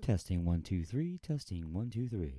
Testing 1 2 3. Testing 1 2 3.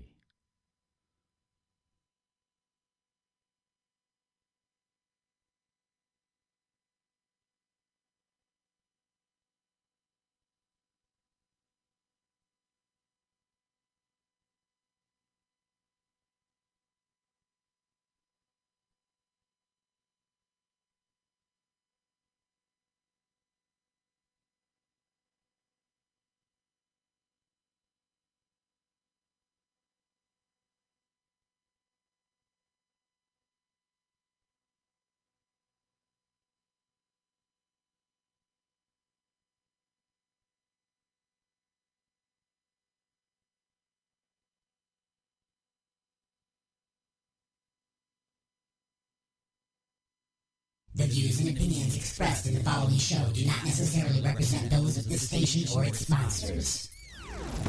The views and opinions expressed in the following show do not necessarily represent those of this station or its sponsors.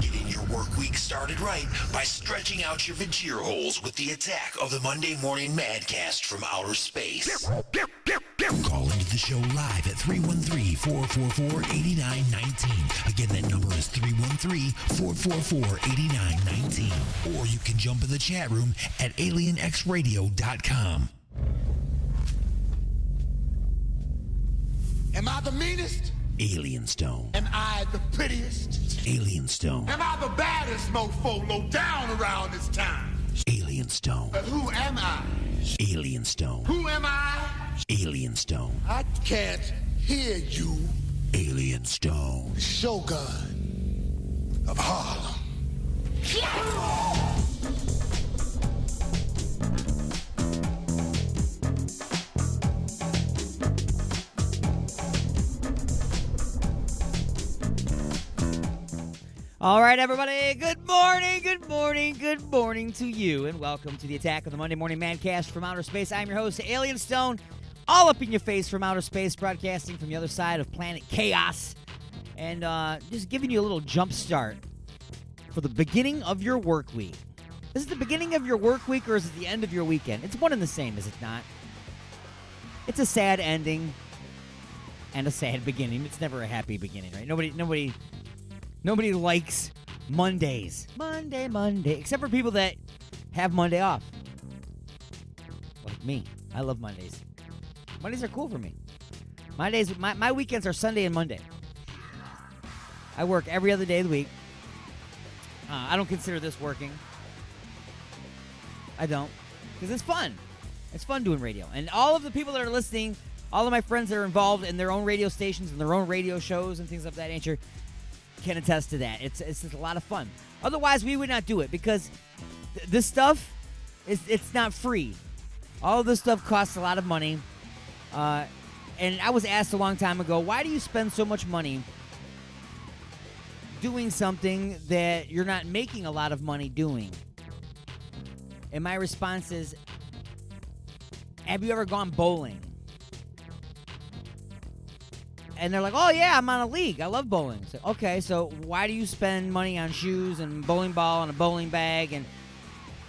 Getting your work week started right by stretching out your vagina holes with the attack of the Monday Morning Madcast from outer space. Call into the show live at 313-444-8919. Again, that number is 313-444-8919. Or you can jump in the chat room at alienxradio.com. Am I the meanest? Alien Stone. Am I the prettiest? Alien Stone. Am I the baddest mofo low down around this time? Alien Stone. But who am I? Alien Stone. Who am I? Alien Stone. I can't hear you. Alien Stone. The Shogun of Harlem. All right, everybody. Good morning, good morning, good morning to you, and welcome to the attack of the Monday Morning Madcast from outer space. I'm your host, Alien Stone, all up in your face from outer space, broadcasting from the other side of planet Chaos, and just giving you a little jump start for the beginning of your work week. Is it the beginning of your work week, or is it the end of your weekend? It's one and the same, is it not? It's a sad ending and a sad beginning. It's never a happy beginning, right? Nobody likes Mondays. Monday. Except for people that have Monday off. Like me. I love Mondays. Mondays are cool for me. My weekends are Sunday and Monday. I work every other day of the week. I don't consider this working. I don't. Because it's fun. It's fun doing radio. And all of the people that are listening, all of my friends that are involved in their own radio stations and their own radio shows and things of that nature, can attest to that. It's just a lot of fun. Otherwise, we would not do it because this stuff it's not free. All of this stuff costs a lot of money. And I was asked a long time ago, why do you spend so much money doing something that you're not making a lot of money doing? And my response is, have you ever gone bowling? And they're like, oh, yeah, I'm on a league. I love bowling. So, okay, so why do you spend money on shoes and bowling ball and a bowling bag and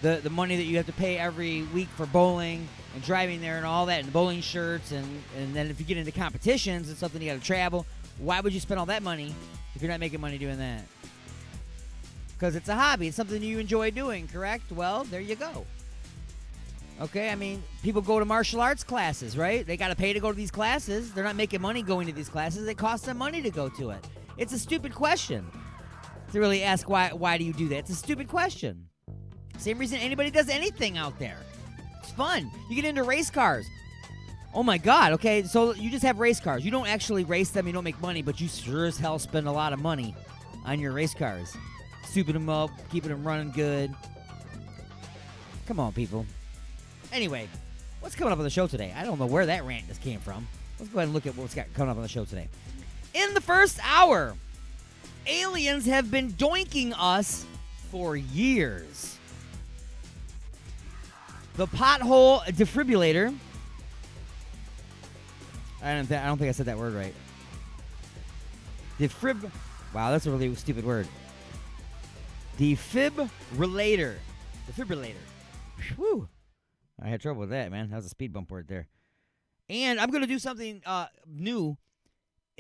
the money that you have to pay every week for bowling and driving there and all that and the bowling shirts and then if you get into competitions and something you got to travel, why would you spend all that money if you're not making money doing that? Because it's a hobby. It's something you enjoy doing, correct? Well, there you go. Okay, I mean, people go to martial arts classes, right? They got to pay to go to these classes. They're not making money going to these classes. It costs them money to go to it. It's a stupid question to really ask why do you do that. It's a stupid question. Same reason anybody does anything out there. It's fun. You get into race cars. Oh, my God. Okay, so you just have race cars. You don't actually race them. You don't make money, but you sure as hell spend a lot of money on your race cars. Souping them up, keeping them running good. Come on, people. Anyway, what's coming up on the show today? I don't know where that rant just came from. Let's go ahead and look at what's coming up on the show today. In the first hour, aliens have been doinking us for years. The pothole defibrillator. I don't think I said that word right. Wow, that's a really stupid word. Defibrillator. Whew. I had trouble with that, man. That was a speed bump word there. And I'm going to do something new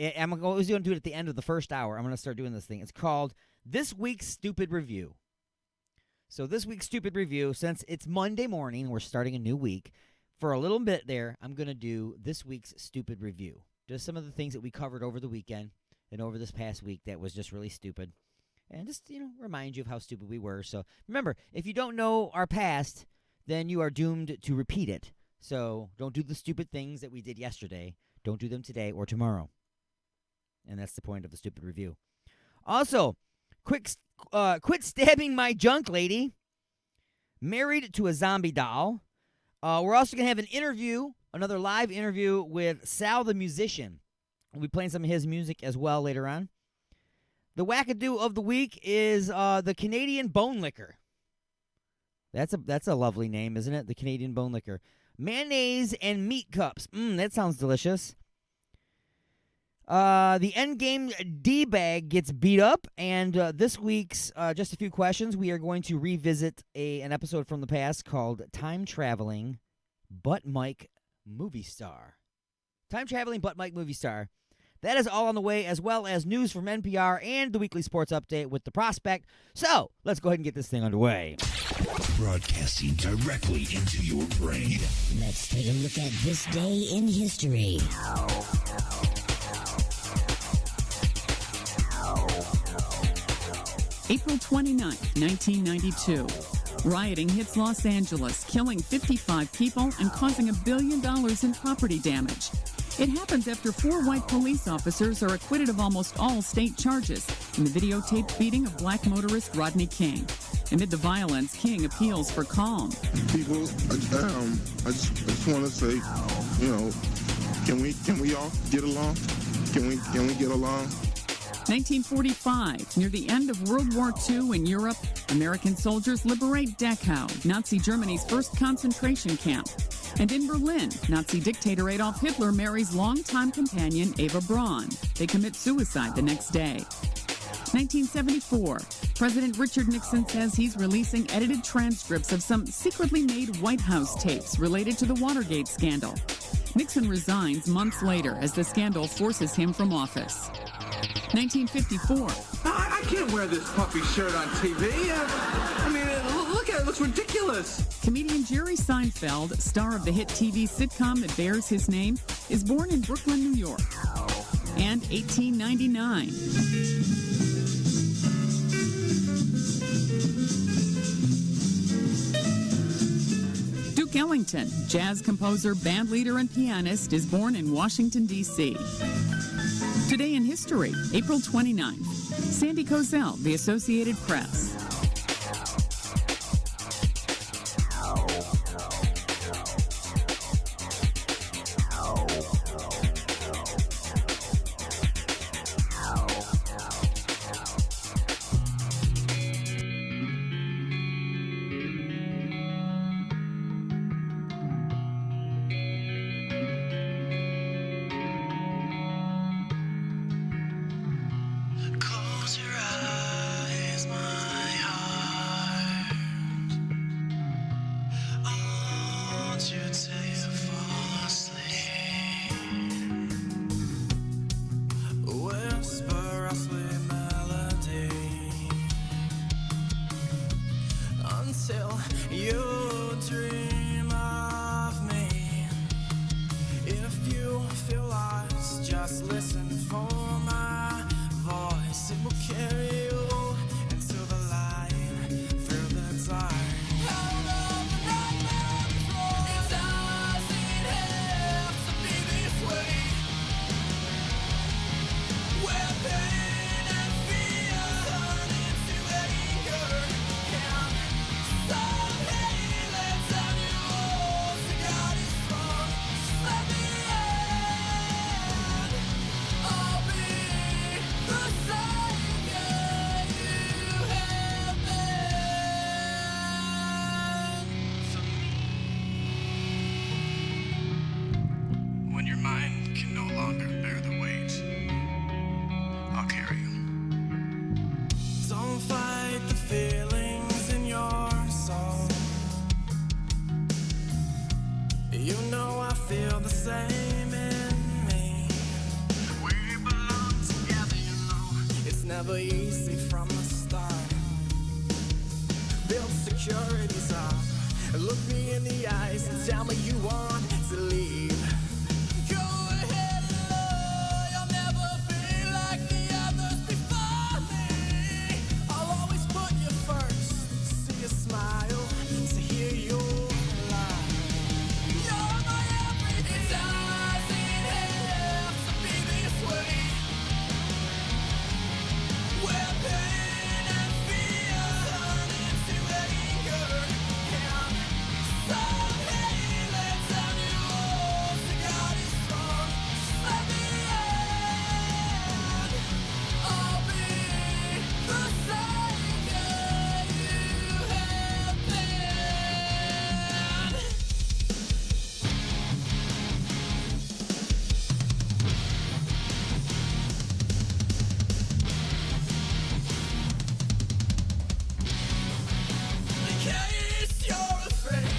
I'm always going to do it at the end of the first hour. I'm going to start doing this thing. It's called This Week's Stupid Review. So this week's Stupid Review, since it's Monday morning, we're starting a new week. For a little bit there, I'm going to do this week's Stupid Review. Just some of the things that we covered over the weekend and over this past week that was just really stupid. And just, remind you of how stupid we were. So remember, if you don't know our past, then you are doomed to repeat it. So don't do the stupid things that we did yesterday. Don't do them today or tomorrow. And that's the point of the Stupid Review. Also, quit stabbing my junk lady. Married to a zombie doll. We're also going to have an interview, another live interview with Sal the musician. We'll be playing some of his music as well later on. The wackadoo of the week is the Canadian Bone Licker. That's a lovely name, isn't it? The Canadian Bone Licker. Mayonnaise and meat cups. That sounds delicious. The Endgame D-bag gets beat up, and this week's just a few questions. We are going to revisit an episode from the past called Time Traveling Butt Mike Movie Star. Time Traveling Butt Mike Movie Star. That is all on the way, as well as news from NPR and the weekly sports update with The Prospect. So, let's go ahead and get this thing underway. Broadcasting directly into your brain. Let's take a look at this day in history. April 29th, 1992. Rioting hits Los Angeles, killing 55 people and causing $1 billion in property damage. It happens after 4 white police officers are acquitted of almost all state charges in the videotaped beating of black motorist Rodney King. Amid the violence, King appeals for calm. People, I just want to say, can we all get along? Can we get along? 1945, near the end of World War II in Europe, American soldiers liberate Dachau, Nazi Germany's first concentration camp. And in Berlin, Nazi dictator Adolf Hitler marries longtime companion Eva Braun. They commit suicide the next day. 1974, President Richard Nixon says he's releasing edited transcripts of some secretly made White House tapes related to the Watergate scandal. Nixon resigns months later as the scandal forces him from office. 1954. I can't wear this puffy shirt on TV. Look at it. It looks ridiculous. Comedian Jerry Seinfeld, star of the hit TV sitcom that bears his name, is born in Brooklyn, New York. And 1899. Duke Ellington, jazz composer, bandleader, and pianist, is born in Washington, D.C. Today in history, April 29th. Sandy Kozel, The Associated Press. Close your eyes, my never easy from the start. Build securities up. Look me in the eyes and tell me you want to leave. Go ahead, Lord, you'll never be like the others before me. I'll always put you first, see you smile, to hear your lie. You're my everything. It doesn't have to be this way. Where pain and fear turn into anger. So hey, let's have you all. So God is strong. Let me in. I'll be the savior you have been. In case you're afraid.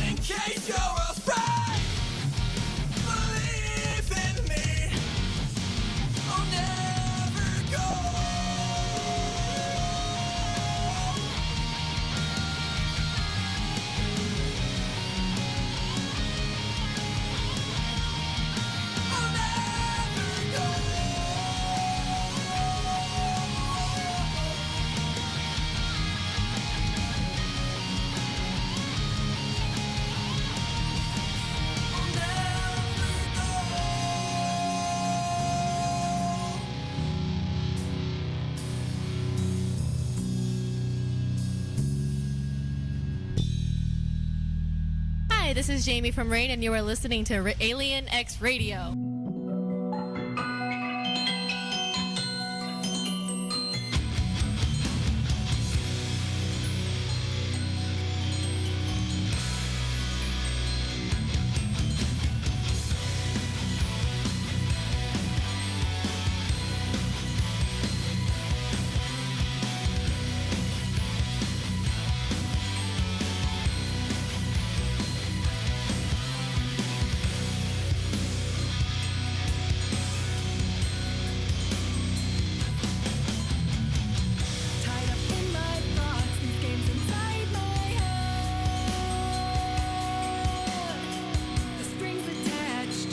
In case you're afraid, believe in me. I'll never go. I'll never go. I'll never Hi, this is Jamie from Rain, and you are listening to Alien X Radio. Tied up in my thoughts, these games inside my head. The strings attached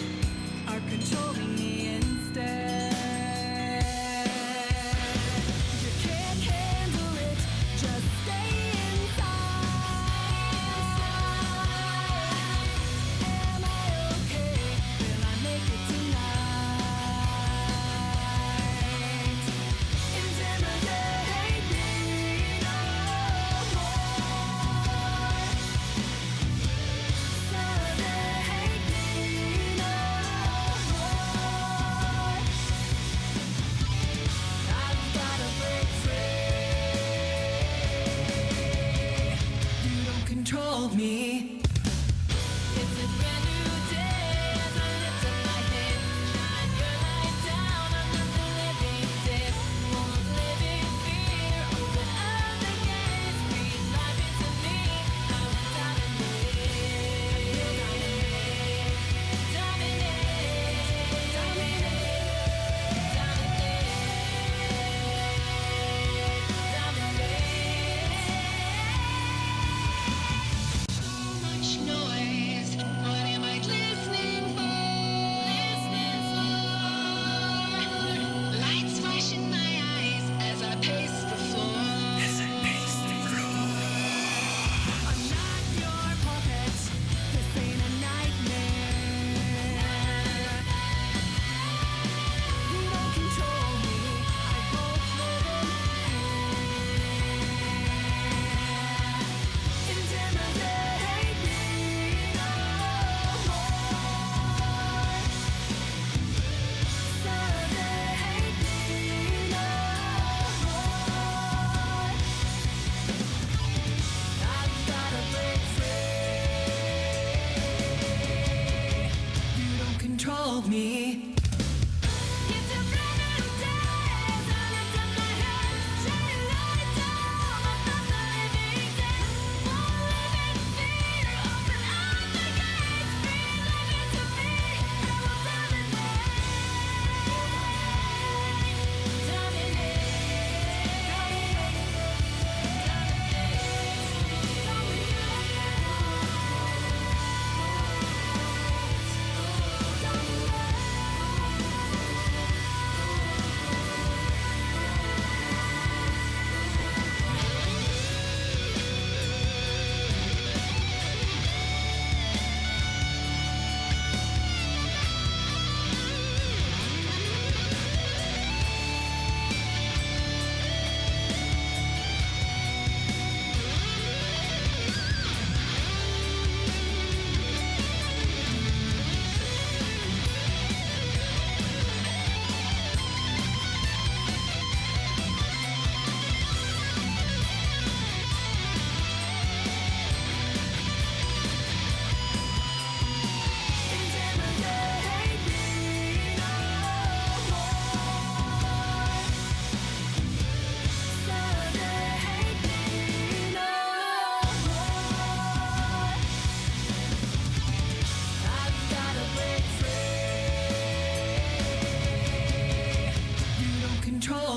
are controlling me instead. You can't handle it, just stay inside. Am I okay? Will I make it tonight? Intimidate me no more. Sedate me no more. I've gotta break free. You don't control me. It's a brand new day as I lift up my head. Shine your light down under the living dead. Won't live in fear. Open up the gates. Breathe life into me. I will dominate. Dominate. Dominate. Dominate.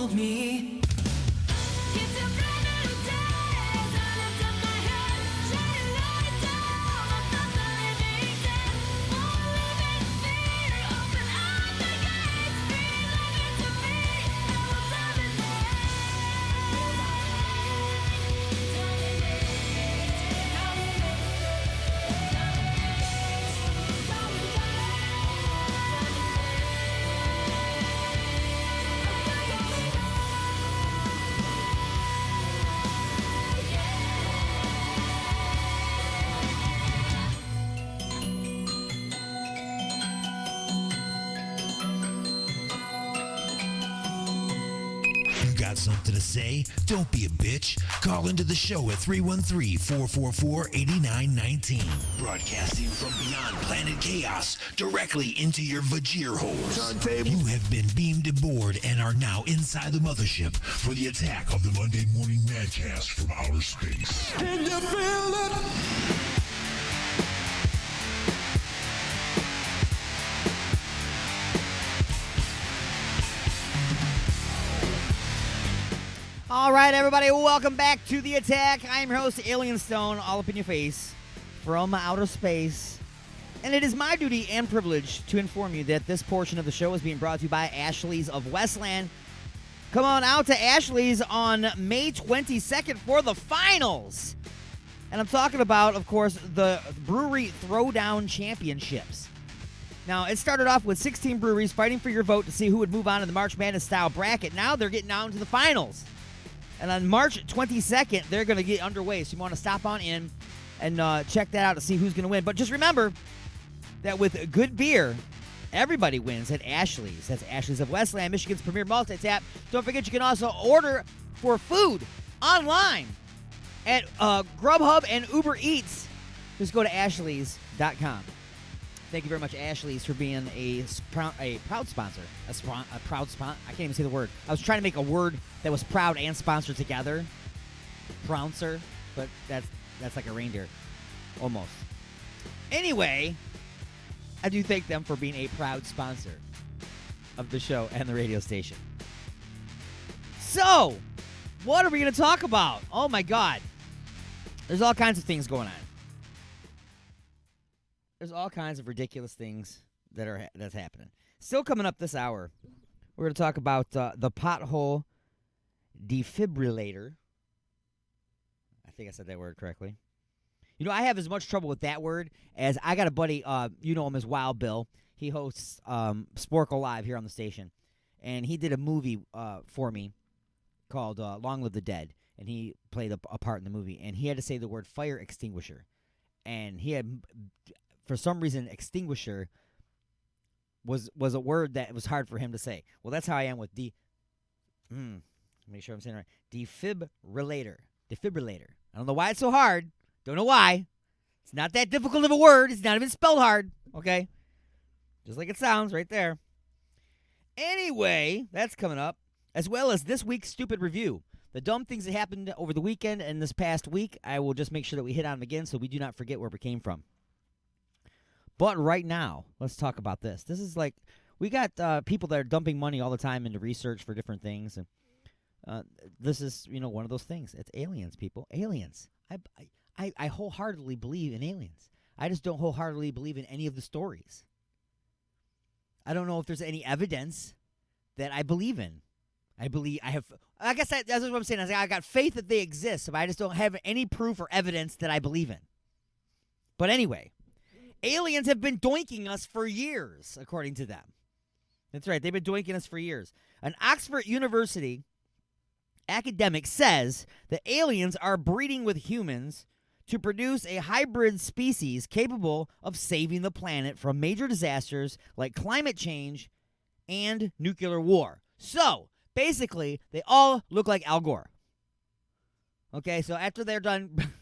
hold me. Got something to say? Don't be a bitch. Call into the show at 313-444-8919. Broadcasting from beyond planet chaos directly into your Vajir holes. You have been beamed aboard and are now inside the mothership for the attack of the Monday Morning Madcast from outer space. Can you feel it? All right, everybody, welcome back to The Attack. I'm your host, Alien Stone, all up in your face from outer space. And it is my duty and privilege to inform you that this portion of the show is being brought to you by Ashley's of Westland. Come on out to Ashley's on May 22nd for the finals. And I'm talking about, of course, the Brewery Throwdown Championships. Now, it started off with 16 breweries fighting for your vote to see who would move on in the March Madness-style bracket. Now they're getting down to the finals. And on March 22nd, they're going to get underway. So you want to stop on in and check that out to see who's going to win. But just remember that with good beer, everybody wins at Ashley's. That's Ashley's of Westland, Michigan's premier multi-tap. Don't forget, you can also order for food online at Grubhub and Uber Eats. Just go to ashleys.com. Thank you very much, Ashley's, for being a proud sponsor. A proud sponsor. I can't even say the word. I was trying to make a word that was proud and sponsor together. Prouncer. But that's like a reindeer. Almost. Anyway, I do thank them for being a proud sponsor of the show and the radio station. So, what are we going to talk about? Oh, my God. There's all kinds of things going on. There's all kinds of ridiculous things that's happening. Still coming up this hour, we're going to talk about the pothole defibrillator. I think I said that word correctly. You know, I have as much trouble with that word as I got a buddy, you know him as Wild Bill. He hosts Sporkle Live here on the station. And he did a movie for me called Long Live the Dead. And he played a part in the movie. And he had to say the word fire extinguisher. And he had... For some reason, extinguisher was a word that was hard for him to say. Well, that's how I am with make sure I'm saying it right. Defibrillator. I don't know why it's so hard. Don't know why. It's not that difficult of a word. It's not even spelled hard. Okay? Just like it sounds right there. Anyway, that's coming up. As well as this week's Stupid Review. The dumb things that happened over the weekend and this past week, I will just make sure that we hit on them again so we do not forget where we came from. But right now, let's talk about this. This is like, we got people that are dumping money all the time into research for different things. And this is, you know, one of those things. It's aliens, people. Aliens. I wholeheartedly believe in aliens. I just don't wholeheartedly believe in any of the stories. I don't know if there's any evidence that I believe in. I guess that's what I'm saying. I got faith that they exist, but I just don't have any proof or evidence that I believe in. But anyway. Aliens have been doinking us for years, according to them. That's right. They've been doinking us for years. An Oxford University academic says that aliens are breeding with humans to produce a hybrid species capable of saving the planet from major disasters like climate change and nuclear war. So, basically, they all look like Al Gore. Okay, so after they're done...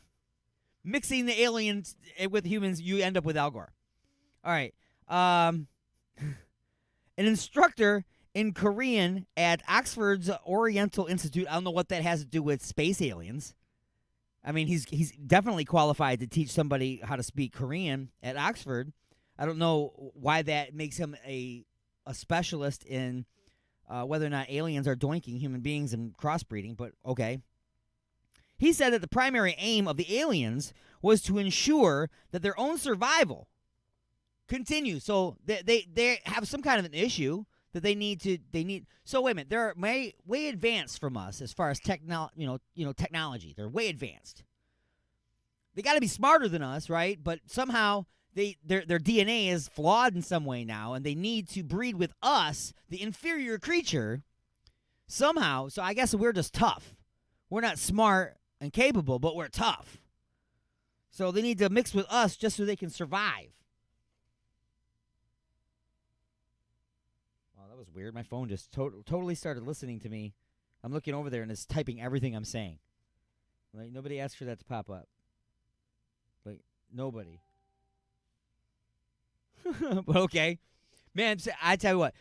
mixing the aliens with humans, you end up with Al Gore. All right. An instructor in Korean at Oxford's Oriental Institute. I don't know what that has to do with space aliens. I mean, he's definitely qualified to teach somebody how to speak Korean at Oxford. I don't know why that makes him a specialist in whether or not aliens are doinking human beings and crossbreeding, but okay. He said that the primary aim of the aliens was to ensure that their own survival continues. So they have some kind of an issue that they need. So wait a minute, they're way advanced from us as far as technology. They're way advanced. They got to be smarter than us, right? But somehow their DNA is flawed in some way now, and they need to breed with us, the inferior creature, somehow. So I guess we're just tough. We're not smart and capable, but we're tough. So they need to mix with us just so they can survive. Wow, that was weird. My phone just totally started listening to me. I'm looking over there and it's typing everything I'm saying. Like, nobody asked for that to pop up. Like, nobody. But okay. Man, I tell you what.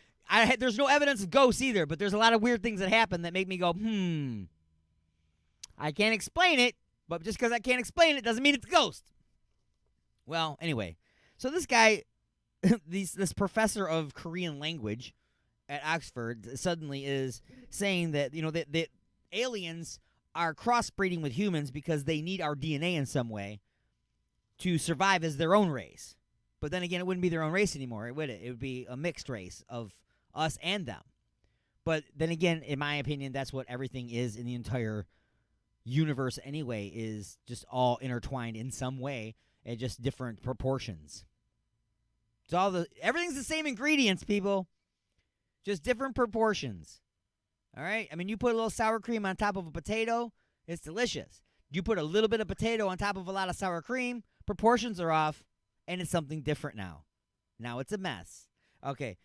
There's no evidence of ghosts either, but there's a lot of weird things that happen that make me go, I can't explain it, but just because I can't explain it doesn't mean it's a ghost. Well, anyway. So this guy, this professor of Korean language at Oxford suddenly is saying that, that aliens are crossbreeding with humans because they need our DNA in some way to survive as their own race. But then again, it wouldn't be their own race anymore, would it? It would be a mixed race of us and them. But then again, in my opinion, that's what everything is in the entire universe anyway, is just all intertwined in some way at just different proportions. It's everything's the same ingredients, people. Just different proportions. All right? I mean, you put a little sour cream on top of a potato, it's delicious. You put a little bit of potato on top of a lot of sour cream, proportions are off, and it's something different now. Now it's a mess. Okay.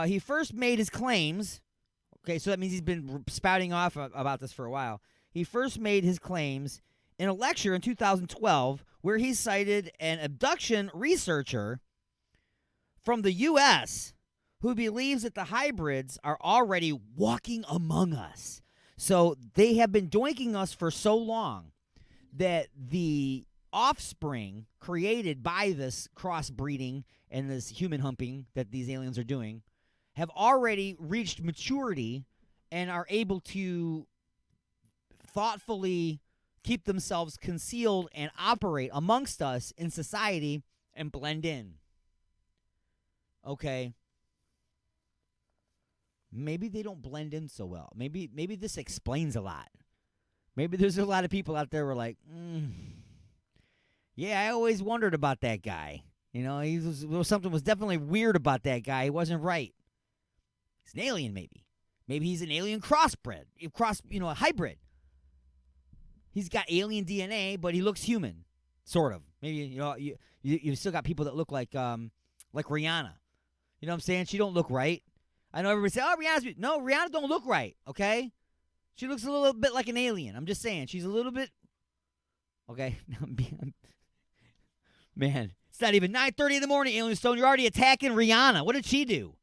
He first made his claims. Okay, so that means he's been spouting off about this for a while. He first made his claims in a lecture in 2012 where he cited an abduction researcher from the U.S. who believes that the hybrids are already walking among us. So they have been doinking us for so long that the offspring created by this crossbreeding and this human humping that these aliens are doing have already reached maturity and are able to thoughtfully keep themselves concealed and operate amongst us in society and blend in. Okay. Maybe they don't blend in so well. Maybe this explains a lot. Maybe there's a lot of people out there who are like, yeah, I always wondered about that guy. Something was definitely weird about that guy. He wasn't right. He's an alien, maybe. Maybe he's an alien crossbred. A hybrid. He's got alien DNA, but he looks human, sort of. Maybe you still got people that look like Rihanna. You know what I'm saying? She don't look right. I know everybody say, "Oh, Rihanna don't look right." Okay, she looks a little bit like an alien. I'm just saying, she's a little bit. Okay, man, it's not even 9:30 in the morning, Alien Stone. You're already attacking Rihanna. What did she do?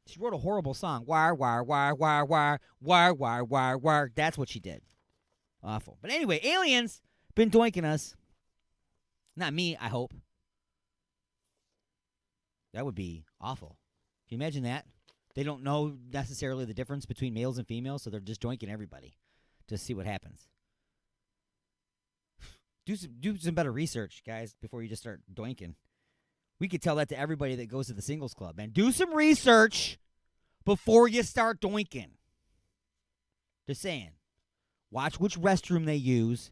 She wrote a horrible song. Wire, wire, wire, wire, wire, wire, wire, wire, wire. That's what she did. Awful. But anyway, aliens been doinking us. Not me, I hope. That would be awful. Can you imagine that? They don't know necessarily the difference between males and females, so they're just doinking everybody to see what happens. Do some better research, guys, before you just start doinking. We could tell that to everybody that goes to the singles club, man. Do some research before you start doinking. Just saying. Watch which restroom they use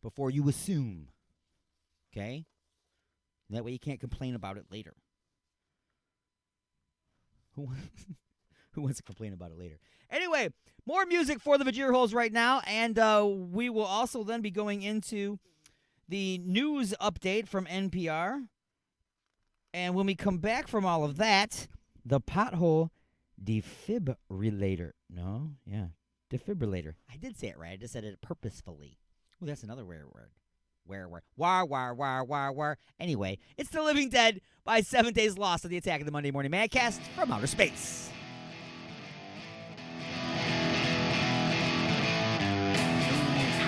before you assume. Okay? That way you can't complain about it later. Who wants to complain about it later? Anyway, more music for the Vajir Holes right now, and we will also then be going into the news update from NPR. And when we come back from all of that, the pothole defibrillator. No? Yeah. Defibrillator. I did say it right. I just said it purposefully. Oh, that's another rare word. Wire. Anyway, it's The Living Dead by 7 Days Lost of the Attack of the Monday Morning Madcast from outer space.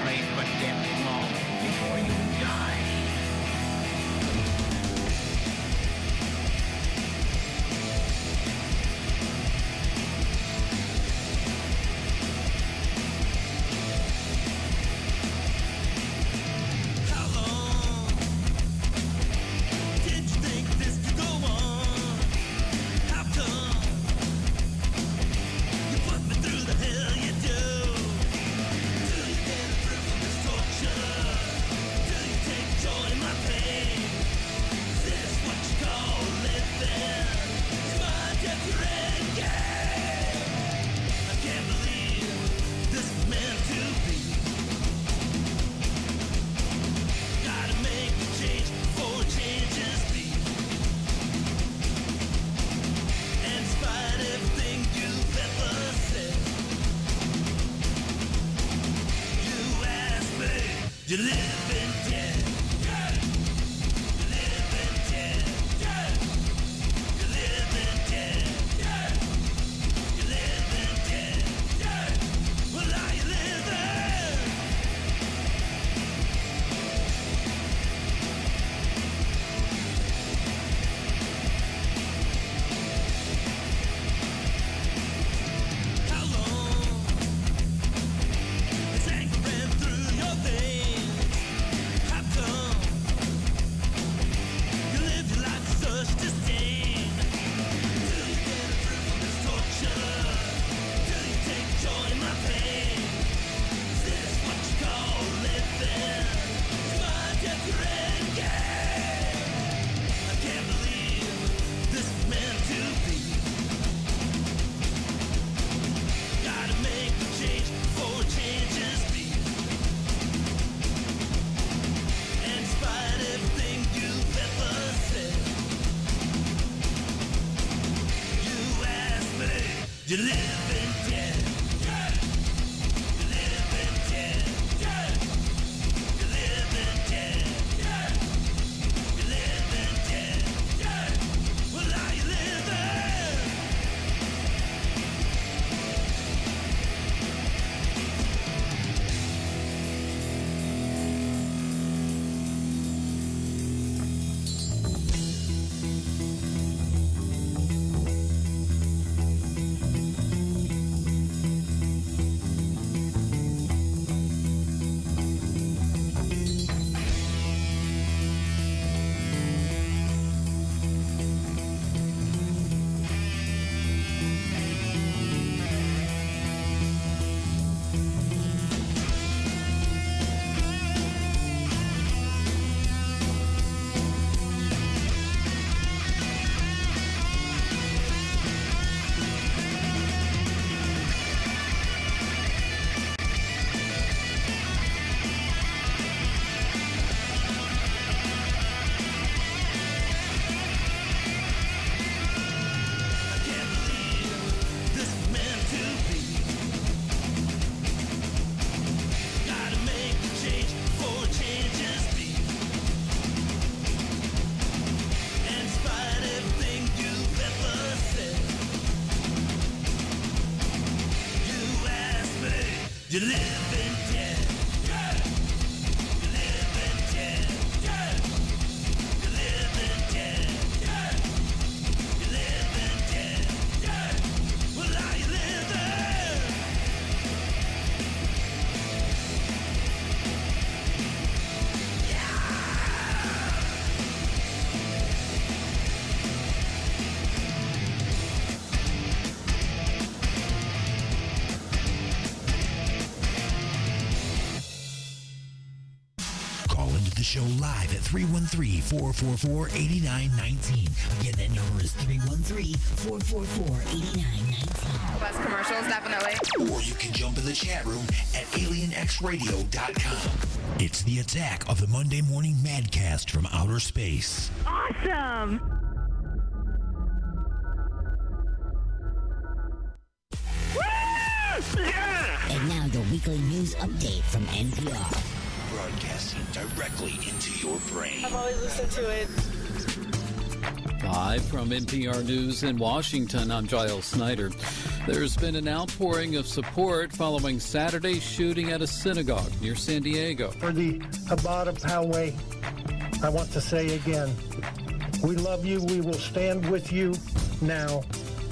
Trade for death long before you die. You live in dead. You live in dead. You live in dead. You live in dead. Well, are you living? How long is anger ran through your veins? How come you live your life with such disdain? Do you get a thrill from this torture? Do you take joy in my pain? Is this what you call living? Is my death your end game? I can't believe this is meant to be. Gotta make a change before changes be. And despite everything you've ever said, you asked me, you live in dead. You live in dead. You live in dead. You live in dead. Well, are you living? I can't believe this is meant to be. Gotta make a change before changes be. And despite everything you've ever said, you asked me, you live in dead. You live in dead. You live in dead. You live in dead. Well, are you living? Call into the show live at 313-444-8919. Again, that number is 313-444-8919. Less commercials, definitely. or you can jump in the chat room at alienxradio.com. It's the attack of the Monday Morning Madcast from outer space. Awesome! And now your weekly news update from NPR. Broadcasting directly into your brain. I've always listened to it. Live from NPR News in Washington, I'm Giles Snyder. There's been an outpouring of support following Saturday's shooting at a synagogue near San Diego. For the Chabad of Poway, I want to say again, we love you. We will stand with you now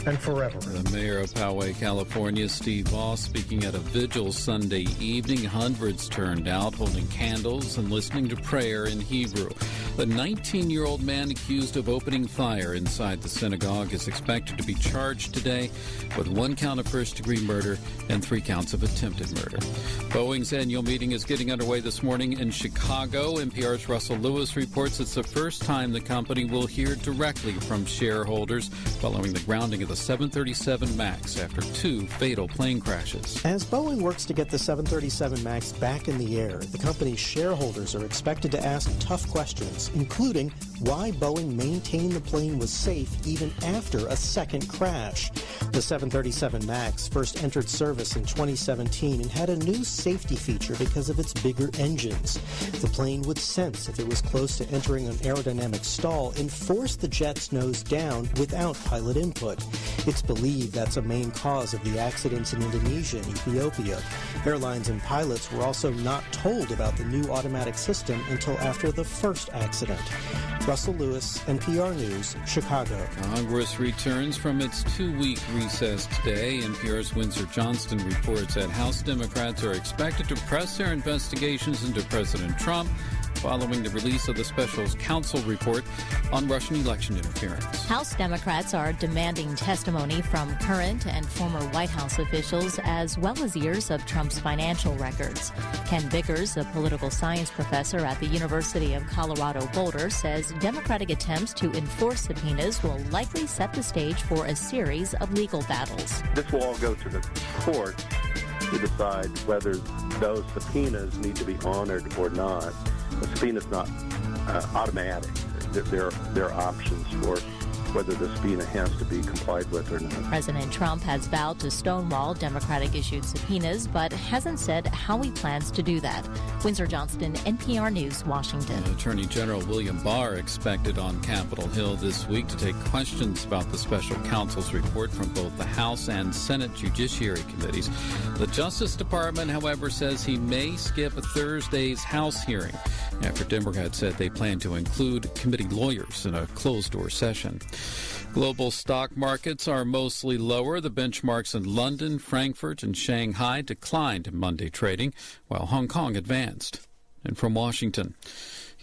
and forever. The mayor of Poway, California, Steve Voss, speaking at a vigil Sunday evening. Hundreds turned out, holding candles and listening to prayer in Hebrew. The 19-year-old man accused of opening fire inside the synagogue is expected to be charged today with 1 count of first-degree murder and 3 counts of attempted murder. Boeing's annual meeting is getting underway this morning in Chicago. NPR's Russell Lewis reports it's the first time the company will hear directly from shareholders following the grounding of the 737 MAX after 2 fatal plane crashes. As Boeing works to get the 737 MAX back in the air, the company's shareholders are expected to ask tough questions, including why Boeing maintained the plane was safe even after a second crash. The 737 MAX first entered service in 2017 and had a new safety feature because of its bigger engines. The plane would sense if it was close to entering an aerodynamic stall and force the jet's nose down without pilot input. It's believed that's a main cause of the accidents in Indonesia and Ethiopia. Airlines and pilots were also not told about the new automatic system until after the first accident. Russell Lewis, NPR News, Chicago. Congress returns from its 2-week recess today. NPR's Windsor Johnston reports that House Democrats are expected to press their investigations into President Trump following the release of the special counsel report on Russian election interference. House Democrats are demanding testimony from current and former White House officials, as well as years of Trump's financial records. Ken Vickers, a political science professor at the University of Colorado Boulder, says Democratic attempts to enforce subpoenas will likely set the stage for a series of legal battles. This will all go to the court to decide whether those subpoenas need to be honored or not. The subpoena's not automatic. There are options for whether the subpoena has to be complied with or not. President Trump has vowed to stonewall Democratic-issued subpoenas, but hasn't said how he plans to do that. Windsor Johnston, NPR News, Washington. Attorney General William Barr expected on Capitol Hill this week to take questions about the special counsel's report from both the House and Senate Judiciary Committees. The Justice Department, however, says he may skip Thursday's House hearing after Democrats said they plan to include committee lawyers in a closed-door session. Global stock markets are mostly lower. The benchmarks in London, Frankfurt, and Shanghai declined in Monday trading, while Hong Kong advanced. And from Washington,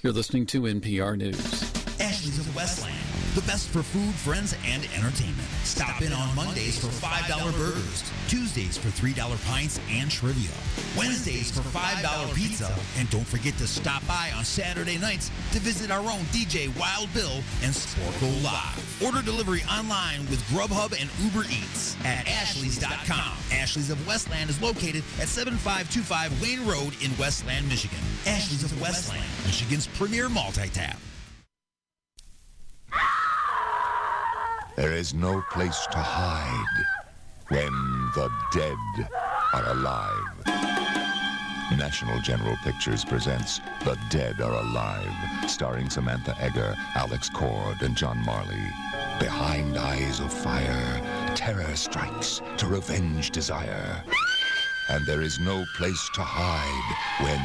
you're listening to NPR News. Ashley's of Westland, the best for food, friends, and entertainment. Stop in on Mondays for $5 burgers, Tuesdays for $3 pints and trivia, Wednesdays for $5 pizza, and don't forget to stop by on Saturday nights to visit our own DJ Wild Bill and Sporkle Live. Order delivery online with Grubhub and Uber Eats at Ashley's.com. Ashley's of Westland is located at 7525 Wayne Road in Westland, Michigan. Ashley's of Westland, Michigan's premier multi-tap. There is no place to hide when the dead are alive. National General Pictures presents The Dead Are Alive, starring Samantha Eggar, Alex Cord, and John Marley. Behind eyes of fire, terror strikes to revenge desire. And there is no place to hide when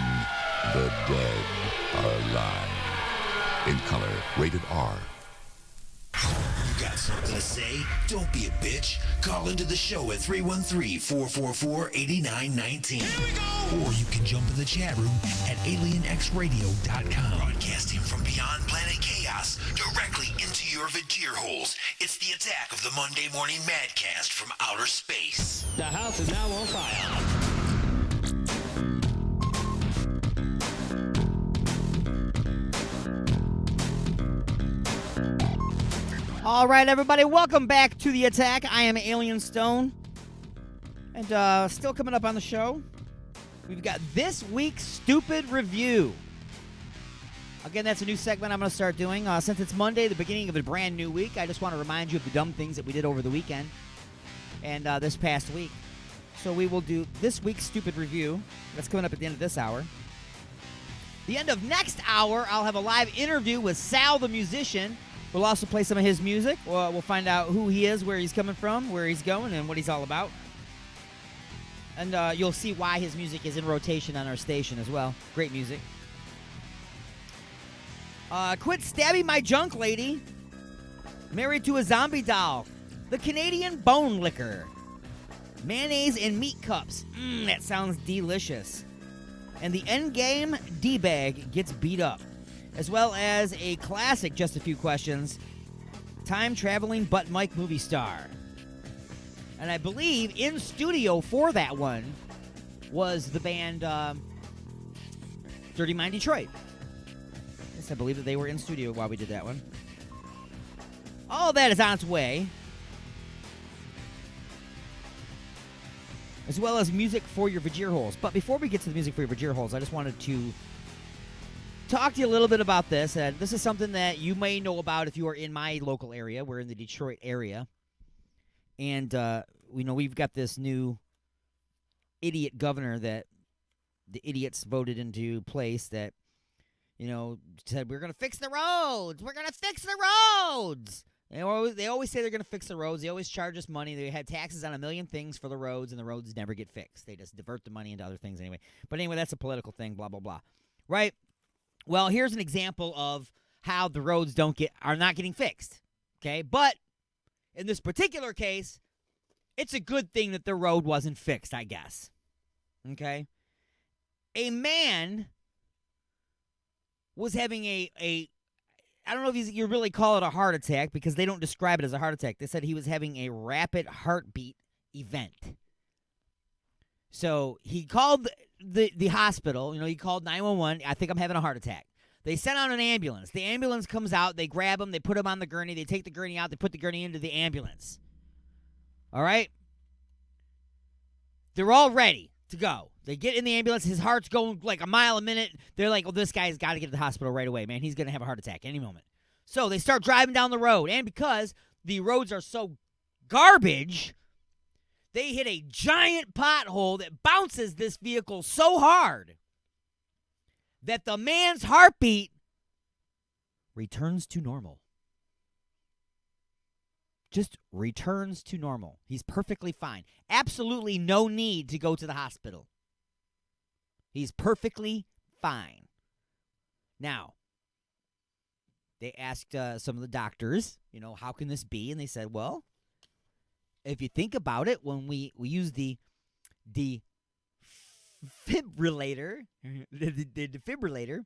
the dead are alive. In color, rated R. You got something to say? Don't be a bitch. Call into the show at 313-444-8919. Here we go! Or you can jump in the chat room at alienxradio.com. Broadcasting from beyond planet chaos, directly into your vagir holes. It's the attack of the Monday Morning Madcast from outer space. The house is now on fire. All right, everybody, welcome back to The Attack. I am Alien Stone. And still coming up on the show, we've got this week's Stupid Review. Again, that's a new segment I'm going to start doing. Since it's Monday, the beginning of a brand new week, I just want to remind you of the dumb things that we did over the weekend and this past week. So we will do this week's Stupid Review. That's coming up at the end of this hour. The end of next hour, I'll have a live interview with Sal the musician. We'll also play some of his music. We'll find out who he is, where he's coming from, where he's going, and what he's all about. And you'll see why his music is in rotation on our station as well. Great music. Quit stabbing my junk, lady. Married to a zombie doll. The Canadian Bone Licker. Mayonnaise in meat cups. That sounds delicious. And the Endgame D-Bag gets beat up. As well as a classic, Just a Few Questions, time-traveling butt Mike movie star. And I believe in studio for that one was the band Dirty Mind Detroit. Yes, I believe that they were in studio while we did that one. All that is on its way. As well as music for your vagir holes. But before we get to the music for your vagir holes, I just wanted to talk to you a little bit about this. This is something that you may know about if you are in my local area. We're in the Detroit area. And, we've got this new idiot governor that the idiots voted into place that, said, we're going to fix the roads. We're going to fix the roads. They always say they're going to fix the roads. They always charge us money. They had taxes on a million things for the roads, and the roads never get fixed. They just divert the money into other things anyway. But anyway, that's a political thing, blah, blah, blah. Right? Well, here's an example of how the roads are not getting fixed. Okay? But in this particular case, it's a good thing that the road wasn't fixed, I guess. Okay? A man was having I don't know if you really call it a heart attack because they don't describe it as a heart attack. They said he was having a rapid heartbeat event. So he called the hospital. He called 911. I think I'm having a heart attack. They sent out an ambulance. The ambulance comes out. They grab him. They put him on the gurney. They take the gurney out. They put the gurney into the ambulance. All right? They're all ready to go. They get in the ambulance. His heart's going like a mile a minute. They're like, well, this guy's got to get to the hospital right away, man. He's going to have a heart attack any moment. So they start driving down the road. And because the roads are so garbage, they hit a giant pothole that bounces this vehicle so hard that the man's heartbeat returns to normal. Just returns to normal. He's perfectly fine. Absolutely no need to go to the hospital. He's perfectly fine. Now, they asked some of the doctors, how can this be? And they said, well, if you think about it, when we use the defibrillator, the defibrillator,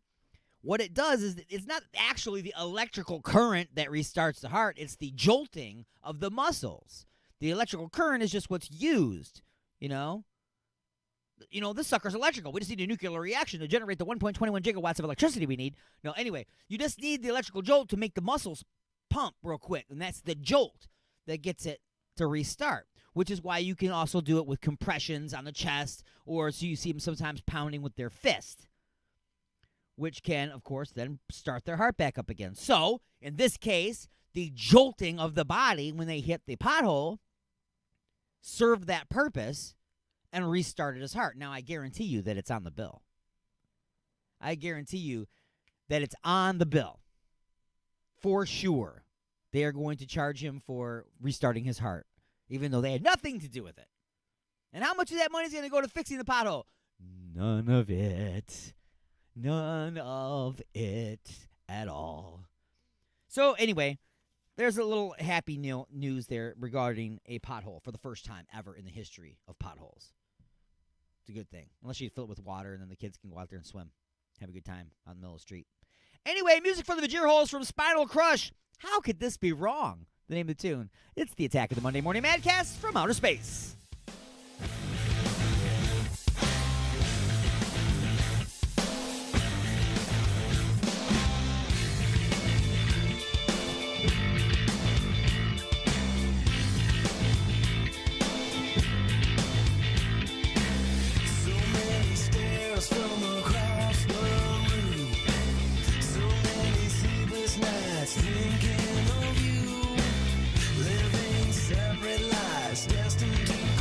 what it does is it's not actually the electrical current that restarts the heart. It's the jolting of the muscles. The electrical current is just what's used, this sucker's electrical. We just need a nuclear reaction to generate the 1.21 gigawatts of electricity we need. No, anyway, you just need the electrical jolt to make the muscles pump real quick, and that's the jolt that gets it to restart, which is why you can also do it with compressions on the chest, or so you see them sometimes pounding with their fist, which can, of course, then start their heart back up again. So, in this case, the jolting of the body when they hit the pothole served that purpose and restarted his heart. Now, I guarantee you that it's on the bill. I guarantee you that it's on the bill. For sure. They are going to charge him for restarting his heart, even though they had nothing to do with it. And how much of that money is going to go to fixing the pothole? None of it. None of it at all. So, anyway, there's a little happy news there regarding a pothole for the first time ever in the history of potholes. It's a good thing. Unless you fill it with water and then the kids can go out there and swim. Have a good time on the middle of the street. Anyway, music for the Vajir Holes from Spinal Crush. How could this be wrong? The name of the tune. It's the Attack of the Monday Morning Madcast from Outer Space. From across the room, so many sleepless nights thinking of you, living separate lives destined to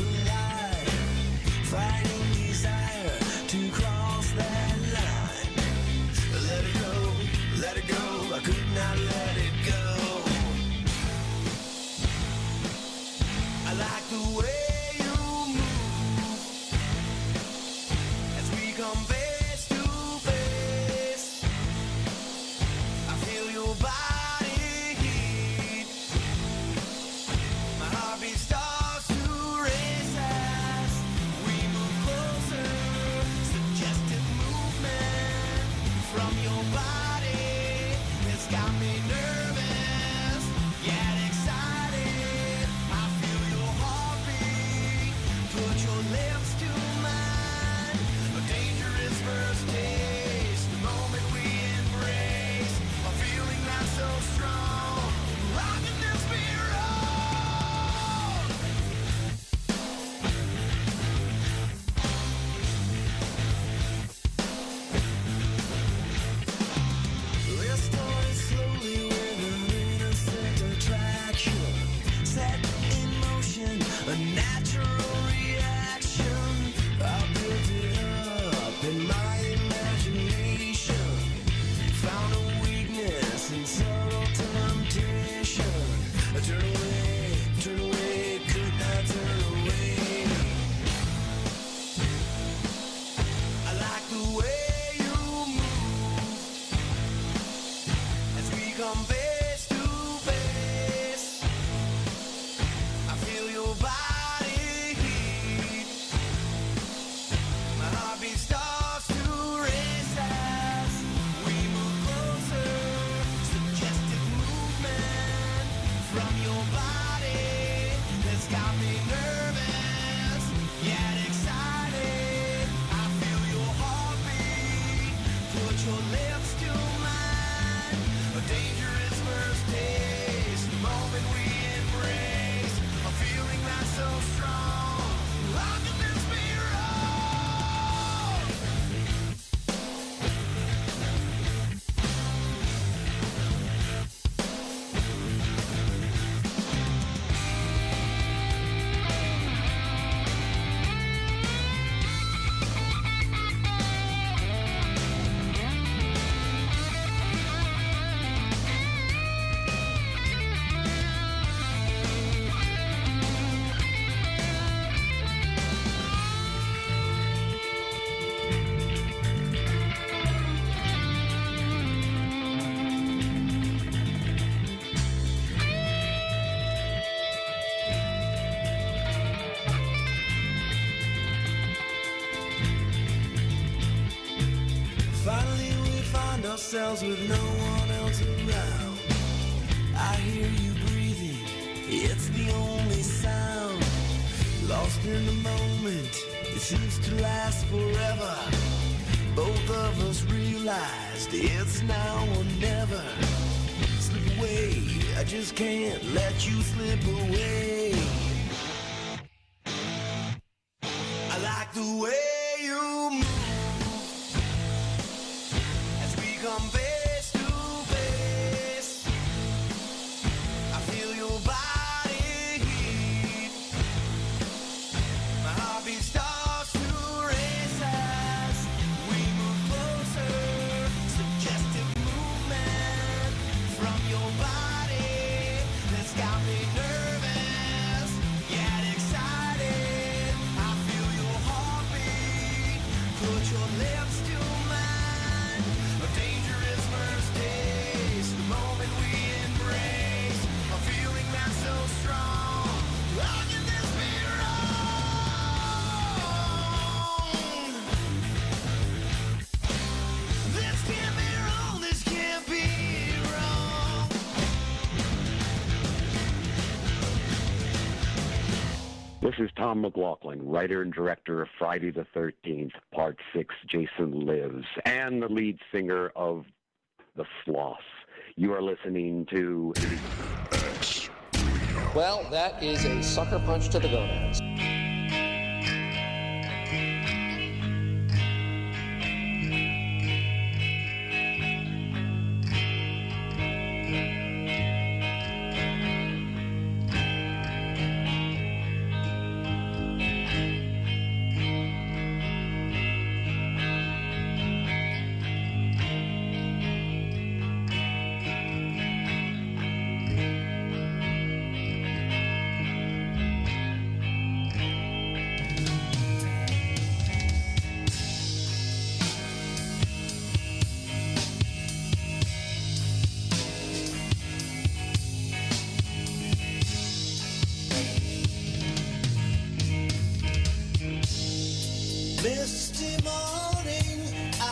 natural reaction. I built it up in my imagination. Found a weakness in subtle temptation. Turn away, could not turn away. I like the way you move as we come face to face. I feel your body heat. My heartbeat starts to race as we move closer. Suggestive movement from your body that's got me nervous yet excited. I feel your heartbeat. Put your lips to mine. A dangerous first taste. The moment we embrace. A feeling that's so strong. How can this be wrong? Finally we find ourselves with no one else around. I hear you breathing, it's the only sound. Lost in the moment, it seems to last forever. Both of us realized it's now or never. Slip away, I just can't let you slip away. I like the way you move as we come face to face. I feel your body heat. My heartbeat starts to race as we move closer. Suggestive movement from your body that's got me nervous yet excited. I feel your heartbeat. Put your lips to mine. A dangerous first taste. The moment we embrace. A feeling that's so strong. How can this be wrong? This can't be wrong. This can't be wrong. This is Tom McLaughlin, writer and director of Friday the 13th, Part 6, Jason Lives, and the lead singer of The Sloths. You are listening to... Well, that is a sucker punch to the gonads. Misty morning, I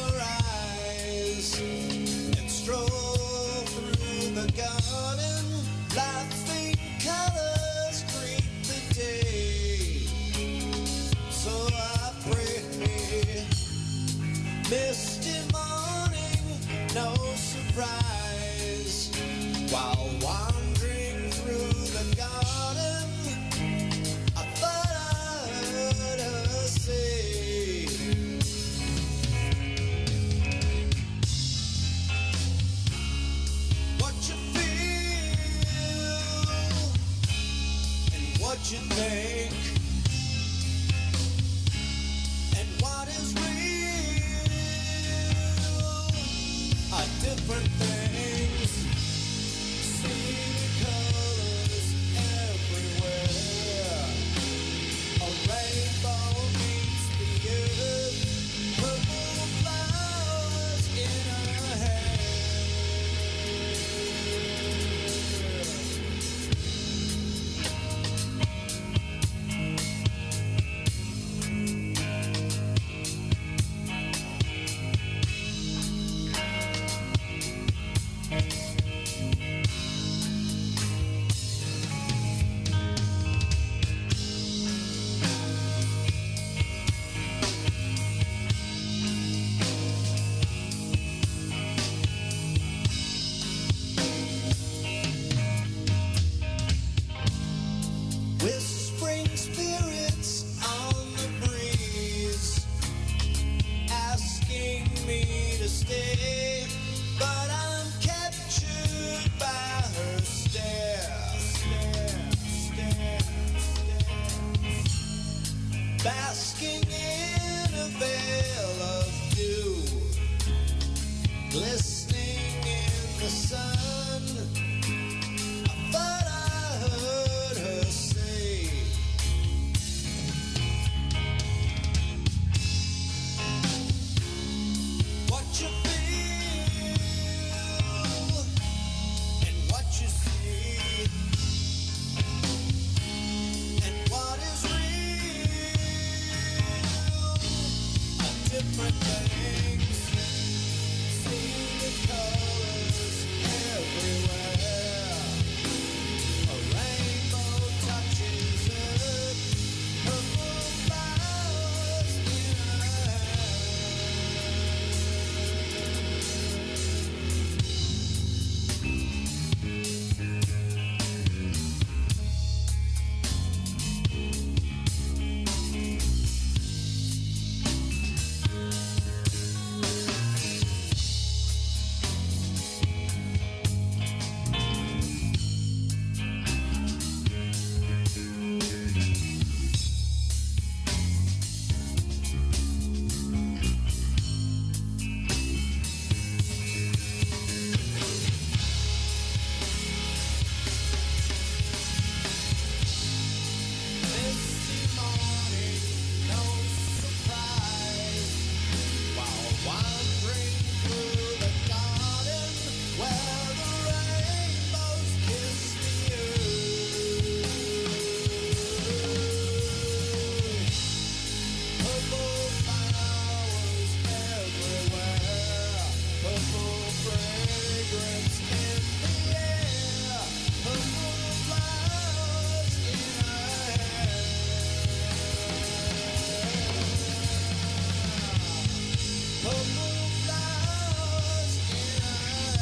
arise and stroll through the garden. Life's faint colors greet the day. So I pray. Misty morning, no surprise. While wandering through the garden, I thought I heard her say, what you feel different things. See the colors everywhere. A rainbow meets the earth. Purple flowers in her hair. Whispering spirits on the breeze, asking me to stay, but I'm captured by her stare. Basking in a veil of dew, glistening in the sun. I thought I heard her say, what you feel and what you see, and what is real are different things. See the colors everywhere. A rainbow touches earth. Purple flowers in her hair. Misty morning, no surprise. While wandering through the garden where the rainbows kiss the earth. Purple flowers everywhere. Purple fragrance in the air. Purple flowers in her hair. Purple flowers in her hair.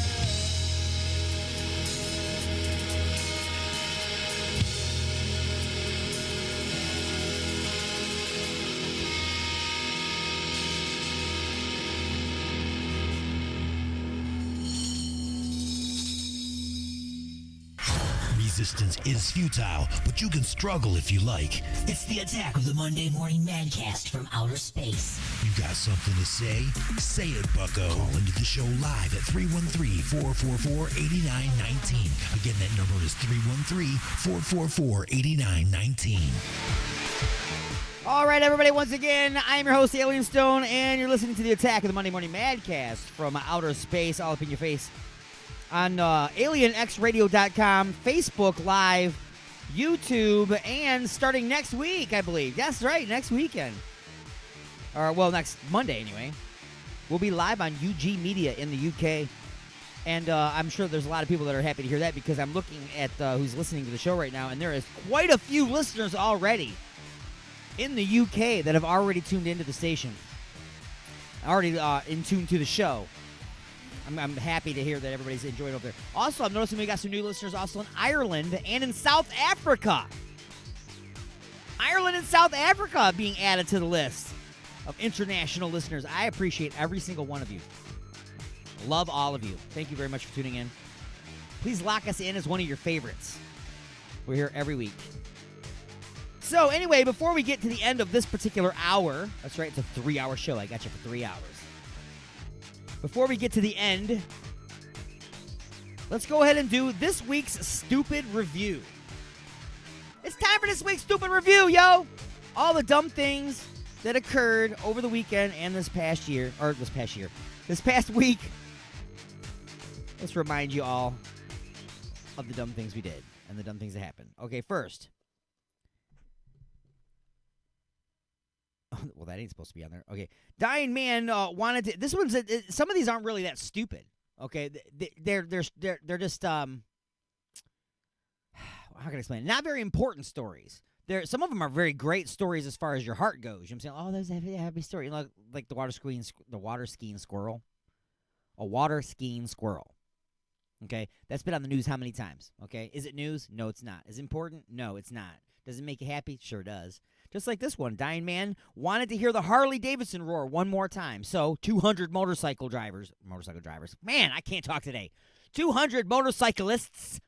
Resistance is futile, but you can struggle if you like. It's the attack of the Monday Morning Madcast from outer space. You got something to say? Say it, bucko. Call into the show live at 313-444-8919. Again, that number is 313-444-8919. All right, everybody, once again, I'm your host, Alien Stone, and you're listening to the Attack of the Monday Morning Madcast from outer space, all up in your face, on alienxradio.com, Facebook Live, YouTube, and starting next week, I believe. That's right, next weekend. Or, well, next Monday, anyway. We'll be live on UG Media in the UK. And I'm sure there's a lot of people that are happy to hear that because I'm looking at who's listening to the show right now, and there is quite a few listeners already in the UK that have already tuned into the station, already in tune to the show. I'm happy to hear that everybody's enjoying it over there. Also, I'm noticing we got some new listeners also in Ireland and in South Africa. Ireland and South Africa being added to the list of international listeners. I appreciate every single one of you. Love all of you. Thank you very much for tuning in. Please lock us in as one of your favorites. We're here every week. So anyway, before we get to the end of this particular hour, that's right, it's a 3-hour show. I got you for 3 hours. Before we get to the end, let's go ahead and do this week's stupid review. It's time for this week's stupid review, yo. All the dumb things that occurred over the weekend and this past week. Let's remind you all of the dumb things we did and the dumb things that happened. Okay, first. Well, that ain't supposed to be on there. Okay. Dying man wanted to. This one's. Some of these aren't really that stupid. Okay. They're just how can I explain it? Not very important stories. Some of them are very great stories as far as your heart goes. You know what I'm saying? Oh, there's a happy story. Like the water skiing squirrel. A water skiing squirrel. Okay? That's been on the news how many times? Okay? Is it news? No, it's not. Is it important? No, it's not. Does it make you happy? Sure does. Just like this one. Dying man wanted to hear the Harley-Davidson roar one more time. So 200 motorcycle drivers. Man, I can't talk today. 200 motorcyclists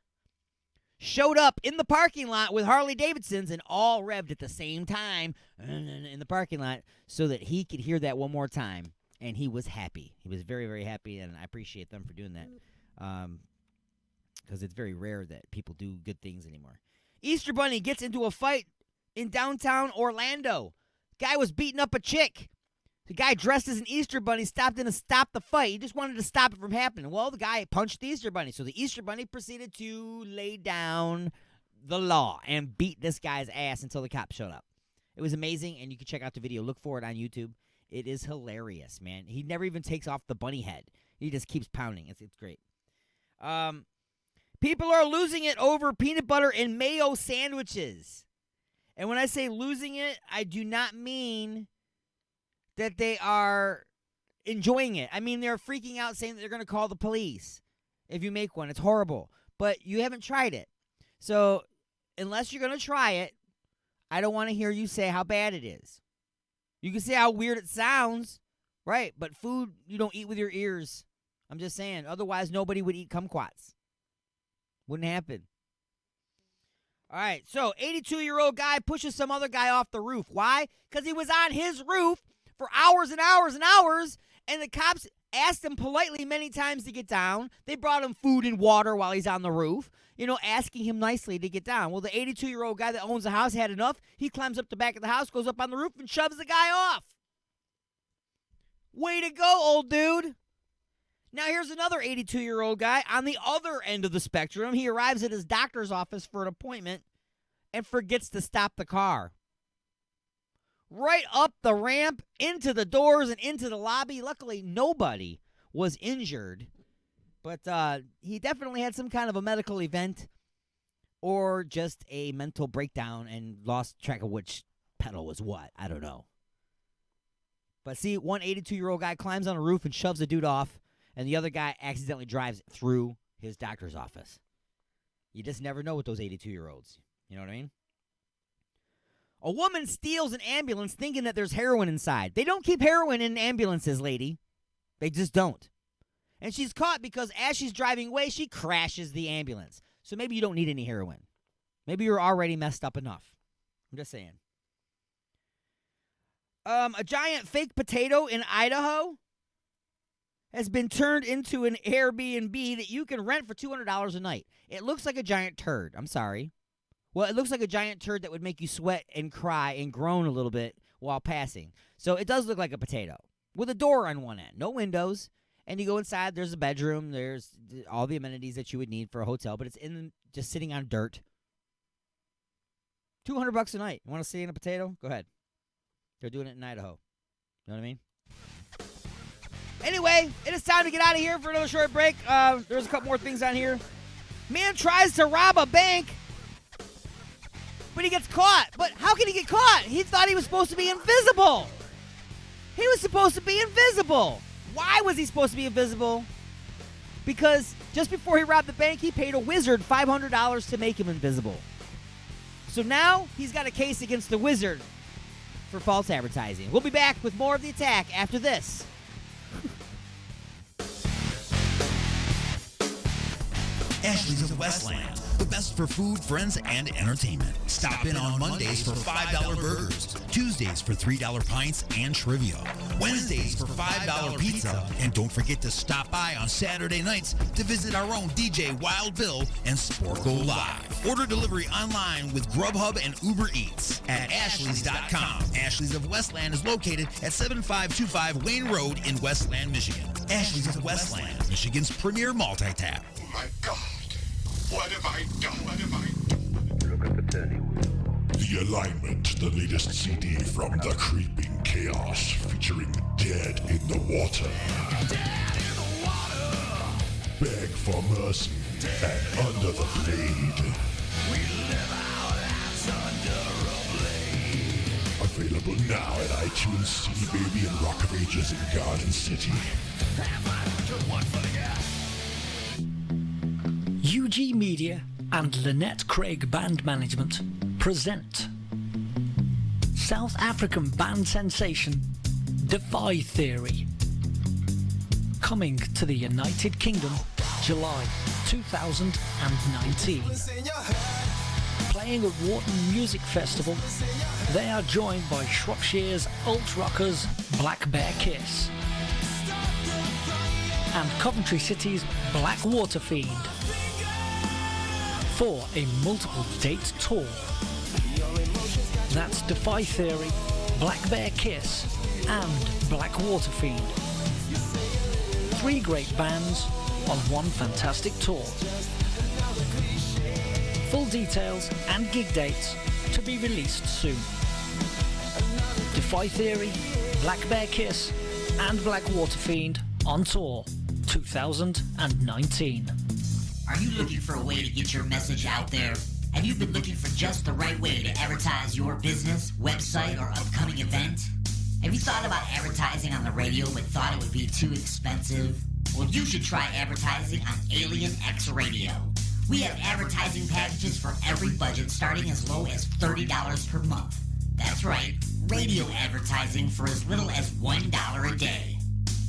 showed up in the parking lot with Harley-Davidsons and all revved at the same time in the parking lot so that he could hear that one more time. And he was happy. He was very, very happy, and I appreciate them for doing that because it's very rare that people do good things anymore. Easter Bunny gets into a fight in downtown Orlando. Guy was beating up a chick. The guy dressed as an Easter Bunny stopped in to stop the fight. He just wanted to stop it from happening. Well, the guy punched the Easter Bunny. So the Easter Bunny proceeded to lay down the law and beat this guy's ass until the cops showed up. It was amazing, and you can check out the video. Look for it on YouTube. It is hilarious, man. He never even takes off the bunny head. He just keeps pounding. It's great. People are losing it over peanut butter and mayo sandwiches. And when I say losing it, I do not mean that they are enjoying it. I mean, they're freaking out saying that they're going to call the police if you make one. It's horrible. But you haven't tried it. So unless you're going to try it, I don't want to hear you say how bad it is. You can say how weird it sounds, right? But food you don't eat with your ears. I'm just saying. Otherwise, nobody would eat kumquats. Wouldn't happen. All right, so 82-year-old guy pushes some other guy off the roof. Why? Because he was on his roof for hours and hours and hours, and the cops asked him politely many times to get down. They brought him food and water while he's on the roof, asking him nicely to get down. Well, the 82-year-old guy that owns the house had enough. He climbs up the back of the house, goes up on the roof, and shoves the guy off. Way to go, old dude. Now, here's another 82-year-old guy on the other end of the spectrum. He arrives at his doctor's office for an appointment and forgets to stop the car. Right up the ramp, into the doors, and into the lobby. Luckily, nobody was injured. But he definitely had some kind of a medical event or just a mental breakdown and lost track of which pedal was what. I don't know. But see, one 82-year-old guy climbs on a roof and shoves a dude off, and the other guy accidentally drives through his doctor's office. You just never know with those 82-year-olds. You know what I mean? A woman steals an ambulance thinking that there's heroin inside. They don't keep heroin in ambulances, lady. They just don't. And she's caught because as she's driving away, she crashes the ambulance. So maybe you don't need any heroin. Maybe you're already messed up enough. I'm just saying. A giant fake potato in Idaho has been turned into an Airbnb that you can rent for $200 a night. It looks like a giant turd. I'm sorry. Well, it looks like a giant turd that would make you sweat and cry and groan a little bit while passing. So it does look like a potato with a door on one end, no windows. And you go inside, there's a bedroom, there's all the amenities that you would need for a hotel, but it's just sitting on dirt. $200 a night. You want to stay in a potato? Go ahead. They're doing it in Idaho. You know what I mean? Anyway, it is time to get out of here for another short break. There's a couple more things on here. Man tries to rob a bank, but he gets caught. But how can he get caught? He thought he was supposed to be invisible. He was supposed to be invisible. Why was he supposed to be invisible? Because just before he robbed the bank, he paid a wizard $500 to make him invisible. So now he's got a case against the wizard for false advertising. We'll be back with more of The Attack after this. Ashley's of Westland, the best best for food, friends, and entertainment. Stop in on Mondays for $5 burgers, Tuesdays for $3 pints and trivia, Wednesdays for $5 pizza, and don't forget to stop by on Saturday nights to visit our own DJ Wild Bill and Sporkle Live. Order delivery online with Grubhub and Uber Eats at ashleys.com. Ashley's of Westland is located at 7525 Wayne Road in Westland, Michigan. Ashley's of Westland, Michigan's premier multi-tap. Oh my God. What have I done? What have I done? Look at the turning wheel. The Alignment, the latest CD from the Creeping Chaos, featuring Dead in the Water. Dead in the water. Beg for mercy and Under the Blade. We live our lives under a blade. Available now at iTunes, CD Baby, and Rock of Ages in Garden City. UG Media and Lynette Craig Band Management present South African band sensation Defy Theory, coming to the United Kingdom July 2019. Playing at Wharton Music Festival, they are joined by Shropshire's alt rockers Black Bear Kiss and Coventry City's Blackwater Fiend for a multiple date tour. That's Defy Theory, Black Bear Kiss and Blackwater Fiend. 3 great bands on one fantastic tour. Full details and gig dates to be released soon. Defy Theory, Black Bear Kiss and Blackwater Fiend on tour 2019. Are you looking for a way to get your message out there? Have you been looking for just the right way to advertise your business, website, or upcoming event? Have you thought about advertising on the radio but thought it would be too expensive? Well, you should try advertising on Alien X Radio. We have advertising packages for every budget starting as low as $30 per month. That's right, radio advertising for as little as $1 a day.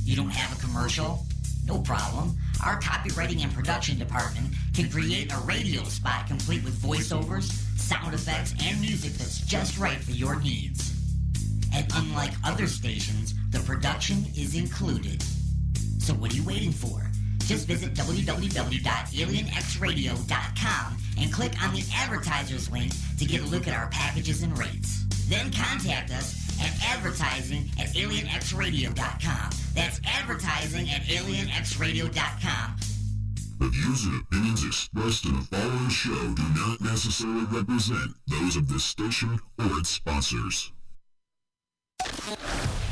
You don't have a commercial? No problem. Our copywriting and production department can create a radio spot complete with voiceovers, sound effects, and music that's just right for your needs. And unlike other stations, the production is included. So what are you waiting for? Just visit www.alienxradio.com and click on the advertisers link to get a look at our packages and rates. Then contact us at advertising@alienxradio.com. That's advertising@alienxradio.com. The views and opinions expressed in the following show do not necessarily represent those of this station or its sponsors.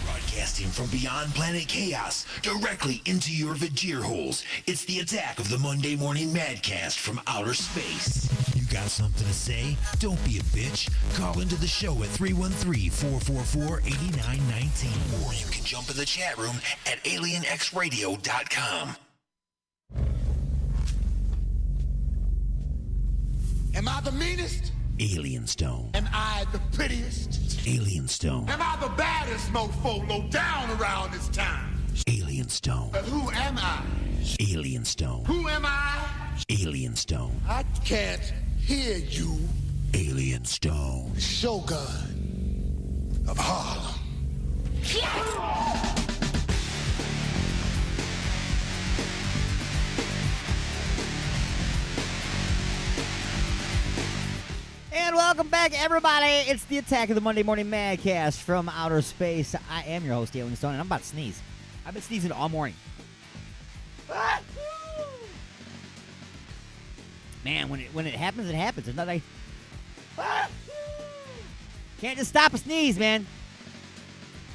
Broadcasting from beyond planet chaos, directly into your Vajir holes, it's the attack of the Monday Morning Madcast from outer space. You got something to say? Don't be a bitch. Call into the show at 313-444-8919. Or you can jump in the chat room at alienxradio.com. Am I the meanest? Alien Stone. Am I the prettiest? Alien Stone. Am I the baddest mofo low down around this town? Alien Stone. But who am I? Alien Stone. Who am I? Alien Stone. I can't hear you. Alien Stone. Shogun of Harlem. And welcome back, everybody. It's the attack of the Monday Morning Madcast from outer space. I am your host, Alien Stone, and I'm about to sneeze. I've been sneezing all morning. Man, when it happens, it happens. There's nothing. Can't just stop a sneeze, man.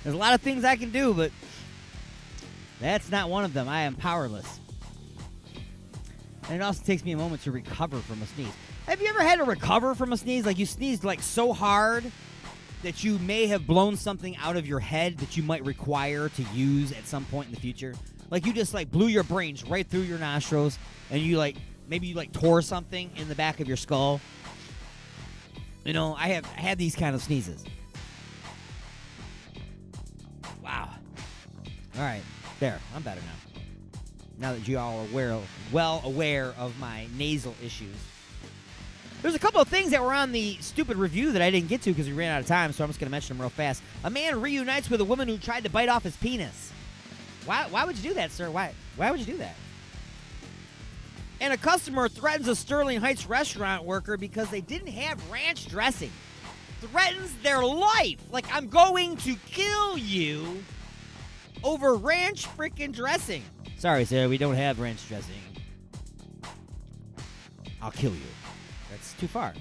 There's a lot of things I can do, but that's not one of them. I am powerless. And it also takes me a moment to recover from a sneeze. Have you ever had to recover from a sneeze? Like you sneezed like so hard that you may have blown something out of your head that you might require to use at some point in the future? Like you just like blew your brains right through your nostrils and you like maybe you like tore something in the back of your skull. You know, I have had these kind of sneezes. Wow. All right. There. I'm better now. Now that you all are well aware of my nasal issues. There's a couple of things that were on the stupid review that I didn't get to because we ran out of time, so I'm just going to mention them real fast. A man reunites with a woman who tried to bite off his penis. Why would you do that, sir? Why would you do that? And a customer threatens a Sterling Heights restaurant worker because they didn't have ranch dressing. Threatens their life. Like, I'm going to kill you over ranch freaking dressing. Sorry, sir, we don't have ranch dressing. I'll kill you. That's too far.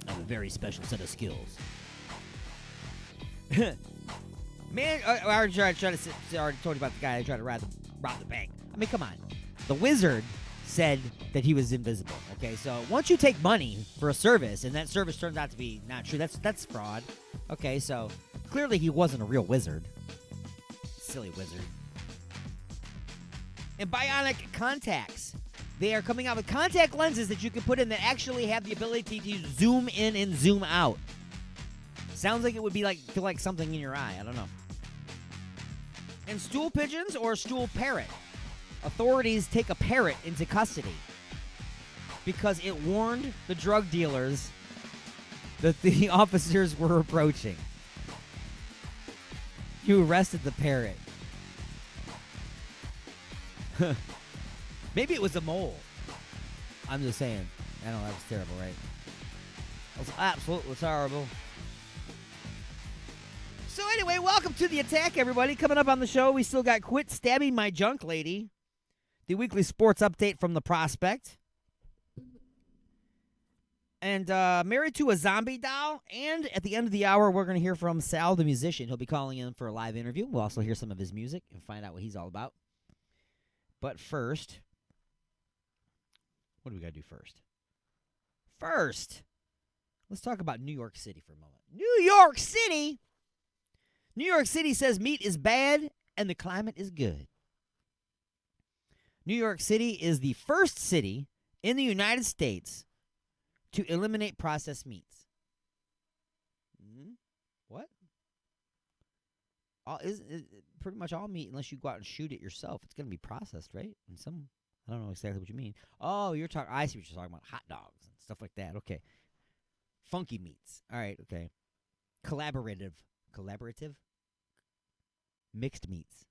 I have a very special set of skills. Man, I already told you about the guy that tried to rob the bank. I mean, come on. The wizard said that he was invisible. Okay, so once you take money for a service and that service turns out to be not true, that's fraud. Okay, so clearly he wasn't a real wizard. Silly wizard. And bionic contacts. They are coming out with contact lenses that you can put in that actually have the ability to zoom in and zoom out. Sounds like it would be feel like something in your eye. I don't know. And stool pigeons or stool parrot. Authorities take a parrot into custody because it warned the drug dealers that the officers were approaching. You arrested the parrot. Maybe it was a mole. I'm just saying. I know that was terrible, right? That was absolutely terrible. So anyway, welcome to the attack, everybody. Coming up on the show, we still got Quit Stabbing My Junk Lady, the weekly sports update from The Prospect, and Married to a Zombie Doll. And at the end of the hour, we're going to hear from Sal, the musician. He'll be calling in for a live interview. We'll also hear some of his music and find out what he's all about. But first, what do we got to do first? First, let's talk about New York City for a moment. New York City! New York City says meat is bad and the climate is good. New York City is the first city in the United States to eliminate processed meats. What? Pretty much all meat, unless you go out and shoot it yourself, it's going to be processed, right? And I don't know exactly what you mean. Oh, I see what you're talking about. Hot dogs and stuff like that. Okay. Funky meats. All right, okay. Collaborative. Mixed meats.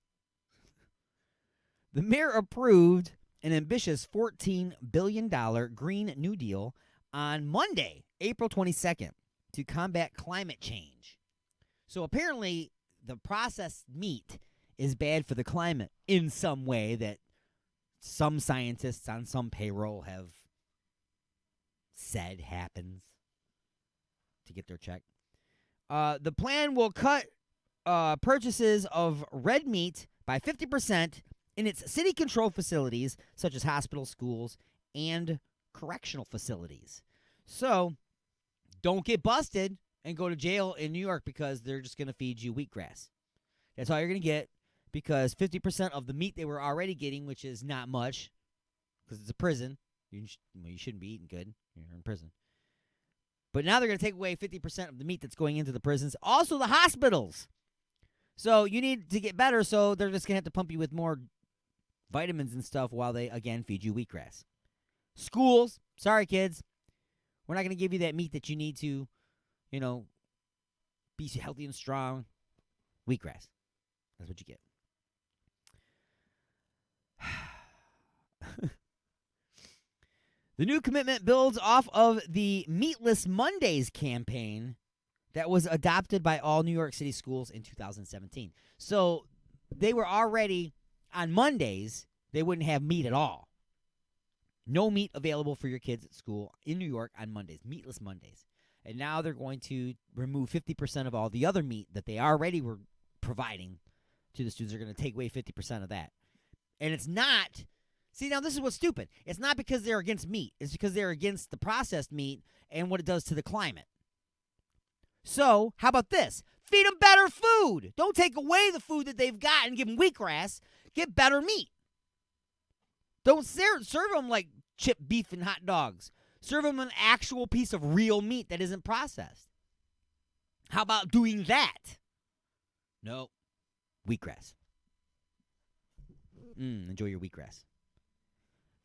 The mayor approved an ambitious $14 billion Green New Deal on Monday, April 22nd, to combat climate change. So apparently the processed meat is bad for the climate in some way that some scientists on some payroll have said happens to get their check. The plan will cut purchases of red meat by 50% in its city-controlled facilities, such as hospitals, schools, and correctional facilities. So, don't get busted and go to jail in New York because they're just going to feed you wheatgrass. That's all you're going to get because 50% of the meat they were already getting, which is not much because it's a prison. You shouldn't be eating good. You're in prison. But now they're going to take away 50% of the meat that's going into the prisons. Also, the hospitals. So you need to get better, so they're just going to have to pump you with more vitamins and stuff while they, again, feed you wheatgrass. Schools, sorry, kids. We're not going to give you that meat that you need to, be healthy and strong. Wheatgrass. That's what you get. The new commitment builds off of the Meatless Mondays campaign that was adopted by all New York City schools in 2017. So they were already, on Mondays, they wouldn't have meat at all. No meat available for your kids at school in New York on Mondays, Meatless Mondays. And now they're going to remove 50% of all the other meat that they already were providing to the students. They're going to take away 50% of that. And it's not... See, now this is what's stupid. It's not because they're against meat. It's because they're against the processed meat and what it does to the climate. So, how about this? Feed them better food. Don't take away the food that they've got and give them wheatgrass. Get better meat. Don't serve them like chipped beef and hot dogs. Serve them an actual piece of real meat that isn't processed. How about doing that? No. Wheatgrass. Enjoy your wheatgrass.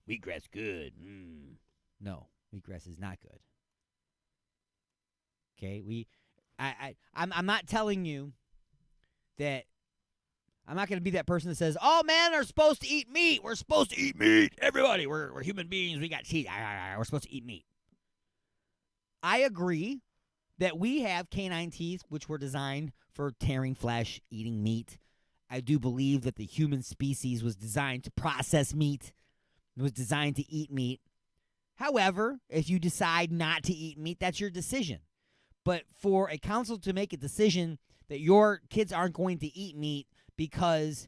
Wheatgrass good. No, wheatgrass is not good. Okay, I'm not telling you that. I'm not going to be that person that says, "Oh, men are supposed to eat meat. We're supposed to eat meat. Everybody, we're human beings. We got teeth. We're supposed to eat meat." I agree that we have canine teeth, which were designed for tearing flesh, eating meat. I do believe that the human species was designed to process meat. It was designed to eat meat. However, if you decide not to eat meat, that's your decision. But for a council to make a decision that your kids aren't going to eat meat because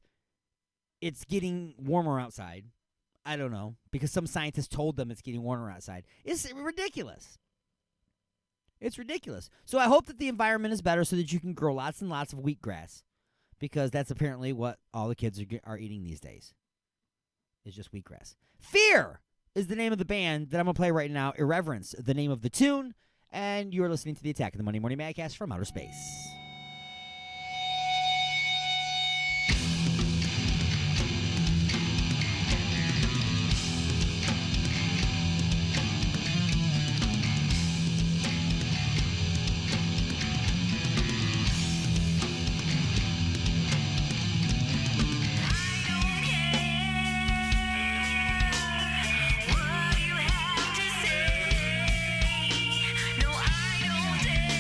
it's getting warmer outside, I don't know, because some scientist told them it's getting warmer outside, it's ridiculous. It's ridiculous. So I hope that the environment is better so that you can grow lots and lots of wheatgrass, because that's apparently what all the kids are eating these days. It's just wheatgrass. Fear is the name of the band that I'm going to play right now. Irreverence, the name of the tune. And you are listening to the Attack of the Monday Morning Madcast from Outer Space. No, I don't dare.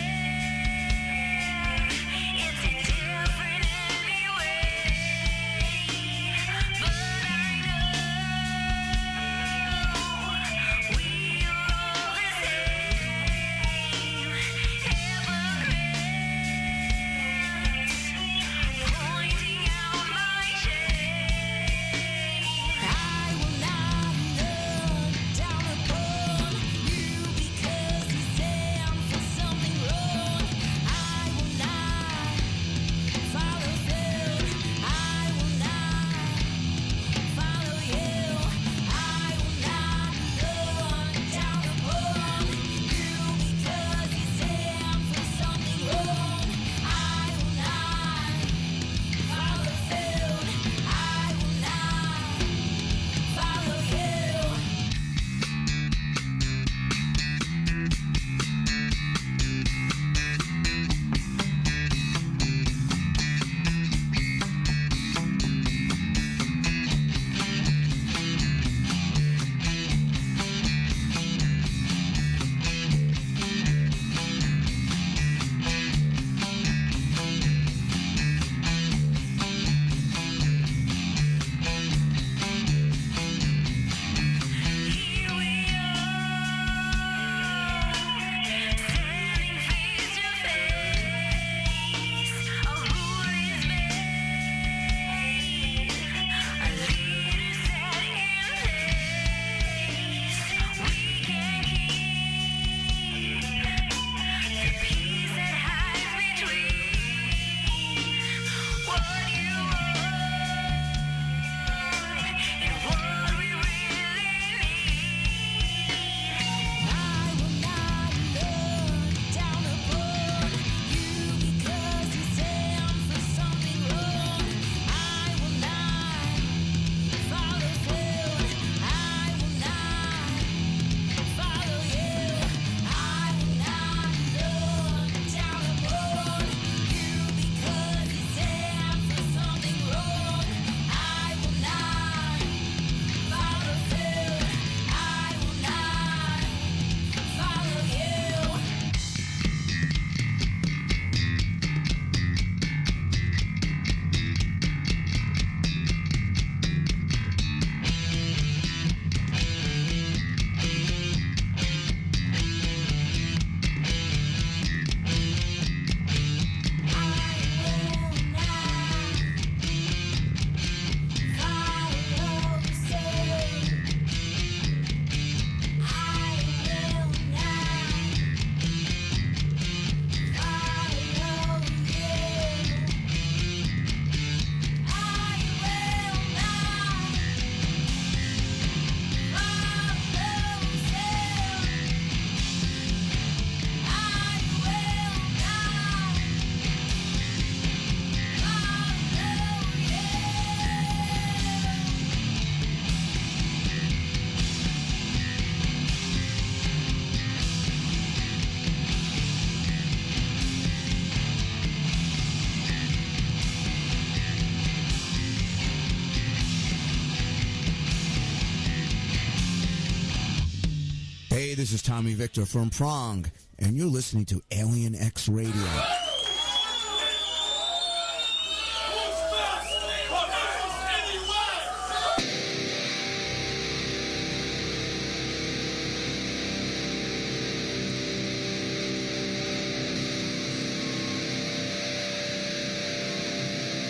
this is Tommy Victor from Prong, and you're listening to Alien X Radio.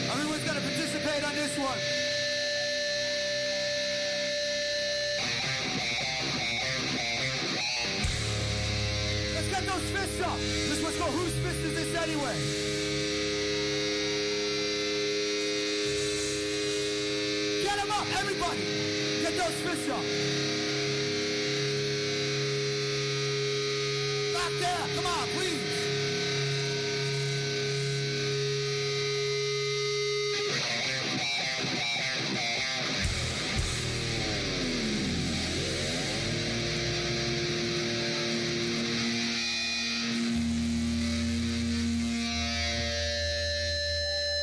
Everyone's got to participate on this one. Let's get those fists up. This one's called Whose Fist Is This Anyway? Get them up, everybody. Get those fists up. Back there, come on, please.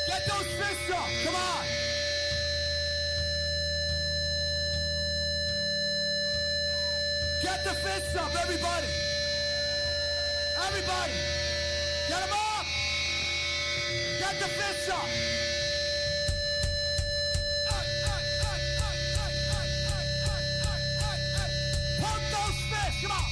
Get those fists up, come on! Get the fists up, everybody! Everybody! Get them up! Get the fists up! Pump those fists, come on!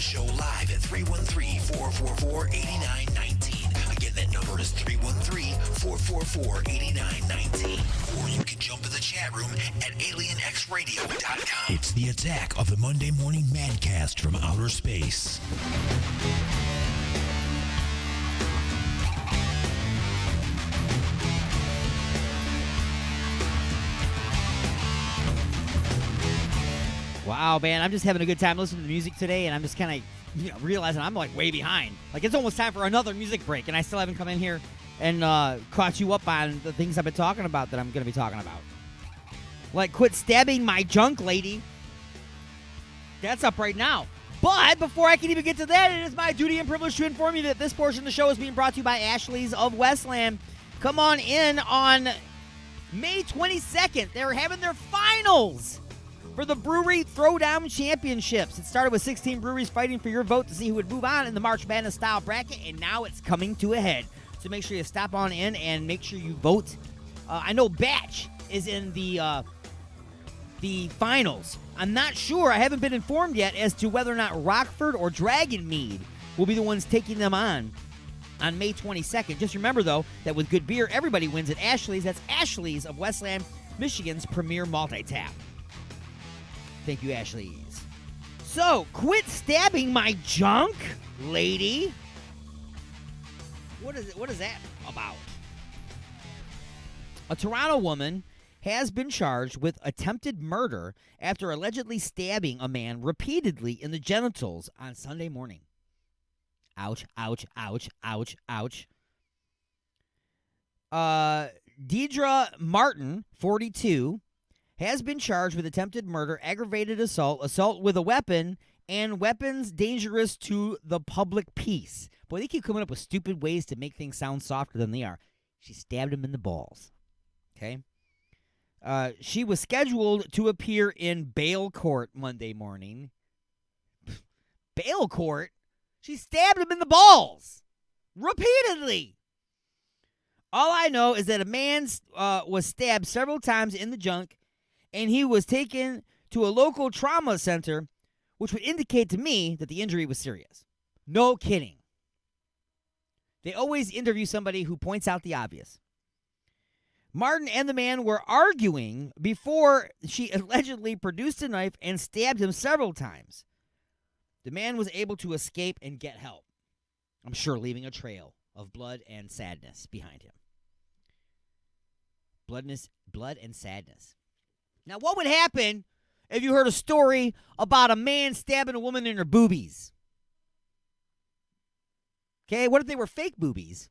show live at 313-444-8919. Again, that number is 313-444-8919. Or you can jump in the chat room at alienxradio.com. It's the attack of the Monday Morning Madcast from outer space. Wow, man, I'm just having a good time listening to the music today, and I'm just kind of realizing I'm like way behind. Like, it's almost time for another music break, and I still haven't come in here and caught you up on the things I've been talking about that I'm going to be talking about. Like, quit stabbing my junk, lady. That's up right now. But before I can even get to that, it is my duty and privilege to inform you that this portion of the show is being brought to you by Ashley's of Westland. Come on in on May 22nd. They're having their finals for the Brewery Throwdown Championships. It started with 16 breweries fighting for your vote to see who would move on in the March Madness style bracket, and now it's coming to a head. So make sure you stop on in and make sure you vote. I know Batch is in the finals. I'm not sure. I haven't been informed yet as to whether or not Rockford or Dragon Mead will be the ones taking them on May 22nd. Just remember, though, that with good beer, everybody wins at Ashley's. That's Ashley's of Westland, Michigan's premier multi-tap. Thank you, Ashley's. So, quit stabbing my junk, lady. What is that about? A Toronto woman has been charged with attempted murder after allegedly stabbing a man repeatedly in the genitals on Sunday morning. Ouch, ouch, ouch, ouch, ouch. Deidre Martin, 42, has been charged with attempted murder, aggravated assault, assault with a weapon, and weapons dangerous to the public peace. Boy, they keep coming up with stupid ways to make things sound softer than they are. She stabbed him in the balls. Okay? She was scheduled to appear in bail court Monday morning. Bail court? She stabbed him in the balls. Repeatedly. All I know is that a man was stabbed several times in the junk, and he was taken to a local trauma center, which would indicate to me that the injury was serious. No kidding. They always interview somebody who points out the obvious. Martin and the man were arguing before she allegedly produced a knife and stabbed him several times. The man was able to escape and get help, I'm sure leaving a trail of blood and sadness behind him. Blood and sadness. Now, what would happen if you heard a story about a man stabbing a woman in her boobies? Okay, what if they were fake boobies?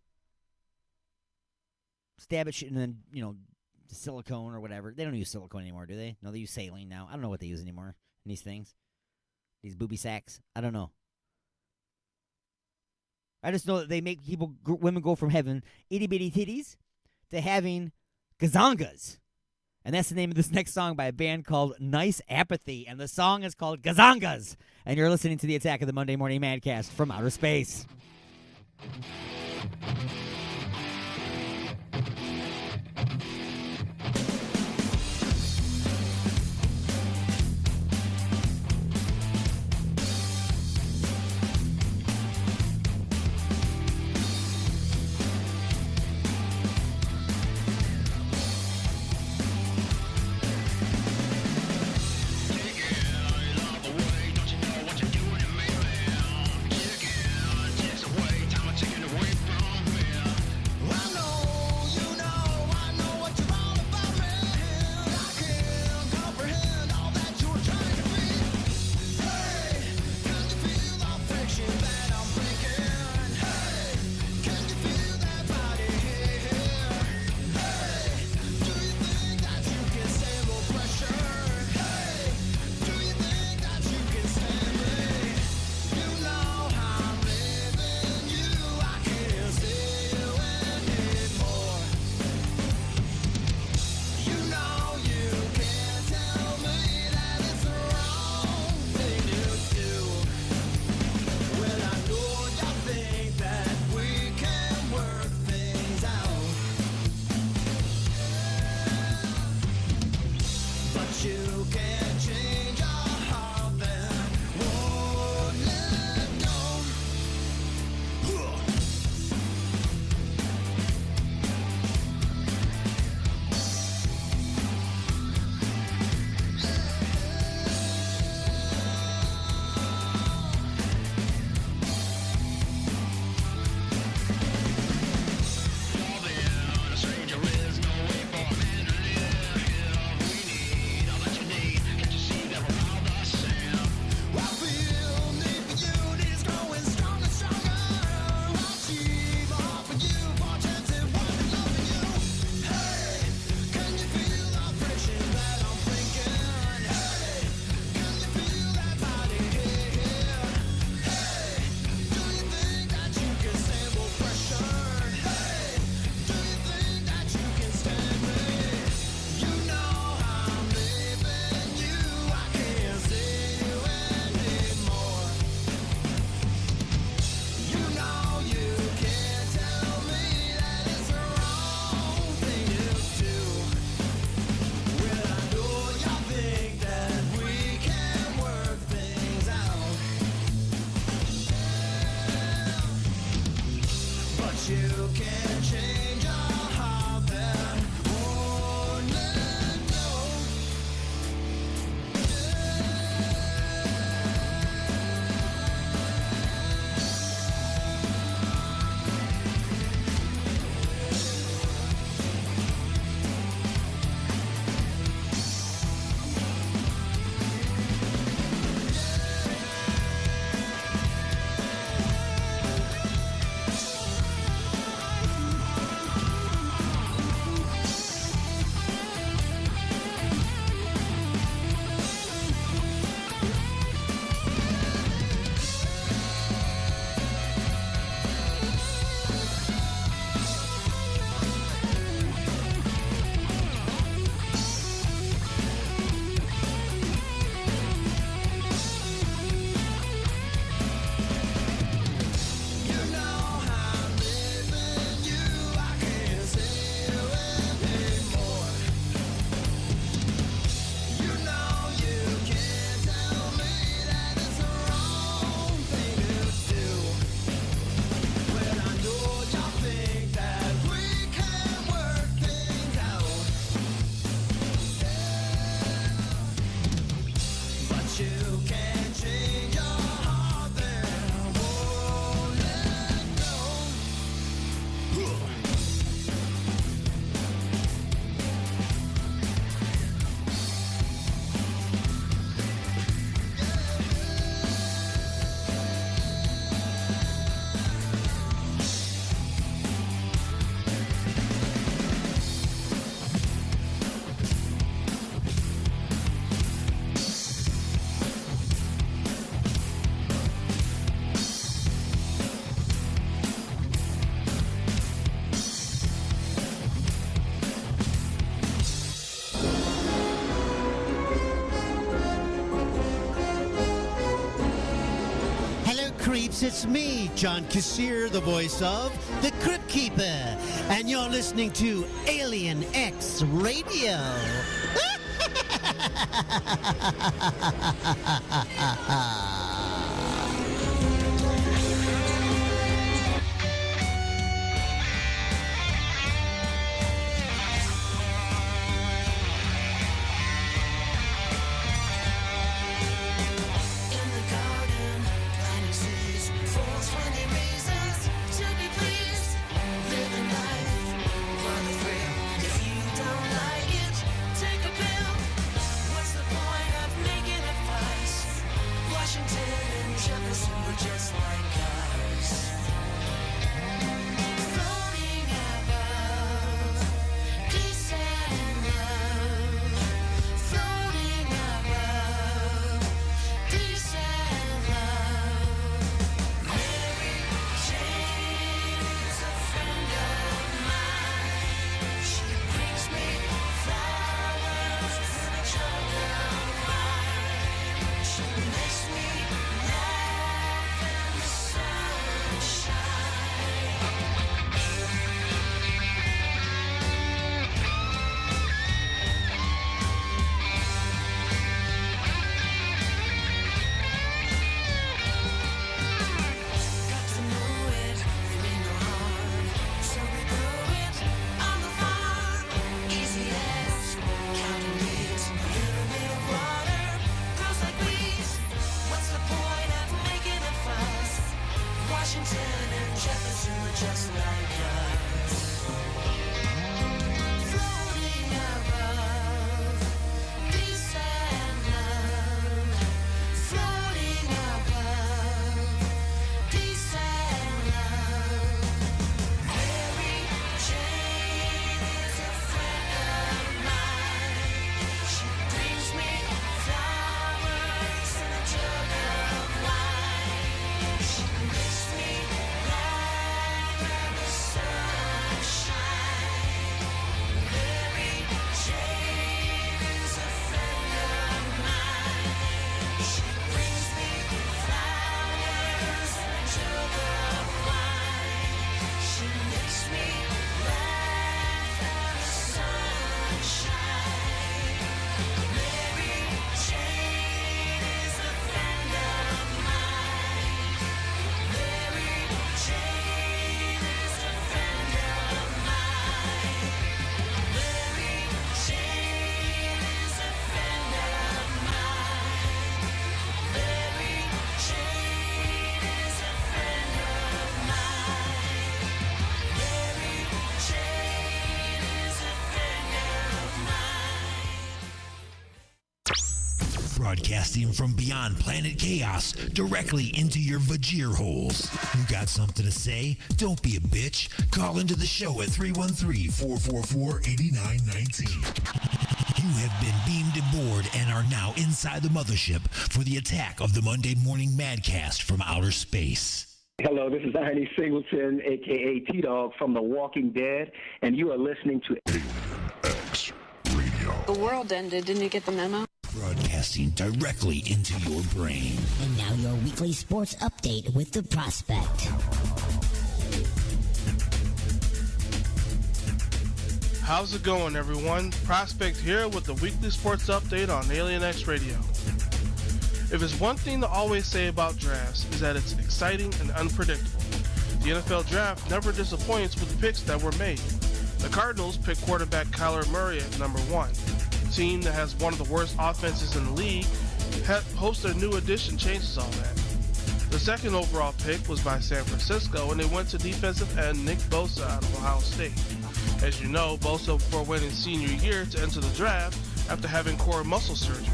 Stab it and then, silicone or whatever. They don't use silicone anymore, do they? No, they use saline now. I don't know what they use anymore in these things. These booby sacks. I don't know. I just know that they make women go from having itty-bitty titties to having gazongas. And that's the name of this next song by a band called Nice Apathy. And the song is called Gazongas. And you're listening to the Attack of the Monday Morning Madcast from outer space. creeps? It's me, John Kassir, the voice of the Crypt Keeper, and you're listening to Alien X Radio. Broadcasting from beyond planet chaos directly into your Vajir holes. You got something to say? Don't be a bitch. Call into the show at 313-444-8919. You have been beamed aboard and are now inside the mothership for the attack of the Monday Morning Madcast from outer space. Hello, this is Ernie Singleton, a.k.a. T-Dog from The Walking Dead, and you are listening to X Radio. The world ended. Didn't you get the memo? Broadcasting directly into your brain. And now your weekly sports update with the Prospect. How's it going, everyone? Prospect here with the weekly sports update on Alien X Radio. If there's one thing to always say about drafts, is that it's exciting and unpredictable. The NFL draft never disappoints with the picks that were made. The Cardinals picked quarterback Kyler Murray at number 1. The team that has one of the worst offenses in the league hopes their new addition changes all that. The second overall pick was by San Francisco, and they went to defensive end Nick Bosa out of Ohio State. As you know, Bosa went in senior year to enter the draft after having core muscle surgery.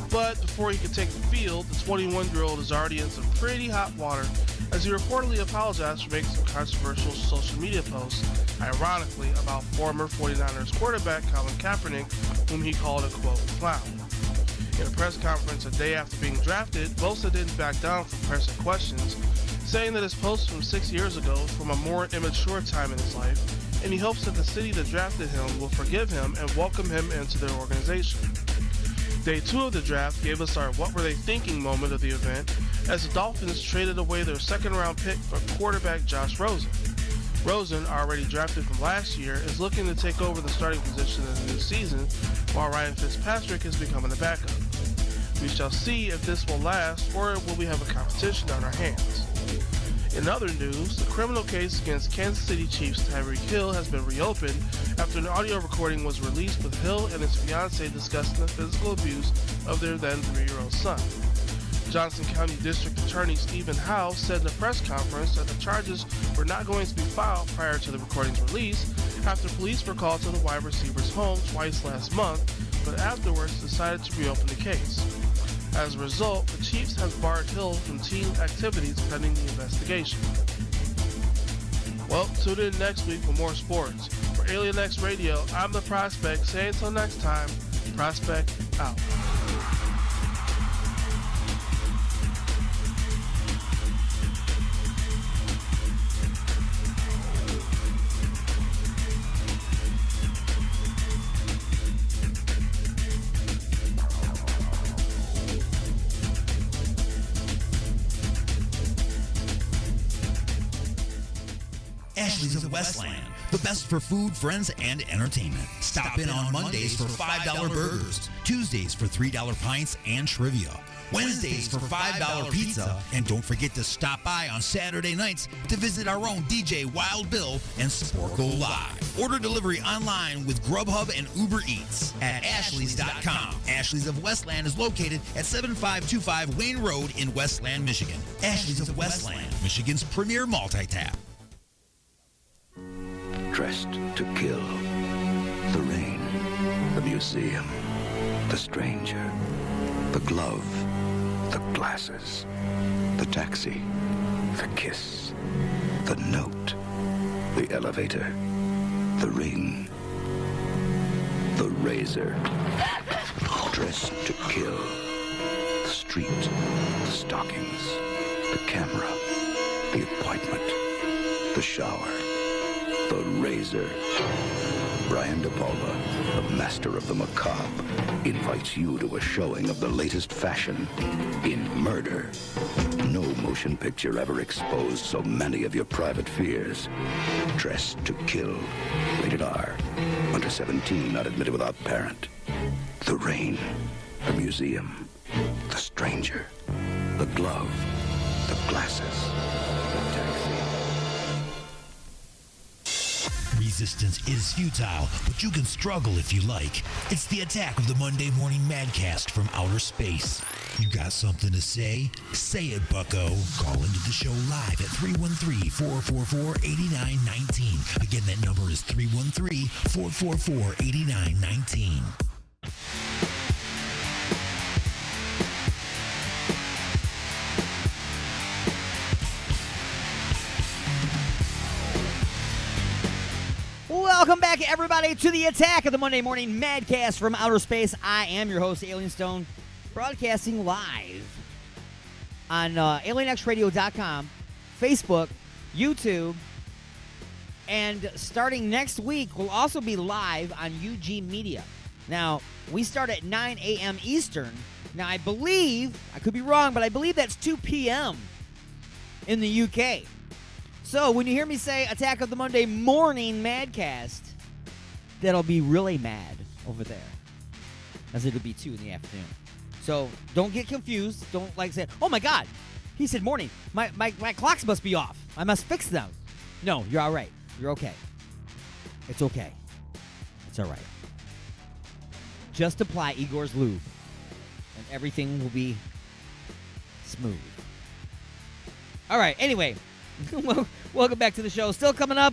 But before he could take the field, the 21-year-old is already in some pretty hot water as he reportedly apologized for making some controversial social media posts, ironically, about former 49ers quarterback Colin Kaepernick, whom he called a, quote, clown. In a press conference a day after being drafted, Bosa didn't back down from pressing questions, saying that his post from 6 years ago was from a more immature time in his life, and he hopes that the city that drafted him will forgive him and welcome him into their organization. Day 2 of the draft gave us our what were they thinking moment of the event as the Dolphins traded away their second-round pick for quarterback Josh Rosen. Rosen, already drafted from last year, is looking to take over the starting position in the new season, while Ryan Fitzpatrick is becoming a backup. We shall see if this will last, or will we have a competition on our hands. In other news, the criminal case against Kansas City Chiefs Tyreek Hill has been reopened after an audio recording was released with Hill and his fiancée discussing the physical abuse of their then 3-year-old son. Johnson County District Attorney Stephen Howe said in a press conference that the charges were not going to be filed prior to the recording's release after police were called to the wide receiver's home twice last month, but afterwards decided to reopen the case. As a result, the Chiefs have barred Hill from team activities pending the investigation. Well, tune in next week for more sports. For Alien X Radio, I'm the Prospect. Say until next time, Prospect out. Ashley's of Westland, the best for food, friends, and entertainment. Stop in on Mondays for $5 burgers, Tuesdays for $3 pints and trivia, Wednesdays for $5 pizza, and don't forget to stop by on Saturday nights to visit our own DJ Wild Bill and Sporkle Live. Order delivery online with Grubhub and Uber Eats at ashleys.com. Ashley's of Westland is located at 7525 Wayne Road in Westland, Michigan. Ashley's of Westland, Michigan's premier multi-tap. Dressed to kill. The rain, the museum, the stranger, the glove, the glasses, the taxi, the kiss, the note, the elevator, the ring, the razor. Dressed to kill. The street, the stockings, the camera, the appointment, the shower, the razor. Brian De Palma, the master of the macabre, invites you to a showing of the latest fashion in murder. No motion picture ever exposed so many of your private fears. Dressed to Kill. Rated R. Under 17, not admitted without parent. The rain, the museum, the stranger, the glove, the glasses, the taxi. Resistance is futile, but you can struggle if you like. It's the attack of the Monday Morning Madcast from outer space. You got something to say? Say it, bucko. Call into the show live at 313-444-8919. Again, that number is 313-444-8919. Welcome back, everybody, to the attack of the Monday Morning Madcast from outer space. I am your host, Alien Stone, broadcasting live on alienxradio.com, Facebook, YouTube, and starting next week, we'll also be live on UG Media. Now, we start at 9 a.m. Eastern. Now, I believe, I could be wrong, but I believe that's 2 p.m. in the UK. So, when you hear me say Attack of the Monday Morning Madcast, that'll be really mad over there, as it'll be 2 in the afternoon. So, don't get confused. Don't, say, oh my God, he said morning. My clocks must be off. I must fix them. No, you're all right. You're okay. It's okay. It's all right. Just apply Igor's lube, and everything will be smooth. All right, anyway. Welcome back to the show. Still coming up,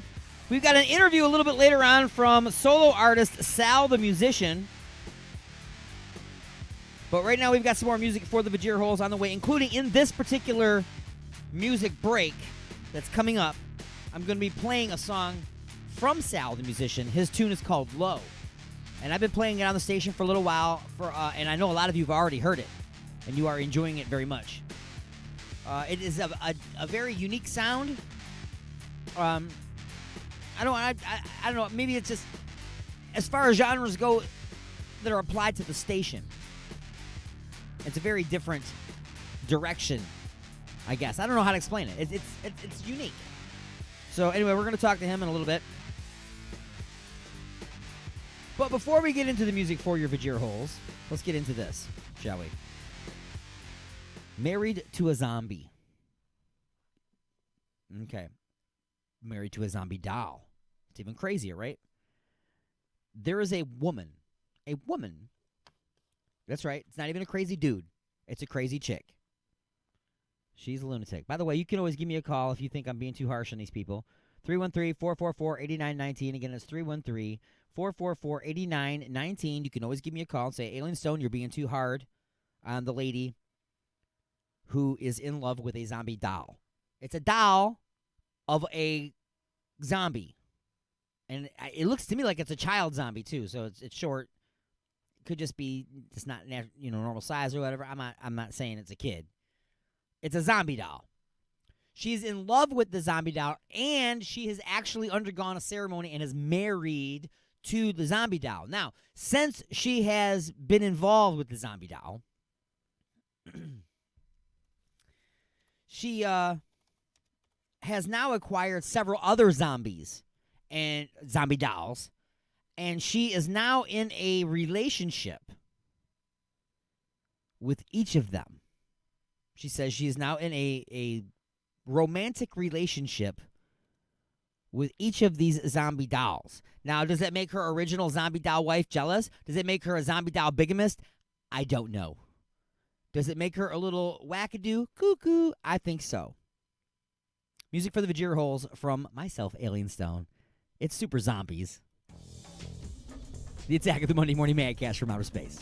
we've got an interview a little bit later on from solo artist Sal the Musician. But right now we've got some more music for the Vajir Holes on the way, including in this particular music break that's coming up. I'm going to be playing a song from Sal the Musician. His tune is called Low. And I've been playing it on the station for a little while, and I know a lot of you have already heard it, and you are enjoying it very much. It is a very unique sound. I don't know. Maybe it's just as far as genres go that are applied to the station. It's a very different direction, I guess. I don't know how to explain it. It's unique. So anyway, we're going to talk to him in a little bit. But before we get into the music for your Vajir holes, let's get into this, shall we? Married to a zombie. Okay. Married to a zombie doll. It's even crazier, right? There is a woman. A woman. That's right. It's not even a crazy dude. It's a crazy chick. She's a lunatic. By the way, you can always give me a call if you think I'm being too harsh on these people. 313-444-8919. Again, it's 313-444-8919. You can always give me a call and say, Alien Stone, you're being too hard on the lady who is in love with a zombie doll. It's a doll of a zombie. And it looks to me like it's a child zombie, too. So it's short. It could just be it's not normal size or whatever. I'm not saying it's a kid. It's a zombie doll. She's in love with the zombie doll, and she has actually undergone a ceremony and is married to the zombie doll. Now, since she has been involved with the zombie doll, she has now acquired several other zombies and zombie dolls, and she is now in a relationship with each of them. She says she is now in a romantic relationship with each of these zombie dolls. Now, does that make her original zombie doll wife jealous? Does it make her a zombie doll bigamist? I don't know. Does it make her a little wackadoo, cuckoo? I think so. Music for the Vajir holes from myself, Alien Stone. It's Super Zombies. The Attack of the Monday Morning Madcast from Outer Space.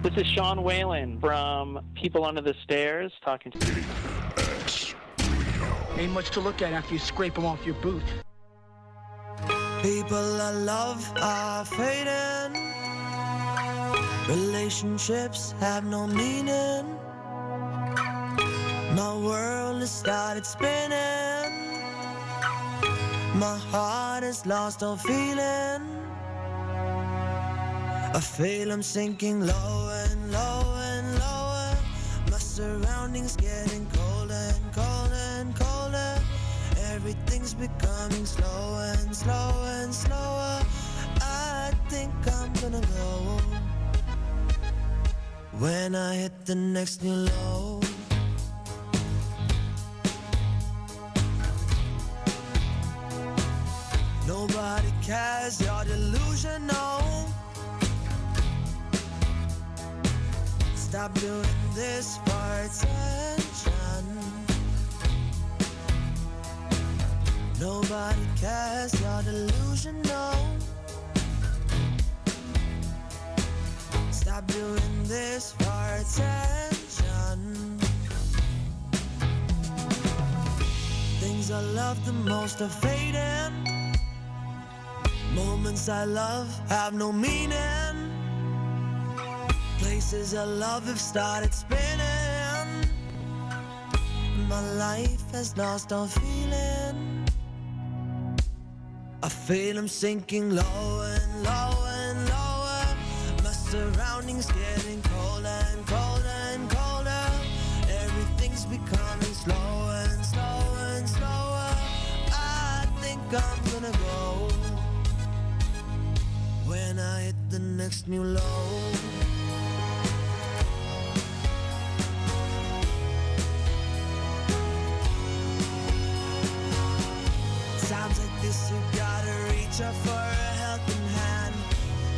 This is Sean Whalen from People Under the Stairs talking to you. Ain't much to look at after you scrape them off your boot. People I love are fading. Relationships have no meaning. My world has started spinning. My heart has lost all feeling. I feel I'm sinking lower and lower and lower. My surroundings getting colder and colder and colder. Everything's becoming slower and slower and slower. I think I'm gonna go when I hit the next new low. Nobody cares, you're delusional. Stop doing this for attention. Nobody cares, you're delusional. Stop doing this for attention. Things I love the most are fading. Moments I love have no meaning. Places I love have started spinning. My life has lost all feeling. I feel I'm sinking lower and lower and lower. My surroundings getting colder and colder and colder. Everything's becoming slower and slower and slower. I think I'm gonna go when I hit the next new low. Times like this you gotta reach out for a helping hand.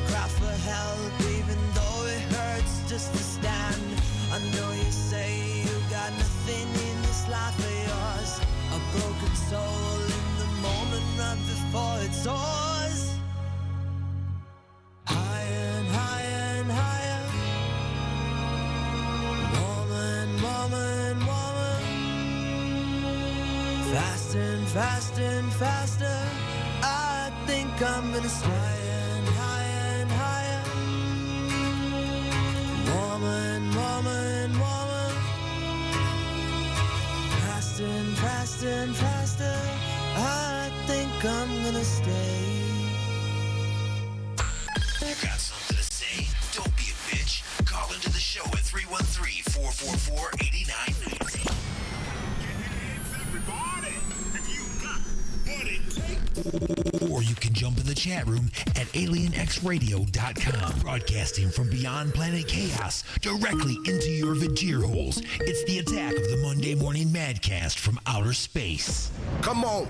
Cry for help even though it hurts just to stand. I know you say you got nothing in this life of yours. A broken soul in the moment right before it's yours. Higher and higher and higher. Warmer and warmer and warmer. Faster and faster and faster. I think I'm gonna stay higher and higher and higher. Warmer and warmer and warmer. Faster and faster and faster. I think I'm gonna stay. You got something to say? Don't be a bitch. Call into the show at 313-444-8990. Or you can jump in the chat room at alienxradio.com. Broadcasting from beyond planet chaos directly into your Vajir holes. It's the attack of the Monday Morning Madcast from outer space. Come on.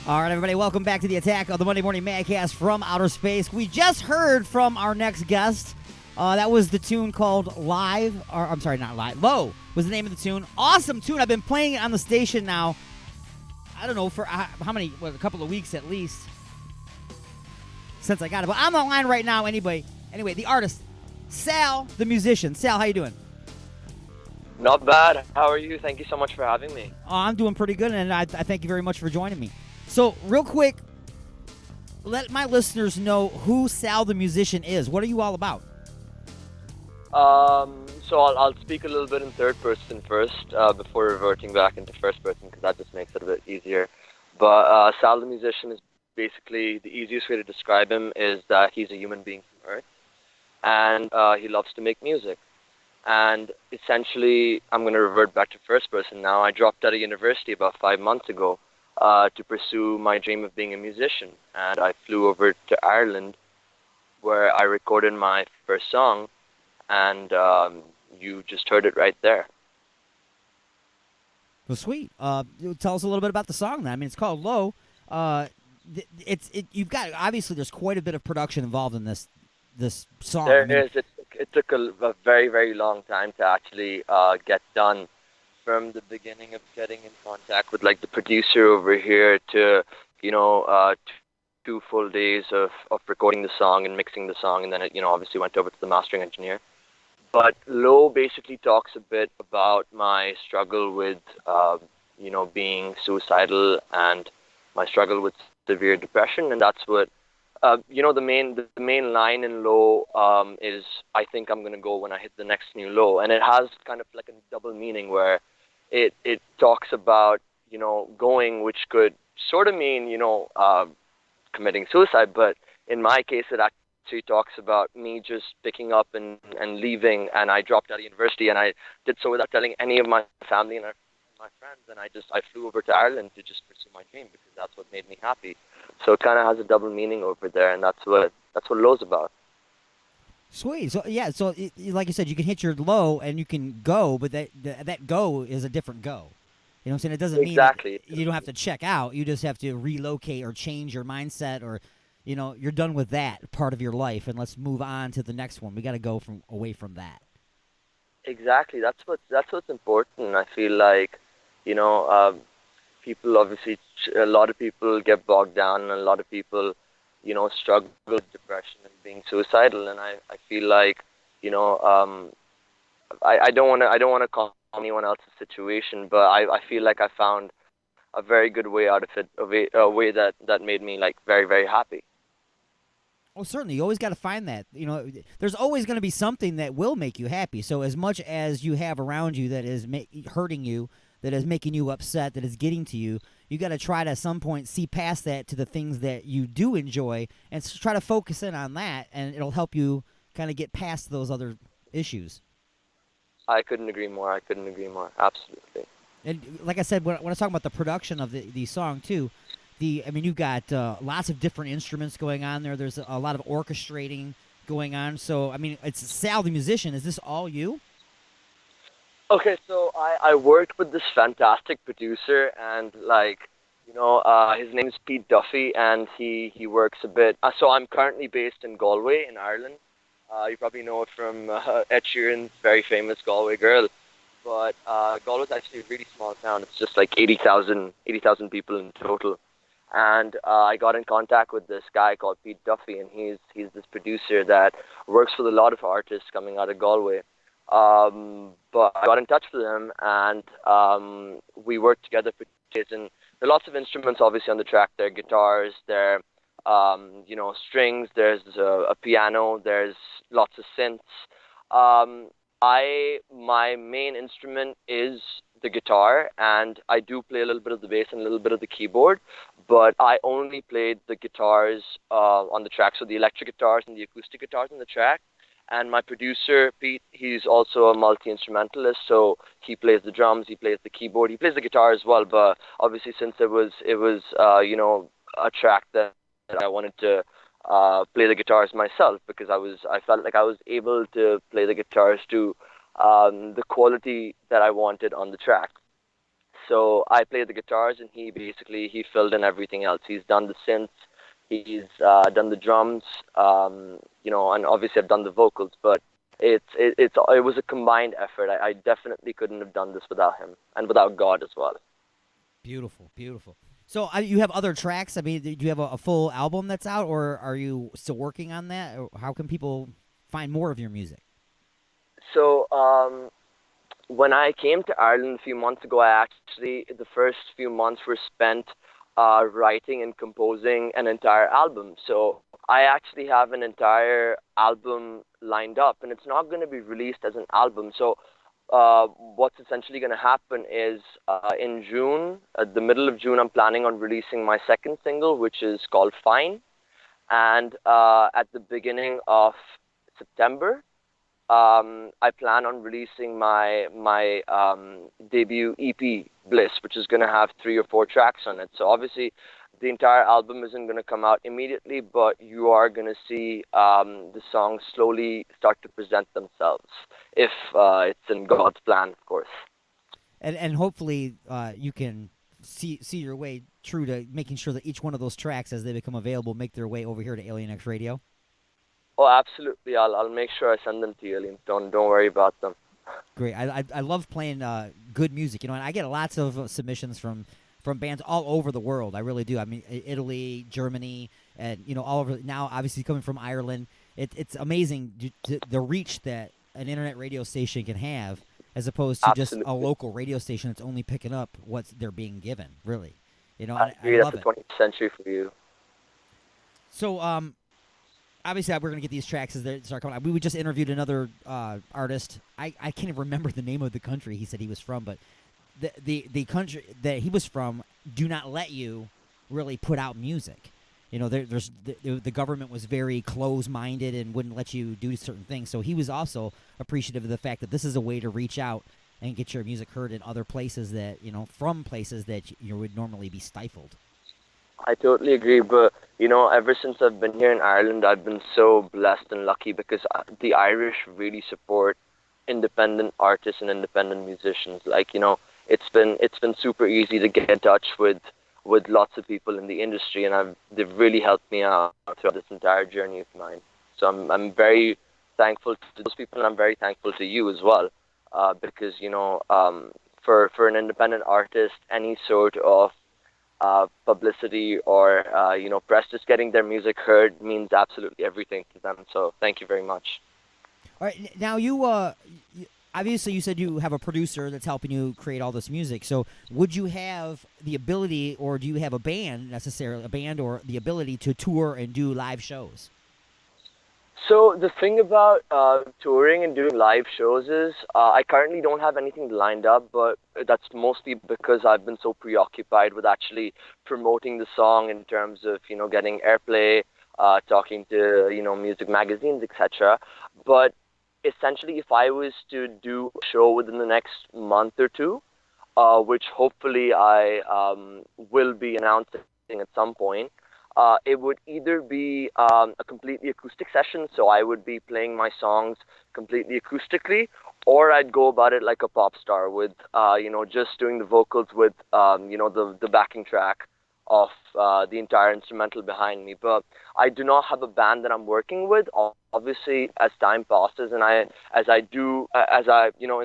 All right, everybody, welcome back to the attack of the Monday Morning Madcast from outer space. We just heard from our next guest. That was the tune called Live, or I'm sorry, not Live. Low was the name of the tune. Awesome tune. I've been playing it on the station now, I don't know, for how many, a couple of weeks at least since I got it. But I'm on the line right now anyway, the artist, Sal, the musician. Sal, how you doing? Not bad. How are you? Thank you so much for having me. I'm doing pretty good, and I thank you very much for joining me. So, real quick, let my listeners know who Sal the musician is. What are you all about? So I'll speak a little bit in third person first before reverting back into first person because that just makes it a bit easier. But Sal the musician is basically the easiest way to describe him is that he's a human being from Earth and he loves to make music. And essentially, I'm going to revert back to first person now. I dropped out of university about 5 months ago to pursue my dream of being a musician. And I flew over to Ireland where I recorded my first song. And you just heard it right there. Well, sweet. Tell us a little bit about the song then. I mean, it's called Low. You've got, obviously, there's quite a bit of production involved in this song. There is. It took a very, very long time to actually get done. From the beginning of getting in contact with like the producer over here to, 2 full days of recording the song and mixing the song, and then it, obviously went over to the mastering engineer. But Low basically talks a bit about my struggle with, being suicidal and my struggle with severe depression, and that's what, the main line in Low is, I think I'm gonna go when I hit the next new low, and it has kind of like a double meaning where it talks about, going, which could sort of mean, committing suicide, but in my case, it actually talks about me just picking up and leaving, and I dropped out of university, and I did so without telling any of my family and my friends, and I flew over to Ireland to just pursue my dream because that's what made me happy. So it kind of has a double meaning over there, and that's what Low's about. Sweet. So yeah. So like you said, you can hit your low and you can go, but that go is a different go. You know what I'm saying? It doesn't mean that you don't have to check out. You just have to relocate or change your mindset, or you're done with that part of your life, and let's move on to the next one. We got to go away from that. Exactly. That's what's important. I feel like, people obviously, a lot of people get bogged down, and a lot of people, struggle with depression and being suicidal. And I feel like, I don't want to call anyone else's situation, but I feel like I found a very good way out of it, a way that made me like very, very happy. Well, certainly, you always got to find that. There's always going to be something that will make you happy. So as much as you have around you that is hurting you, that is making you upset, that is getting to you, you got to try to at some point see past that to the things that you do enjoy, and try to focus in on that, and it'll help you kind of get past those other issues. I couldn't agree more. Absolutely. And like I said, when I was talking about the production of the song too, you've got lots of different instruments going on there. There's a lot of orchestrating going on. So, it's Sal the musician. Is this all you? Okay, so I worked with this fantastic producer, and his name's Pete Duffy, and he works a bit. So I'm currently based in Galway in Ireland. You probably know it from Ed Sheeran's very famous Galway Girl. But Galway's actually a really small town. It's just like 80,000 people in total. And I got in contact with this guy called Pete Duffy, and he's this producer that works with a lot of artists coming out of Galway. But I got in touch with him, and we worked together for days. And there are lots of instruments, obviously, on the track. There are guitars, there are strings, there's a piano, there's lots of synths. My main instrument is the guitar, and I do play a little bit of the bass and a little bit of the keyboard, but I only played the guitars on the track, so the electric guitars and the acoustic guitars on the track. And my producer, Pete, he's also a multi-instrumentalist, so he plays the drums, he plays the keyboard, he plays the guitar as well, but obviously since it was a track that I wanted to play the guitars myself, because I felt like I was able to play the guitars to the quality that I wanted on the track. So I played the guitars, and he filled in everything else. He's done the synths, he's done the drums, and obviously I've done the vocals. But it was a combined effort. I definitely couldn't have done this without him, and without God as well. Beautiful, beautiful. So you have other tracks? Do you have a full album that's out, or are you still working on that? Or how can people find more of your music? So when I came to Ireland a few months ago, the first few months were spent writing and composing an entire album. So I actually have an entire album lined up, and it's not going to be released as an album. So what's essentially going to happen is in June, at the middle of June, I'm planning on releasing my second single, which is called Fine. And at the beginning of September, I plan on releasing my debut EP, Bliss, which is going to have 3 or 4 tracks on it. So obviously, the entire album isn't going to come out immediately, but you are going to see the songs slowly start to present themselves, if it's in God's plan, of course. And hopefully you can see your way through to making sure that each one of those tracks, as they become available, make their way over here to Alien X Radio. Oh, absolutely. I'll make sure I send them to you, Liam. Don't worry about them. Great. I love playing good music, and I get lots of submissions from bands all over the world. I really do. Italy, Germany, and all over now. Obviously, coming from Ireland, it's amazing the reach that an internet radio station can have, as opposed to just a local radio station that's only picking up what they're being given. Really, I agree. I love that's the 20th century for you. So, obviously, we're gonna get these tracks as they start coming out. We just interviewed another artist. I can't even remember the name of the country he said he was from, but the country that he was from do not let you really put out music. The government was very close-minded and wouldn't let you do certain things. So he was also appreciative of the fact that this is a way to reach out and get your music heard in other places that from places that you would normally be stifled. I totally agree, but ever since I've been here in Ireland, I've been so blessed and lucky because the Irish really support independent artists and independent musicians. Like, it's been super easy to get in touch with lots of people in the industry, and they've really helped me out throughout this entire journey of mine. So I'm very thankful to those people, and I'm very thankful to you as well, because for an independent artist, any sort of publicity or press, just getting their music heard means absolutely everything to them. So thank you very much. All right, now you obviously you said you have a producer that's helping you create all this music. So would you have the ability, or do you have a band or the ability to tour and do live shows? So the thing about touring and doing live shows is I currently don't have anything lined up, but that's mostly because I've been so preoccupied with actually promoting the song in terms of, getting airplay, talking to, music magazines, etc. But essentially, if I was to do a show within the next month or two, which hopefully I will be announcing at some point, it would either be a completely acoustic session, so I would be playing my songs completely acoustically, or I'd go about it like a pop star with, just doing the vocals with, the backing track of the entire instrumental behind me. But I do not have a band that I'm working with. Obviously, as time passes, and in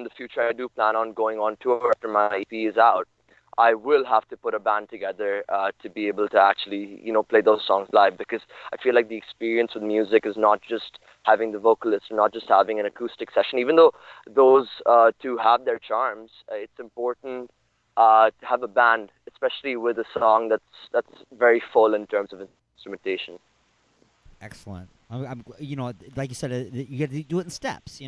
the future, I do plan on going on tour after my EP is out. I will have to put a band together to be able to actually, play those songs live, because I feel like the experience with music is not just having the vocalist, or not just having an acoustic session. Even though those two have their charms, it's important to have a band, especially with a song that's very full in terms of instrumentation. Excellent. I'm like you said, you got to do it in steps.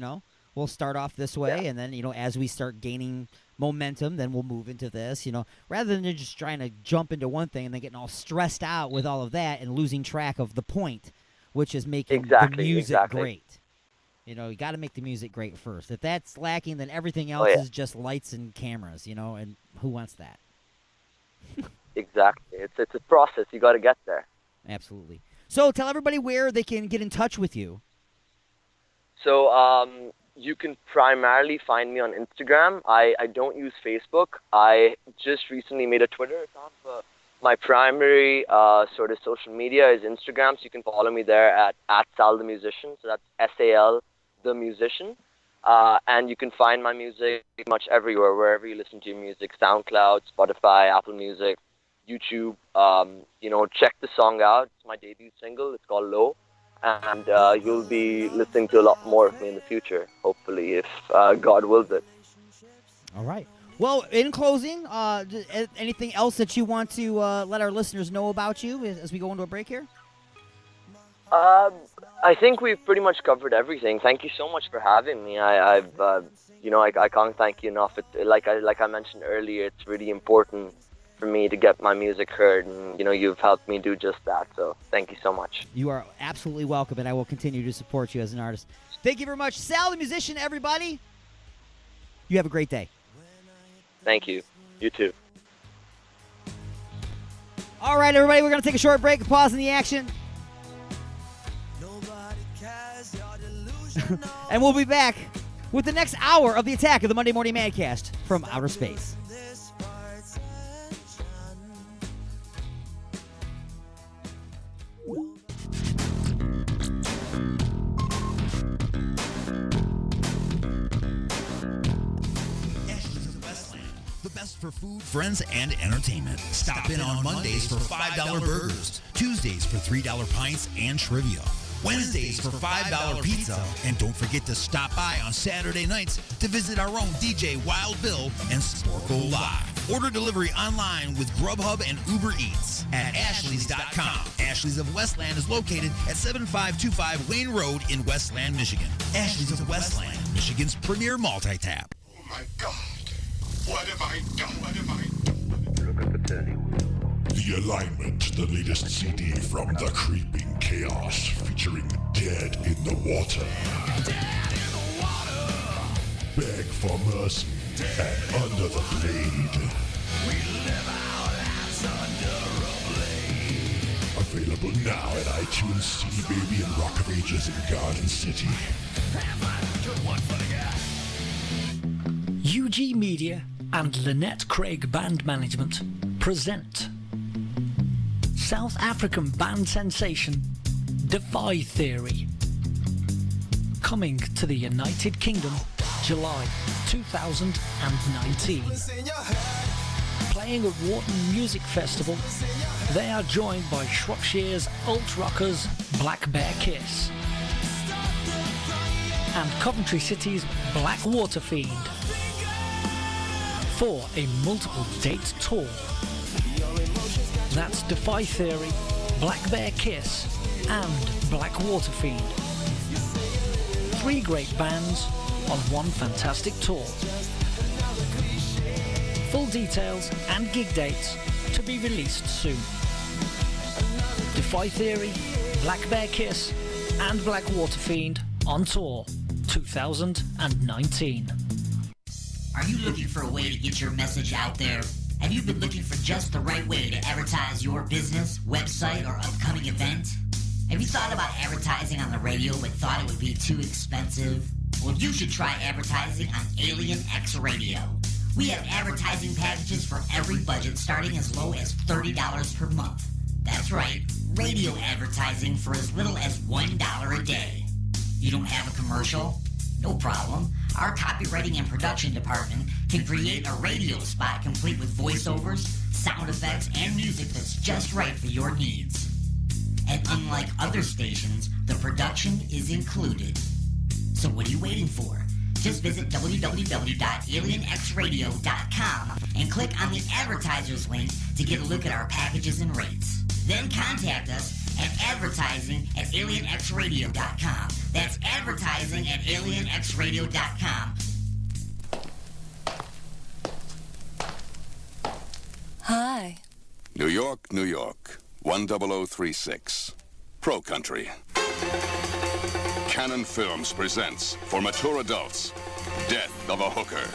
We'll start off this way, and then as we start gaining momentum, then we'll move into this. Rather than just trying to jump into one thing and then getting all stressed out with all of that and losing track of the point, which is making the music great. You got to make the music great first. If that's lacking, then everything else is just lights and cameras. And who wants that? Exactly. It's a process. You got to get there. Absolutely. So tell everybody where they can get in touch with you. So you can primarily find me on Instagram. I don't use Facebook. I just recently made a Twitter account, but my primary sort of social media is Instagram. So you can follow me there at Sal the Musician. So that's SAL the Musician. And you can find my music pretty much everywhere, wherever you listen to your music: SoundCloud, Spotify, Apple Music, YouTube. Check the song out. It's my debut single. It's called Low. And you'll be listening to a lot more of me in the future, hopefully, if God wills it. All right. Well, in closing, anything else that you want to let our listeners know about you as we go into a break here? I think we've pretty much covered everything. Thank you so much for having me. I can't thank you enough. Like I mentioned earlier, it's really important for me to get my music heard, and you've helped me do just that, so thank you so much. You are absolutely welcome, and I will continue to support you as an artist. Thank you very much. Sal the Musician, everybody. You have a great day. Thank you. You too. All right, everybody, we're going to take a short break, pause in the action. And we'll be back with the next hour of the attack of the Monday Morning Madcast from Outer Space. The best for food, friends, and entertainment. Stop in on Mondays for $5 burgers, Tuesdays for $3 pints and trivia, Wednesdays for $5 pizza, and don't forget to stop by on Saturday nights to visit our own DJ Wild Bill and Sporkle Live. Order delivery online with Grubhub and Uber Eats at Ashley's.com. Ashley's of Westland is located at 7525 Wayne Road in Westland, Michigan. Ashley's of Westland, Michigan's premier multi-tap. Oh my God. What have I done? What have I done? Look at the turning wheel. The Alignment, the latest CD from The Creeping Chaos, featuring Dead in the Water. Dead in the water. Beg for mercy and Under the Blade. We live our lives under a blade. Available now at iTunes, CD Baby, and Rock of Ages in Garden City. UG Media and Lynette Craig Band Management present South African band sensation Defy Theory, coming to the United Kingdom July 2019. Playing at Wharton Music Festival, they are joined by Shropshire's alt rockers Black Bear Kiss and Coventry City's Black Water Fiend for a multiple date tour. That's Defy Theory, Black Bear Kiss and Black Water Fiend. 3 great bands on one fantastic tour. Full details and gig dates to be released soon. Defy Theory, Black Bear Kiss and Black Water Fiend on tour 2019. Are you looking for a way to get your message out there? Have you been looking for just the right way to advertise your business, website, or upcoming event? Have you thought about advertising on the radio but thought it would be too expensive? Well, you should try advertising on Alien X Radio. We have advertising packages for every budget starting as low as $30 per month. That's right, radio advertising for as little as $1 a day. You don't have a commercial? No problem. Our copywriting and production department can create a radio spot complete with voiceovers, sound effects, and music that's just right for your needs. And unlike other stations, the production is included. So what are you waiting for? Just visit www.alienxradio.com and click on the advertisers link to get a look at our packages and rates. Then contact us at advertising@alienxradio.com. That's advertising@alienxradio.com. Hi. New York, New York. 10036. Pro Country. Canon Films presents, for mature adults, Death of a Hooker.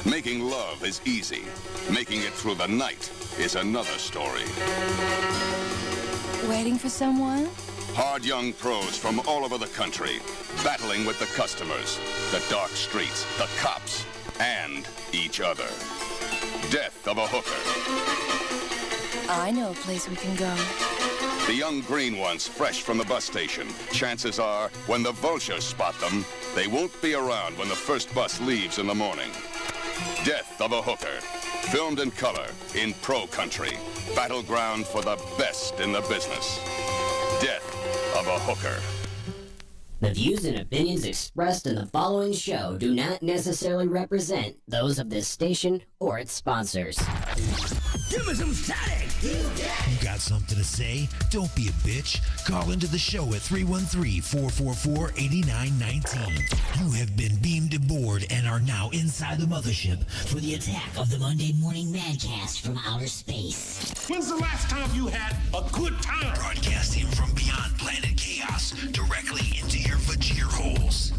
Making love is easy. Making it through the night is another story. Waiting for someone? Hard young pros from all over the country, battling with the customers, the dark streets, the cops, and each other. Death of a Hooker. I know a place we can go. The young green ones fresh from the bus station. Chances are, when the vultures spot them, they won't be around when the first bus leaves in the morning. Death of a Hooker. Filmed in color in Pro Country. Battleground for the best in the business. Death of a Hooker. The views and opinions expressed in the following show do not necessarily represent those of this station or its sponsors. Give me some static! You got something to say? Don't be a bitch. Call into the show at 313-444-8919. You have been beamed aboard and are now inside the mothership For the attack of the Monday Morning Madcast from outer space. When's the last time you had a good time? Broadcasting from beyond planet chaos, directly into your vajir holes.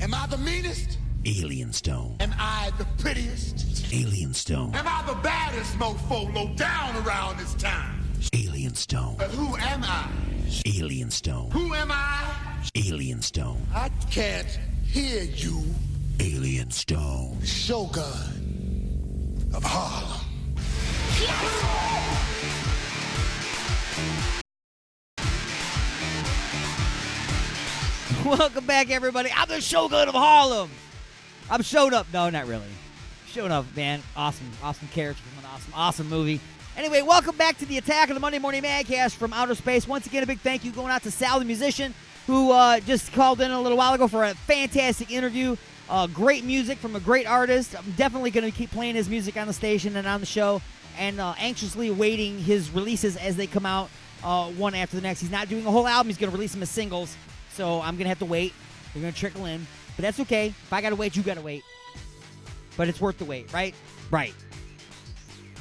Am I the meanest? Alien Stone. Am I the prettiest? Alien Stone. Am I the baddest mofo low down around this town? Alien Stone. But who am I? Alien Stone. Who am I? Alien Stone. I can't hear you. Alien Stone. Shogun of Harlem. Welcome back, everybody. I'm the Shogun of Harlem. I'm showed up. No, not really. Sure enough, man. Awesome character from an awesome movie. Anyway, welcome back to the Attack of the Monday Morning Madcast from Outer Space. Once again, a big thank you going out to Sal the musician, who just called in a little while ago for a fantastic interview. Great music from a great artist. I'm definitely going to keep playing his music on the station and on the show, and anxiously awaiting his releases as they come out one after the next. He's not doing a whole album. He's going to release them as singles, so I'm going to have to wait. They're going to trickle in, but that's okay. If I got to wait, you got to wait. But it's worth the wait, right? Right.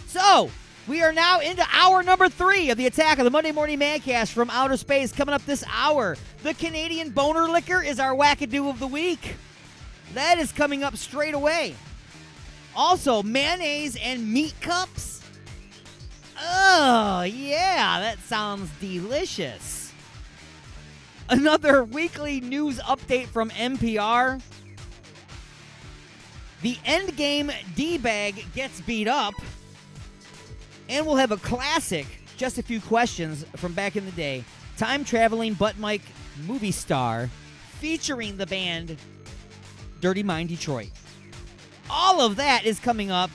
So, we are now into hour number 3 of the Attack of the Monday Morning Madcast from Outer Space. Coming up this hour, the Canadian Boner Liquor is our wackadoo of the week. That is coming up straight away. Also, mayonnaise and meat cups. Oh, yeah, that sounds delicious. Another weekly news update from NPR. The Endgame D-bag gets beat up. And we'll have a classic, just a few questions from back in the day. Time-traveling butt mic movie star featuring the band Dirty Mind Detroit. All of that is coming up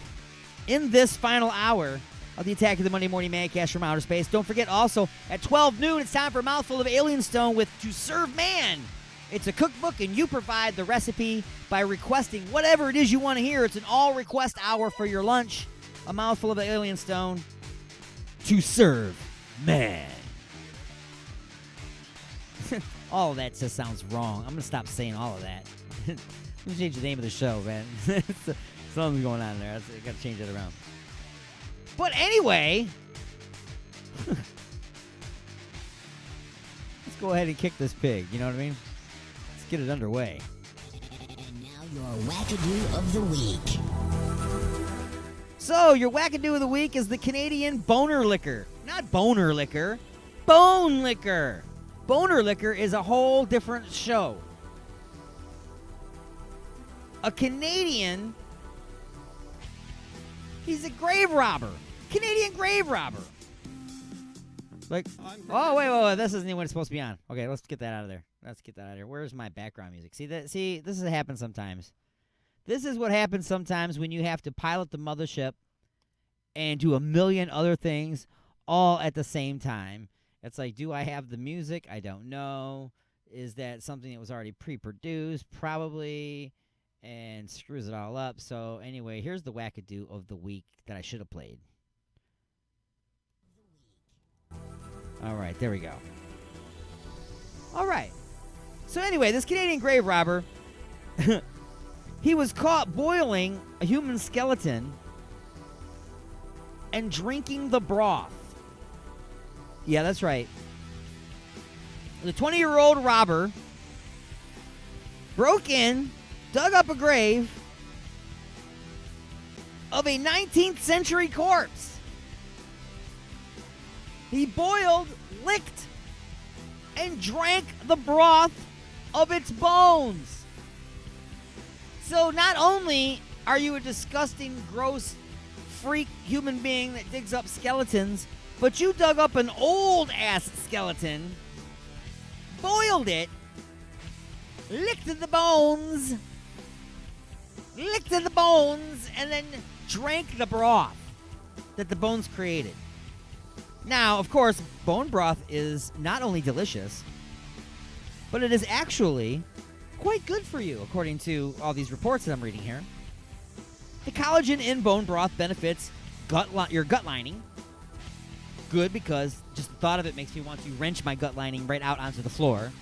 in this final hour of the Attack of the Monday Morning Madcast from Outer Space. Don't forget also, at 12 noon, it's time for a mouthful of Alien Stone with To Serve Man. It's a cookbook, and you provide the recipe by requesting whatever it is you want to hear. It's an all-request hour for your lunch. A mouthful of Alien Stone. To serve man. All of that just sounds wrong. I'm going to stop saying all of that. I'm going to change the name of the show, man. Something's going on there. I got to change it around. But anyway, let's go ahead and kick this pig. You know what I mean? Let's get it underway. And now your wackadoo of the week. So, your wackadoo of the week is the Canadian Boner Liquor. Not Boner Liquor, Bone Liquor. Boner Liquor is a whole different show. A Canadian, he's a grave robber. Canadian grave robber. Like, oh, wait, this isn't even what it's supposed to be on. Okay, let's get that out of there. Where's my background music? See, this has happened sometimes. This is what happens sometimes when you have to pilot the mothership and do a million other things all at the same time. It's like, do I have the music? I don't know. Is that something that was already pre-produced? Probably. And screws it all up. So anyway, here's the wackadoo of the week that I should have played. All right, there we go. All right. So anyway, this Canadian grave robber... He was caught boiling a human skeleton and drinking the broth. Yeah, that's right. The 20-year-old robber broke in, dug up a grave of a 19th century corpse. He boiled, licked, and drank the broth of its bones. So not only are you a disgusting, gross, freak human being that digs up skeletons, but you dug up an old-ass skeleton, boiled it, licked the bones, and then drank the broth that the bones created. Now, of course, bone broth is not only delicious, but it is actually quite good for you, according to all these reports that I'm reading here. The collagen in bone broth benefits your gut lining. Good, because just the thought of it makes me want to wrench my gut lining right out onto the floor.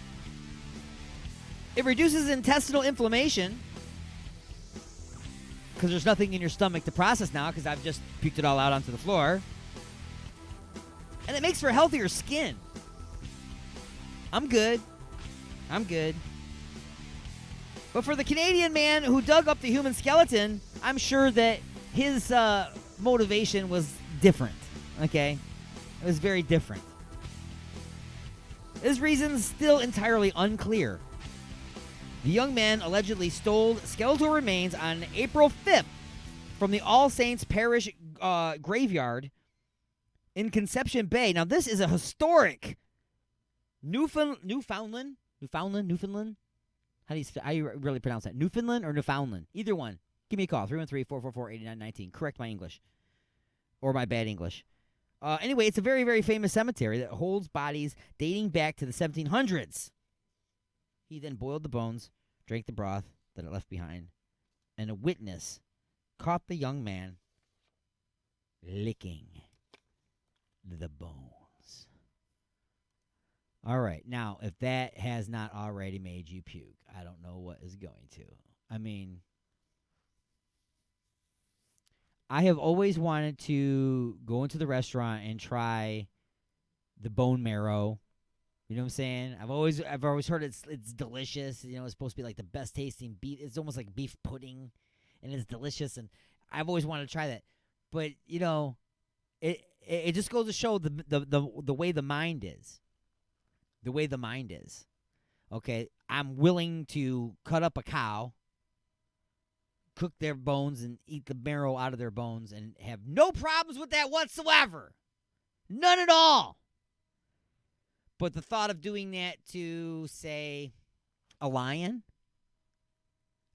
It reduces intestinal inflammation, because there's nothing in your stomach to process now, because I've just puked it all out onto the floor. And it makes for healthier skin. I'm good. But for the Canadian man who dug up the human skeleton, I'm sure that his motivation was different, okay? It was very different. His reason's still entirely unclear. The young man allegedly stole skeletal remains on April 5th from the All Saints Parish graveyard in Conception Bay. Now, this is a historic Newfoundland? How do you really pronounce that? Newfoundland or Newfoundland? Either one. give me a call, 313-444-8919. Correct my English. Or my bad English. Anyway, it's a very, very famous cemetery that holds bodies dating back to the 1700s. He then boiled the bones, drank the broth that it left behind, and a witness caught the young man licking the bones. All right, now, if that has not already made you puke, I don't know what is going to. I mean, I have always wanted to go into the restaurant and try the bone marrow. You know what I'm saying? I've always heard it's delicious. You know, it's supposed to be like the best tasting beef. It's almost like beef pudding, and it's delicious. And I've always wanted to try that. But you know, it just goes to show the way the mind is. The way the mind is. Okay, I'm willing to cut up a cow, cook their bones, and eat the marrow out of their bones, and have no problems with that whatsoever. None at all. But the thought of doing that to, say, a lion,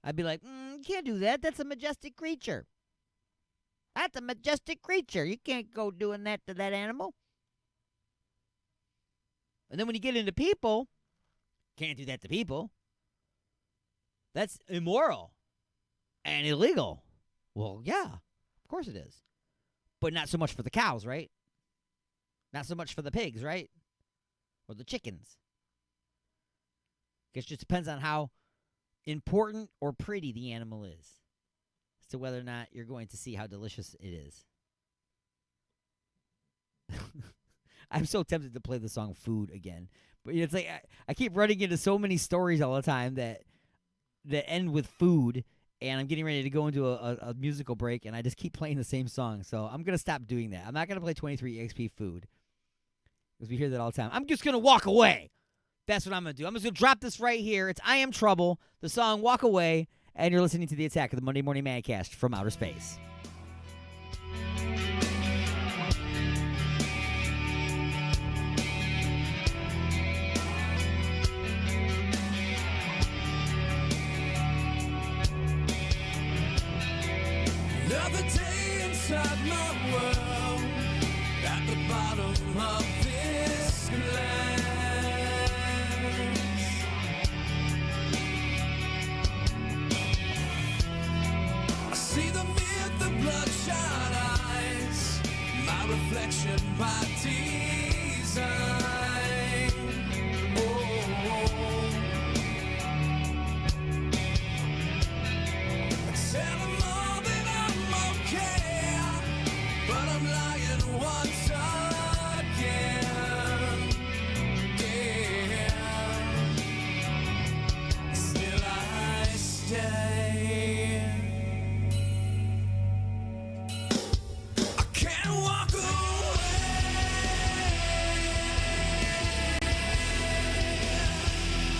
I'd be like, you can't do that. That's a majestic creature. That's a majestic creature. You can't go doing that to that animal. And then when you get into people, can't do that to people. That's immoral and illegal. Well, yeah, of course it is. But not so much for the cows, right? Not so much for the pigs, right? Or the chickens. Guess it just depends on how important or pretty the animal is as to whether or not you're going to see how delicious it is. I'm so tempted to play the song Food again. But it's like I keep running into so many stories all the time that end with food, and I'm getting ready to go into a musical break, and I just keep playing the same song. So I'm going to stop doing that. I'm not going to play 23EXP Food. Because we hear that all the time. I'm just going to walk away. That's what I'm going to do. I'm just going to drop this right here. It's I Am Trouble, the song Walk Away, and you're listening to The Attack of the Monday Morning Madcast from Outer Space. Another day inside my world, at the bottom of this glass. I see the myth, the bloodshot eyes, my reflection by design. Tell 'em all that I'm okay, but I'm lying once again. Yeah. Still I stay. I can't walk away.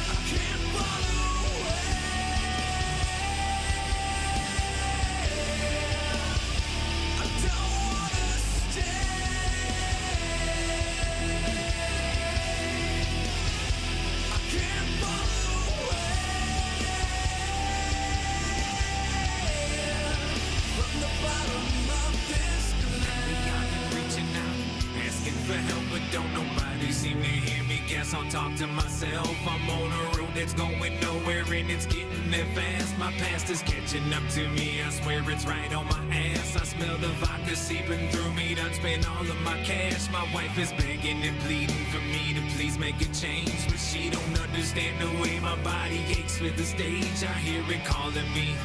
I can't fall away. For help, but don't nobody seem to hear me. Guess I'll talk to myself. I'm on a road that's going nowhere, and it's getting there fast. My past is catching up to me. I swear it's right on my ass. I smell the vodka seeping through me. Done spent all of my cash. My wife is begging and pleading for me to please make a change, but she don't understand the way my body aches with the stage. I hear it calling me.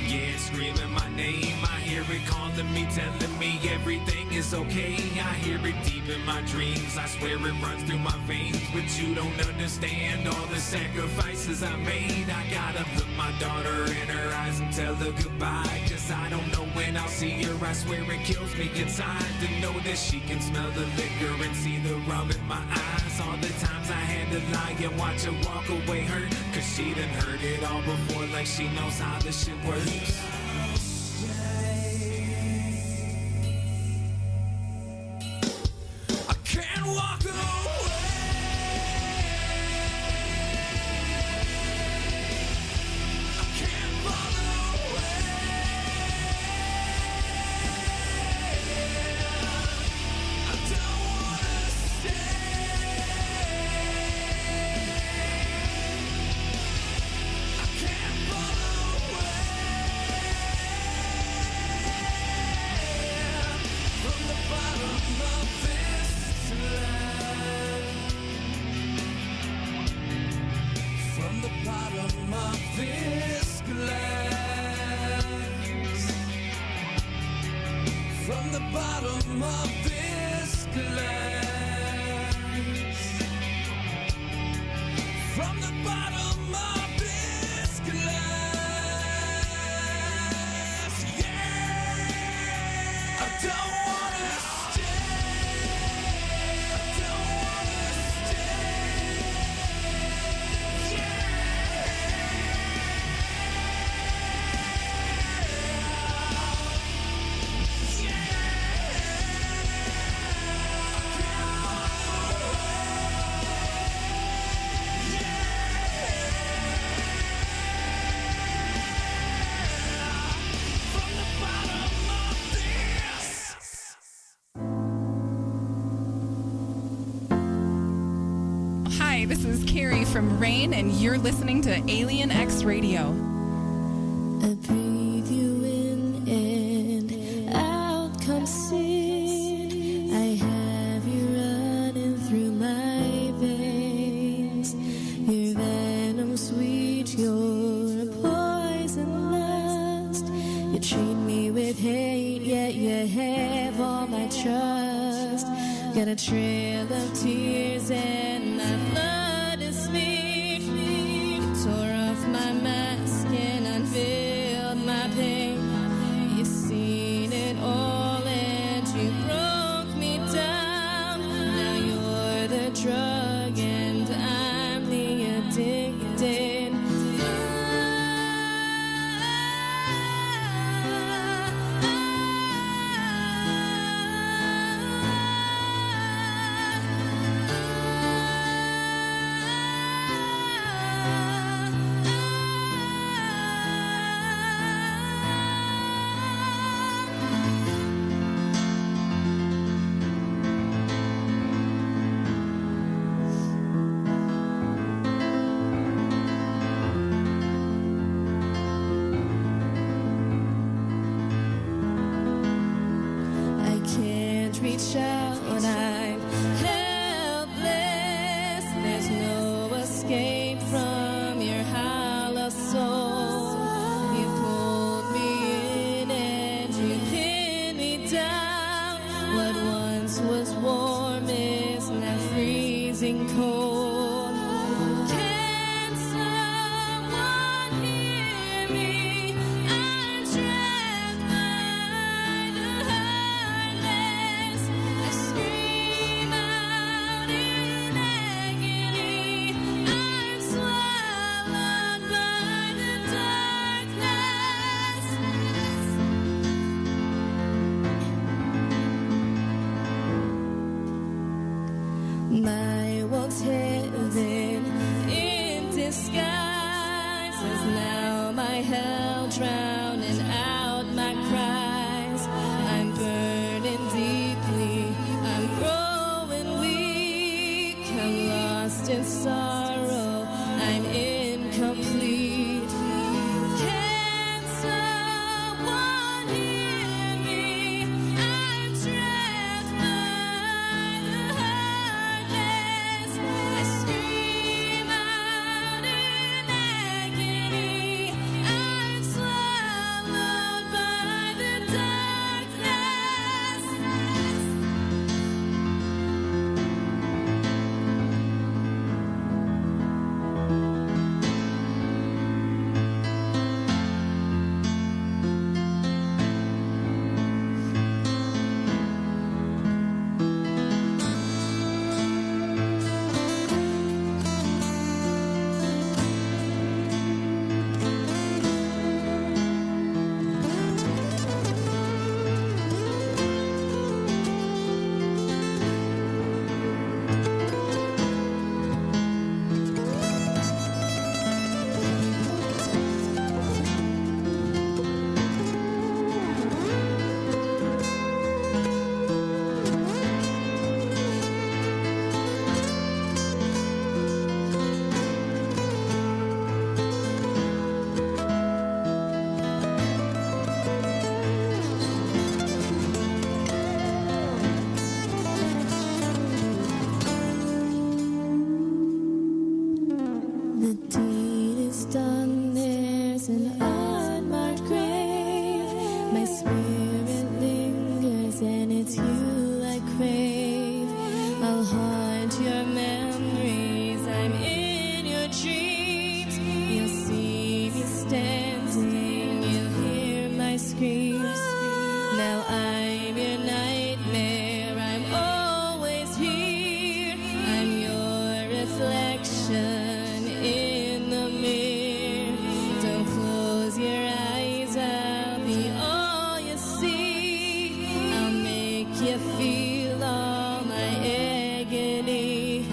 Yeah, it's screaming my name. I hear it calling me, telling me everything is okay. I hear it deep in my dreams. I swear it runs through my veins. But you don't understand all the sacrifices I made. I gotta look my daughter in her eyes and tell her goodbye. Cause I don't know when I'll see her. I swear it kills me inside to know that she can smell the liquor and see the rum in my eyes. All the times I had to lie and watch her walk away hurt. Cause she done heard it all before, like she knows how this shit works. I can't walk away. I can't fall away. of this glass, from the bottom of this glass, from the bottom of this glass, yeah. I don't wanna stay, I don't wanna stay, yeah. Hi, this is Carrie from Rain, and you're listening to Alien X Radio. I breathe you in and out comes sin. I have you running through my veins. Your venom sweet, your poison lust. You treat me with hate, yet you have all my trust. Got a trail of tears and my blood is smeared. You tore off my mask and unveiled my pain. You've seen it all and you broke me down. Now you're the drug and I'm the addicted. I can't reach out, I'm helpless. There's no escape from your hollow soul. You pulled me in and you pinned me down. What once was warm is now freezing cold. Can someone hear me? I'm trapped by the heartless. I scream out in agony. I'm swallowed by the darkness. My world's heaven in disguise is now my hell, drowning out my cries. I'm burning deeply, I'm growing weak, I'm lost in sorrow, I'm incomplete. Can someone hear me? I'm trapped by the heartless. I scream out in agony. I'm swallowed screams. Now I'm your nightmare. I'm always here. I'm your reflection in the mirror. Don't close your eyes. I'll be all you see. I'll make you feel all my agony.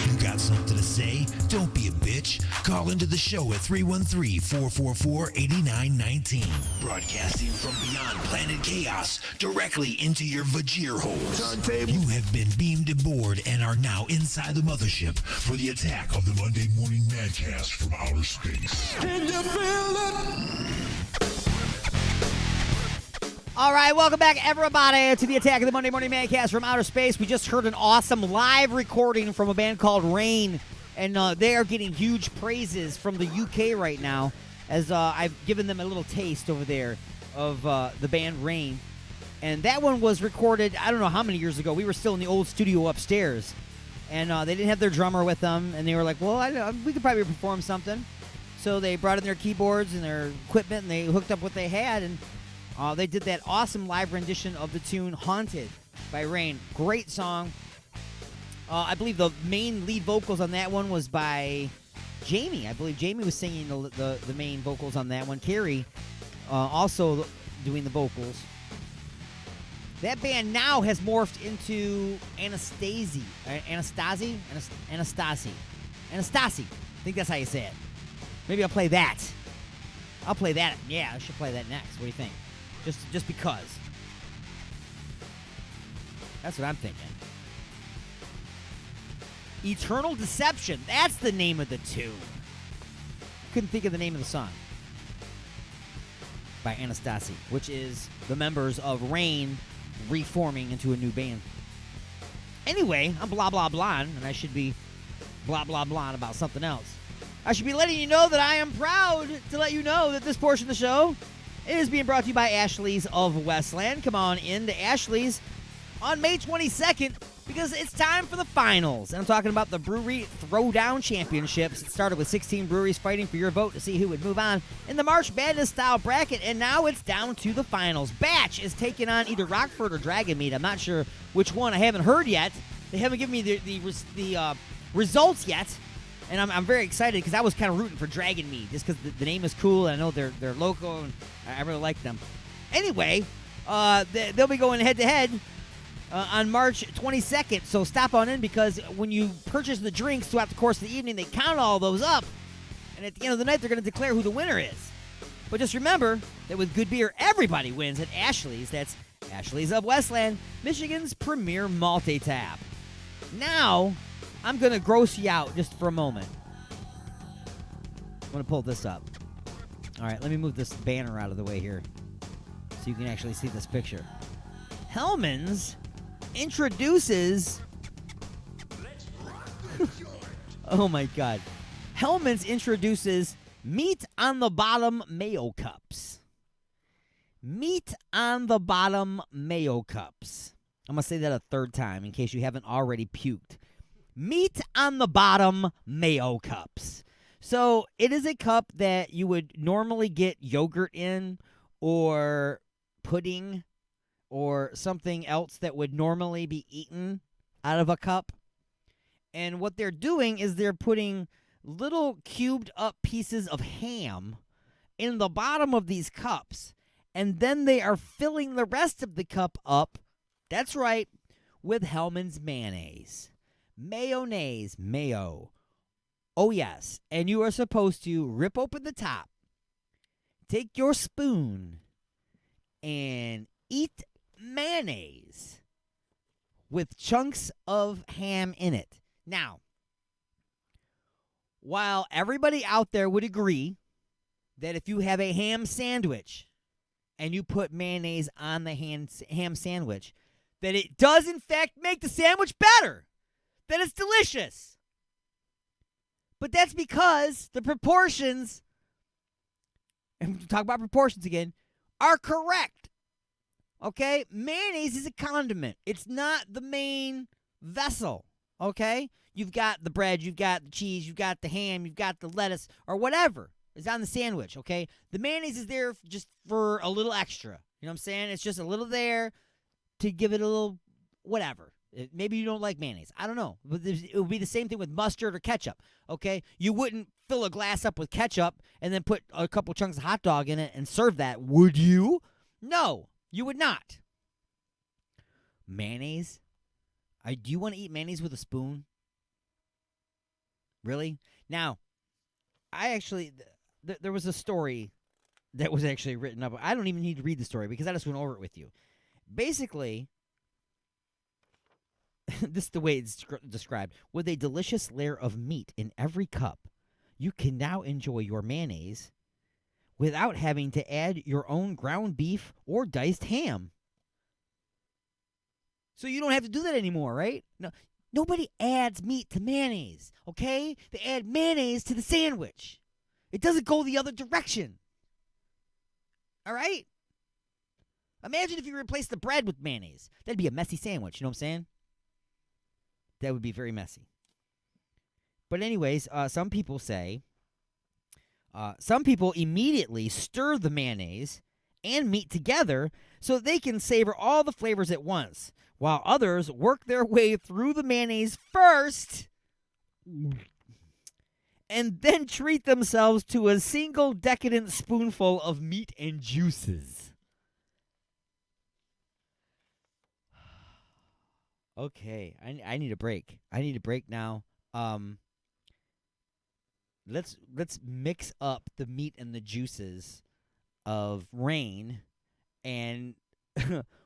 You got something to say? Don't be a bitch. Call into the show at 313-444-8919. Broadcasting from beyond planet chaos, directly into your Vajir holes. You have been beamed aboard and are now inside the mothership for the attack of the Monday Morning Madcast from outer space. Can you feel it? All right, welcome back, everybody, to the Attack of the Monday Morning Madcast from outer space. We just heard an awesome live recording from a band called Rain, and they are getting huge praises from the UK right now, as I've given them a little taste over there of the band Rain. And that one was recorded, I don't know how many years ago. We were still in the old studio upstairs, and they didn't have their drummer with them, and they were like, well, we could probably perform something. So they brought in their keyboards and their equipment, and they hooked up what they had, and they did that awesome live rendition of the tune Haunted by Rain. Great song. I believe the main lead vocals on that one was by Jamie. I believe Jamie was singing the main vocals on that one. Carrie also doing the vocals. That band now has morphed into Anastasi. Anastasi? Anastasi. Anastasi. I think that's how you say it. Maybe I'll play that. I'll play that. Yeah, I should play that next. What do you think? Just because. That's what I'm thinking. Eternal Deception. That's the name of the tune. Couldn't think of the name of the song. By Anastasi, which is the members of Rain reforming into a new band. Anyway, I'm blah blah blah, and I should be blah blah blah about something else. I should be letting you know that I am proud to let you know that this portion of the show is being brought to you by Ashley's of Westland. Come on in to Ashley's on May 22nd because it's time for the finals. And I'm talking about the Brewery Throwdown Championships. It started with 16 breweries fighting for your vote to see who would move on in the March Madness-style bracket, and now it's down to the finals. Batch is taking on either Rockford or Dragonmead. I'm not sure which one. I haven't heard yet. They haven't given me the results yet. And I'm very excited because I was kind of rooting for Dragonmead just because the name is cool and I know they're local and I really like them. Anyway, they'll be going head-to-head on March 22nd, so stop on in because when you purchase the drinks throughout the course of the evening, they count all those up, and at the end of the night, they're going to declare who the winner is. But just remember that with good beer, everybody wins at Ashley's. That's Ashley's of Westland, Michigan's premier multi-tap. Now, I'm going to gross you out just for a moment. I'm going to pull this up. All right, let me move this banner out of the way here so you can actually see this picture. Hellman's introduces... oh, my God. Hellman's introduces Meat on the Bottom Mayo Cups. Meat on the Bottom Mayo Cups. I'm going to say that a third time in case you haven't already puked. Meat on the Bottom Mayo Cups. So it is a cup that you would normally get yogurt in or pudding or something else that would normally be eaten out of a cup. And what they're doing is they're putting little cubed up pieces of ham in the bottom of these cups. And then they are filling the rest of the cup up, that's right, with Hellman's mayonnaise. Mayonnaise, mayo. Oh, yes. And you are supposed to rip open the top, take your spoon, and eat mayonnaise with chunks of ham in it. Now, while everybody out there would agree that if you have a ham sandwich and you put mayonnaise on the ham sandwich, that it does, in fact, make the sandwich better, that it's delicious. But that's because the proportions, and we talk about proportions again, are correct. Okay? Mayonnaise is a condiment. It's not the main vessel. Okay? You've got the bread, you've got the cheese, you've got the ham, you've got the lettuce, or whatever is on the sandwich. Okay? The mayonnaise is there just for a little extra. You know what I'm saying? It's just a little there to give it a little whatever. Maybe you don't like mayonnaise. I don't know. But it would be the same thing with mustard or ketchup. Okay? You wouldn't fill a glass up with ketchup and then put a couple chunks of hot dog in it and serve that, would you? No, you would not. Mayonnaise? Do you want to eat mayonnaise with a spoon? Really? Now, I actually, there was a story that was actually written up. I don't even need to read the story because I just went over it with you. Basically, this is the way it's described. With a delicious layer of meat in every cup, you can now enjoy your mayonnaise without having to add your own ground beef or diced ham. So you don't have to do that anymore, right? No, nobody adds meat to mayonnaise, okay? They add mayonnaise to the sandwich. It doesn't go the other direction. All right? Imagine if you replaced the bread with mayonnaise. That'd be a messy sandwich, you know what I'm saying? That would be very messy. But anyways, some people immediately stir the mayonnaise and meat together so they can savor all the flavors at once, while others work their way through the mayonnaise first and then treat themselves to a single decadent spoonful of meat and juices. Okay, I need a break. I need a break now. Let's mix up the meat and the juices of Rain, and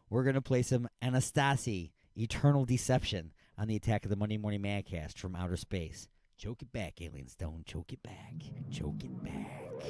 we're gonna play some Anastasi, Eternal Deception, on the Attack of the Monday Morning Madcast from Outer Space. Choke it back, Alien Stone. Choke it back. Choke it back.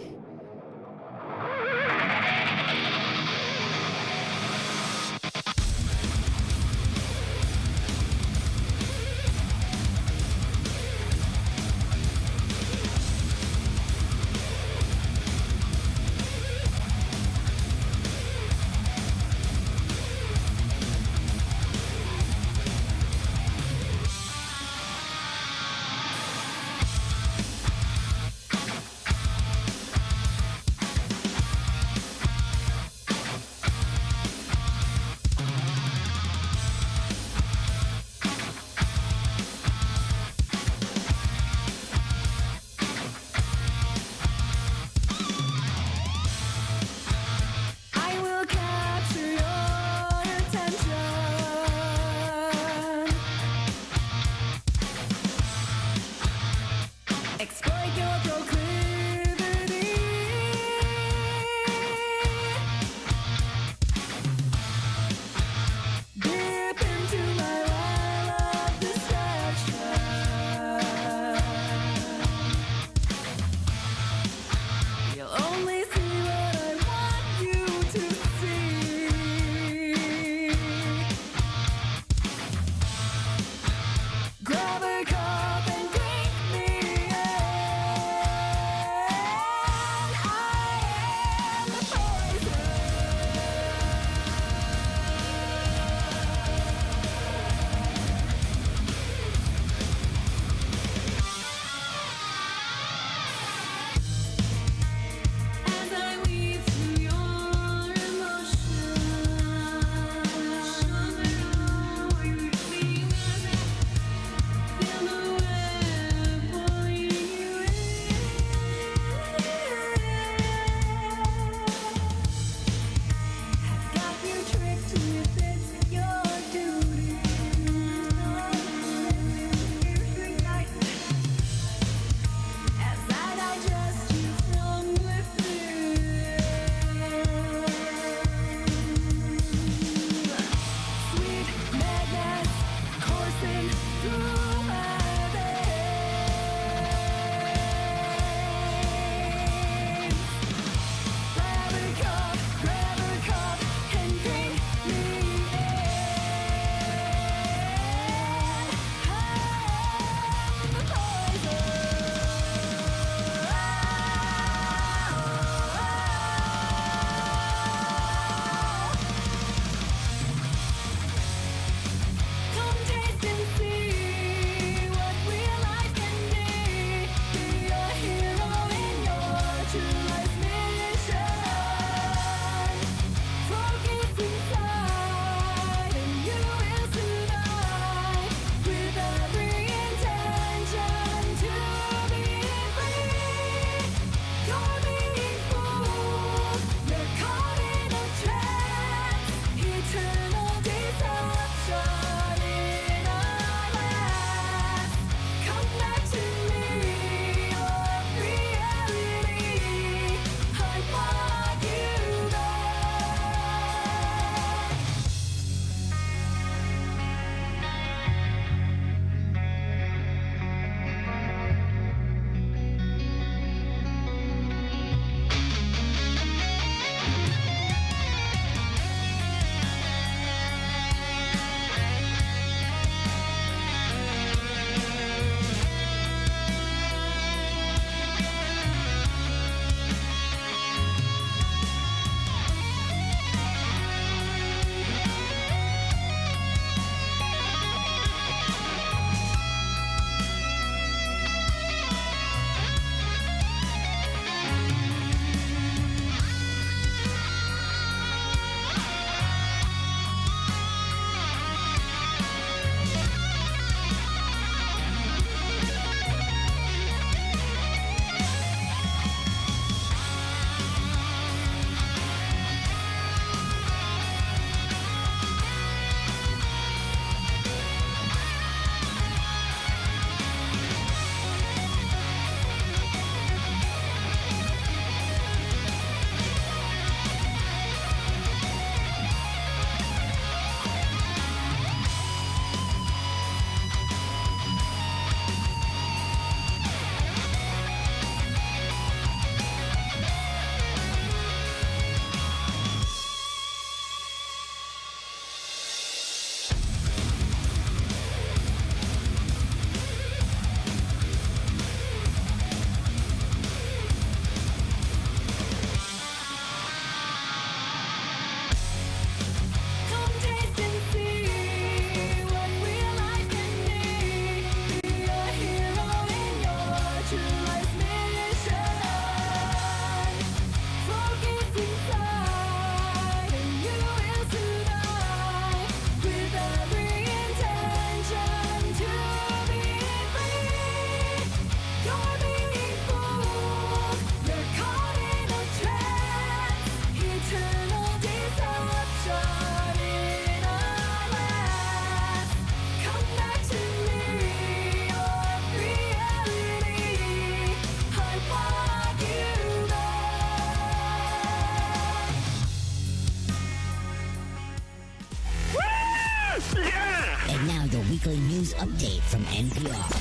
weekly news update from NPR.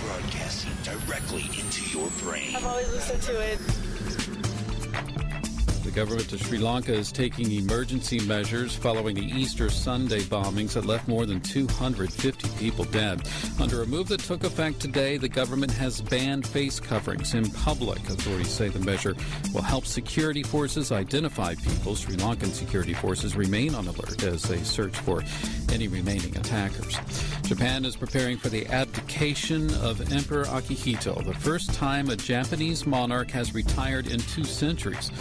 Broadcasting directly into your brain. I've always listened to it. The government of Sri Lanka is taking emergency measures following the Easter Sunday bombings that left more than 250 people dead. Under a move that took effect today, the government has banned face coverings in public. Authorities say the measure will help security forces identify people. Sri Lankan security forces remain on alert as they search for any remaining attackers. Japan is preparing for the abdication of Emperor Akihito, the first time a Japanese monarch has retired in 2 centuries.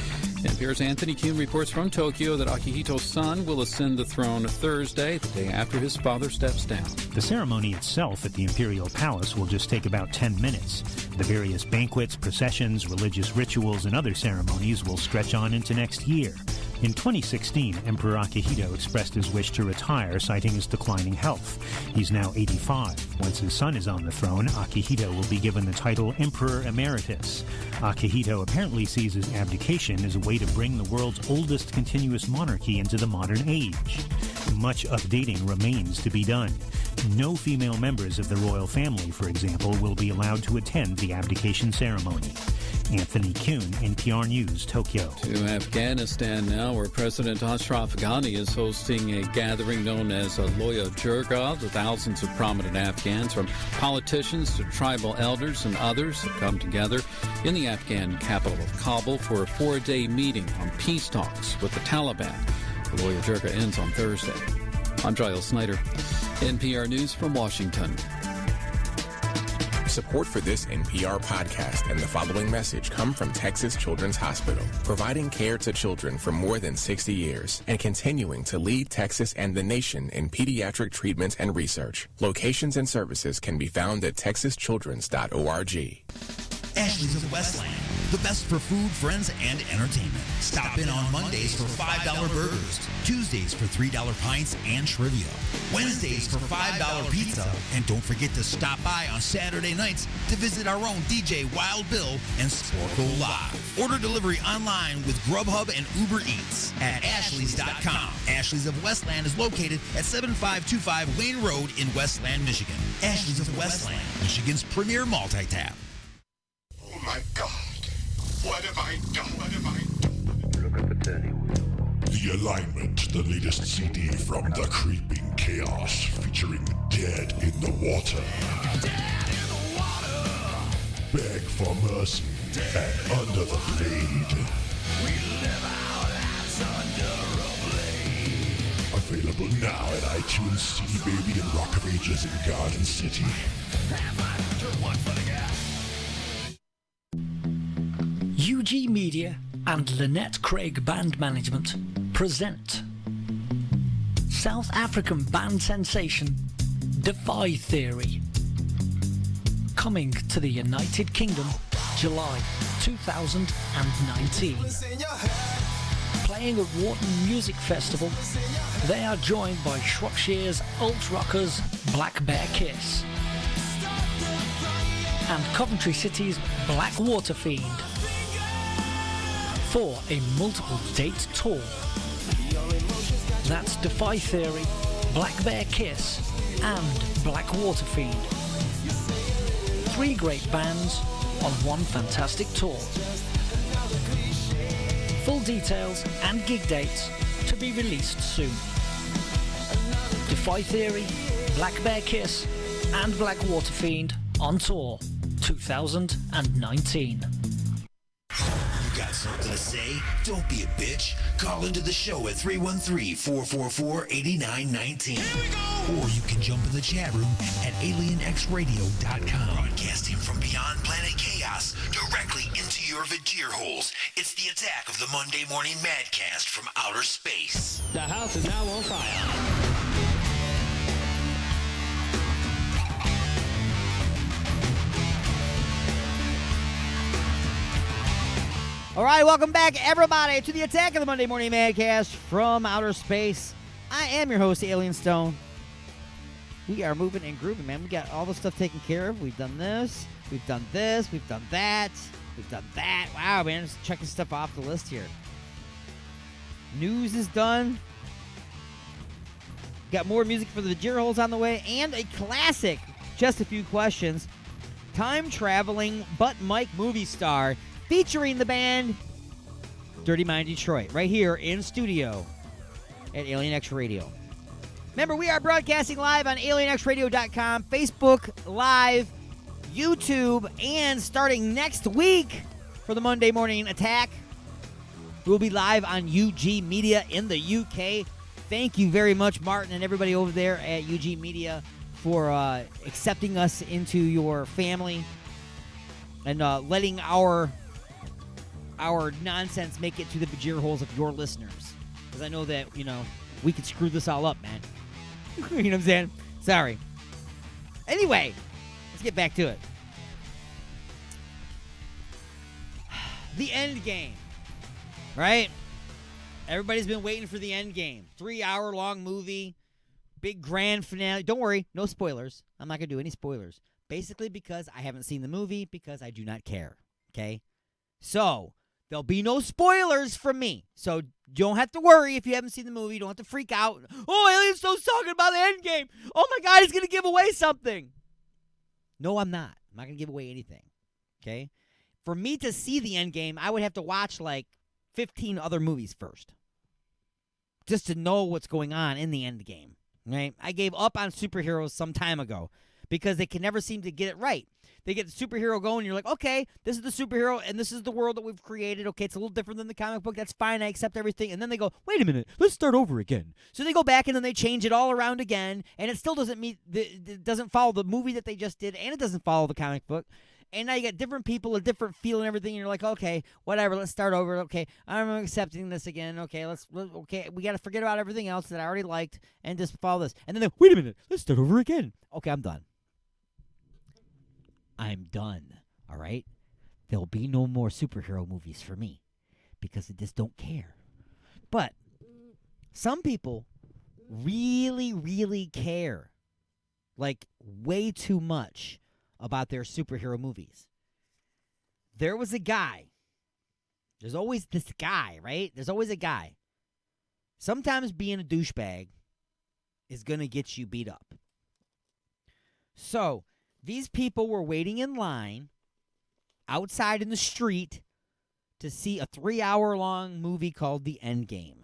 NPR's Anthony Kuhn reports from Tokyo that Akihito's son will ascend the throne Thursday, the day after his father steps down. The ceremony itself at the Imperial Palace will just take about 10 minutes. The various banquets, processions, religious rituals, and other ceremonies will stretch on into next year. In 2016, Emperor Akihito expressed his wish to retire, citing his declining health. He's now 85. Once his son is on the throne, Akihito will be given the title Emperor Emeritus. Akihito apparently sees his abdication as a way to bring the world's oldest continuous monarchy into the modern age. Much updating remains to be done. No female members of the royal family, for example, will be allowed to attend the abdication ceremony. Anthony Kuhn, NPR News, Tokyo. To Afghanistan now, where President Ashraf Ghani is hosting a gathering known as Loya Jirga. The thousands of prominent Afghans, from politicians to tribal elders and others, have come together in the Afghan capital of Kabul for a 4-day meeting on peace talks with the Taliban. The Loya Jirga ends on Thursday. I'm Giles Snyder, NPR News from Washington. Support for this NPR podcast and the following message come from Texas Children's Hospital, providing care to children for more than 60 years and continuing to lead Texas and the nation in pediatric treatment and research. Locations and services can be found at texaschildrens.org. Ashley's of Westland, the best for food, friends, and entertainment. Stop in on Mondays for $5 burgers, Tuesdays for $3 pints and trivia, Wednesdays for $5 pizza, and don't forget to stop by on Saturday nights to visit our own DJ Wild Bill and Sporkle Live. Order delivery online with Grubhub and Uber Eats at Ashley's.com. Ashley's of Westland is located at 7525 Wayne Road in Westland, Michigan. Ashley's of Westland, Michigan's premier multi-tap. Oh my God. What have I done? What have I done? Look at the turning wheel. The Alignment, the latest CD from The Creeping Chaos, featuring Dead in the Water. Dead in the water. Beg for Mercy and Under the Blade. We live our lives under a blade. Available now at iTunes, CD Baby, and Rock of Ages in Garden City. One for the guy. UG Media and Lynette Craig Band Management present South African band sensation Defy Theory, coming to the United Kingdom July 2019. Playing at Wharton Music Festival, they are joined by Shropshire's alt rockers Black Bear Kiss and Coventry City's Black Water Fiend for a multiple date tour. That's Defy Theory, Black Bear Kiss, and Black Water Fiend. 3 great bands on one fantastic tour. Full details and gig dates to be released soon. Defy Theory, Black Bear Kiss, and Black Water Fiend on tour 2019. Got something to say? Don't be a bitch. Call into the show at 313-444-8919. Or you can jump in the chat room at alienxradio.com. Broadcasting from beyond planet chaos directly into your Vajir holes. It's the attack of the Monday Morning Madcast from outer space. The house is now on fire. All right, welcome back, everybody, to the attack of the Monday Morning Madcast from outer space. I am your host, Alien Stone. We are moving and grooving, man. We got all the stuff taken care of. We've done this. We've done this. We've done that. We've done that. Wow, man, just checking stuff off the list here. News is done. Got more music for the Vajir holes on the way, and a classic, Just a Few Questions, time-traveling Butt Mike movie star featuring the band Dirty Mind Detroit right here in studio at Alien X Radio. Remember, we are broadcasting live on alienxradio.com, Facebook Live, YouTube, and starting next week for the Monday Morning Attack, we'll be live on UG Media in the UK. Thank you very much, Martin, and everybody over there at UG Media for accepting us into your family and letting our nonsense make it to the Vajir holes of your listeners. Because I know that, we could screw this all up, man. You know what I'm saying? Sorry. Anyway, let's get back to it. The end game. Right? Everybody's been waiting for the end game. 3-hour-long movie. Big grand finale. Don't worry, no spoilers. I'm not going to do any spoilers. Basically because I haven't seen the movie, because I do not care. Okay? So, there'll be no spoilers from me. So, you don't have to worry if you haven't seen the movie. You don't have to freak out. Oh, Alien Stone's talking about the end game. Oh, my God, he's going to give away something. No, I'm not. I'm not going to give away anything. Okay? For me to see the end game, I would have to watch, 15 other movies first. Just to know what's going on in the end game. Right? I gave up on superheroes some time ago because they can never seem to get it right. They get the superhero going, and you're like, okay, this is the superhero, and this is the world that we've created. Okay, it's a little different than the comic book. That's fine. I accept everything. And then they go, wait a minute, let's start over again. So they go back, and then they change it all around again, and it still doesn't it doesn't follow the movie that they just did, and it doesn't follow the comic book. And now you got different people, a different feel and everything, and you're like, okay, whatever, let's start over. Okay, I'm accepting this again. Okay, we got to forget about everything else that I already liked and just follow this. And then wait a minute, let's start over again. Okay, I'm done. I'm done, all right? There'll be no more superhero movies for me because I just don't care. But some people really, really care, way too much about their superhero movies. There was a guy. There's always this guy, right? There's always a guy. Sometimes being a douchebag is going to get you beat up. So, these people were waiting in line outside in the street to see a 3-hour-long movie called The Endgame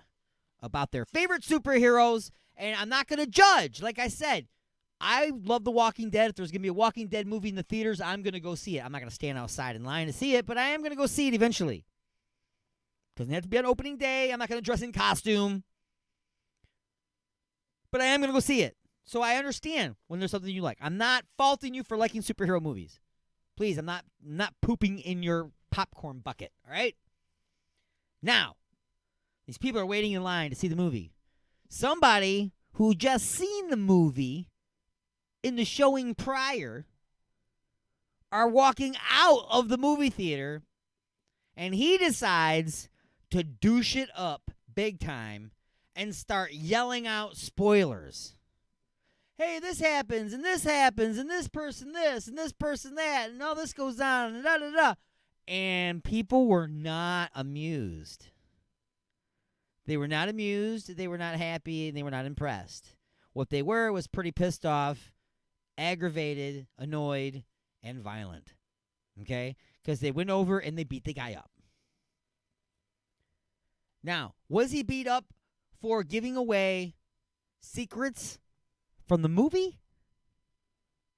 about their favorite superheroes, and I'm not going to judge. Like I said, I love The Walking Dead. If there's going to be a Walking Dead movie in the theaters, I'm going to go see it. I'm not going to stand outside in line to see it, but I am going to go see it eventually. Doesn't have to be on opening day. I'm not going to dress in costume. But I am going to go see it. So I understand when there's something you like. I'm not faulting you for liking superhero movies. Please, I'm not pooping in your popcorn bucket, all right? Now, these people are waiting in line to see the movie. Somebody who just seen the movie in the showing prior are walking out of the movie theater, and he decides to douche it up big time and start yelling out spoilers. Hey, this happens, and this happens, and this person this, and this person that, and all this goes on, and da-da-da. And people were not amused. They were not amused, they were not happy, and they were not impressed. What they were was pretty pissed off, aggravated, annoyed, and violent. Okay? Because they went over and they beat the guy up. Now, was he beat up for giving away secrets from the movie?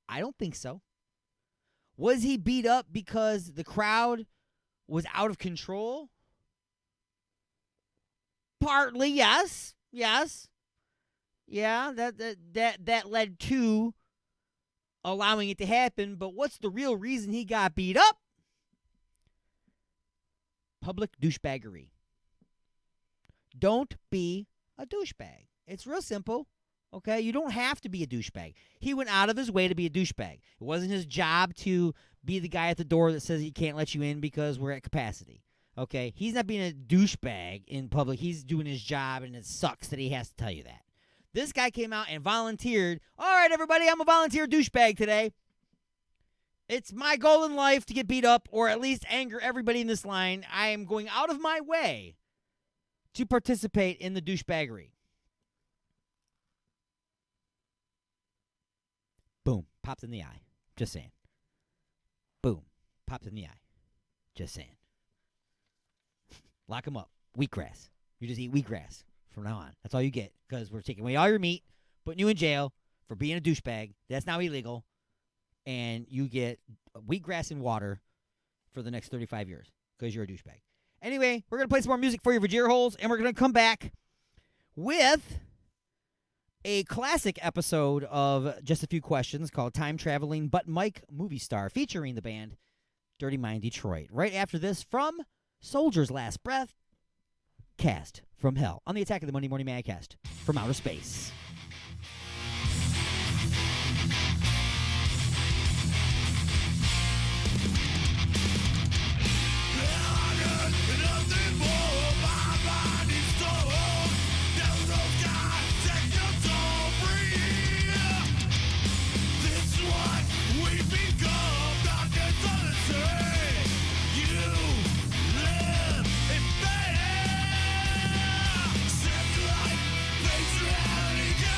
I don't think so. Was he beat up because the crowd was out of control? Partly, yes. Yes. Yeah, that led to allowing it to happen, but what's the real reason he got beat up? Public douchebaggery. Don't be a douchebag. It's real simple. Okay, you don't have to be a douchebag. He went out of his way to be a douchebag. It wasn't his job to be the guy at the door that says he can't let you in because we're at capacity. Okay, he's not being a douchebag in public. He's doing his job, and it sucks that he has to tell you that. This guy came out and volunteered. All right, everybody, I'm a volunteer douchebag today. It's my goal in life to get beat up or at least anger everybody in this line. I am going out of my way to participate in the douchebaggery. Popped in the eye. Just saying. Boom. Popped in the eye. Just saying. Lock him up. Wheatgrass. You just eat wheatgrass from now on. That's all you get because we're taking away all your meat, putting you in jail for being a douchebag. That's now illegal. And you get wheatgrass and water for the next 35 years because you're a douchebag. Anyway, we're going to play some more music for your Vajir holes, and we're going to come back with a classic episode of Just a Few Questions called Time Traveling But Mike Movie Star, featuring the band Dirty Mind Detroit. Right after this, from Soldier's Last Breath, Cast from Hell on the Attack of the Monday Morning Madcast from Outer Space. Yeah.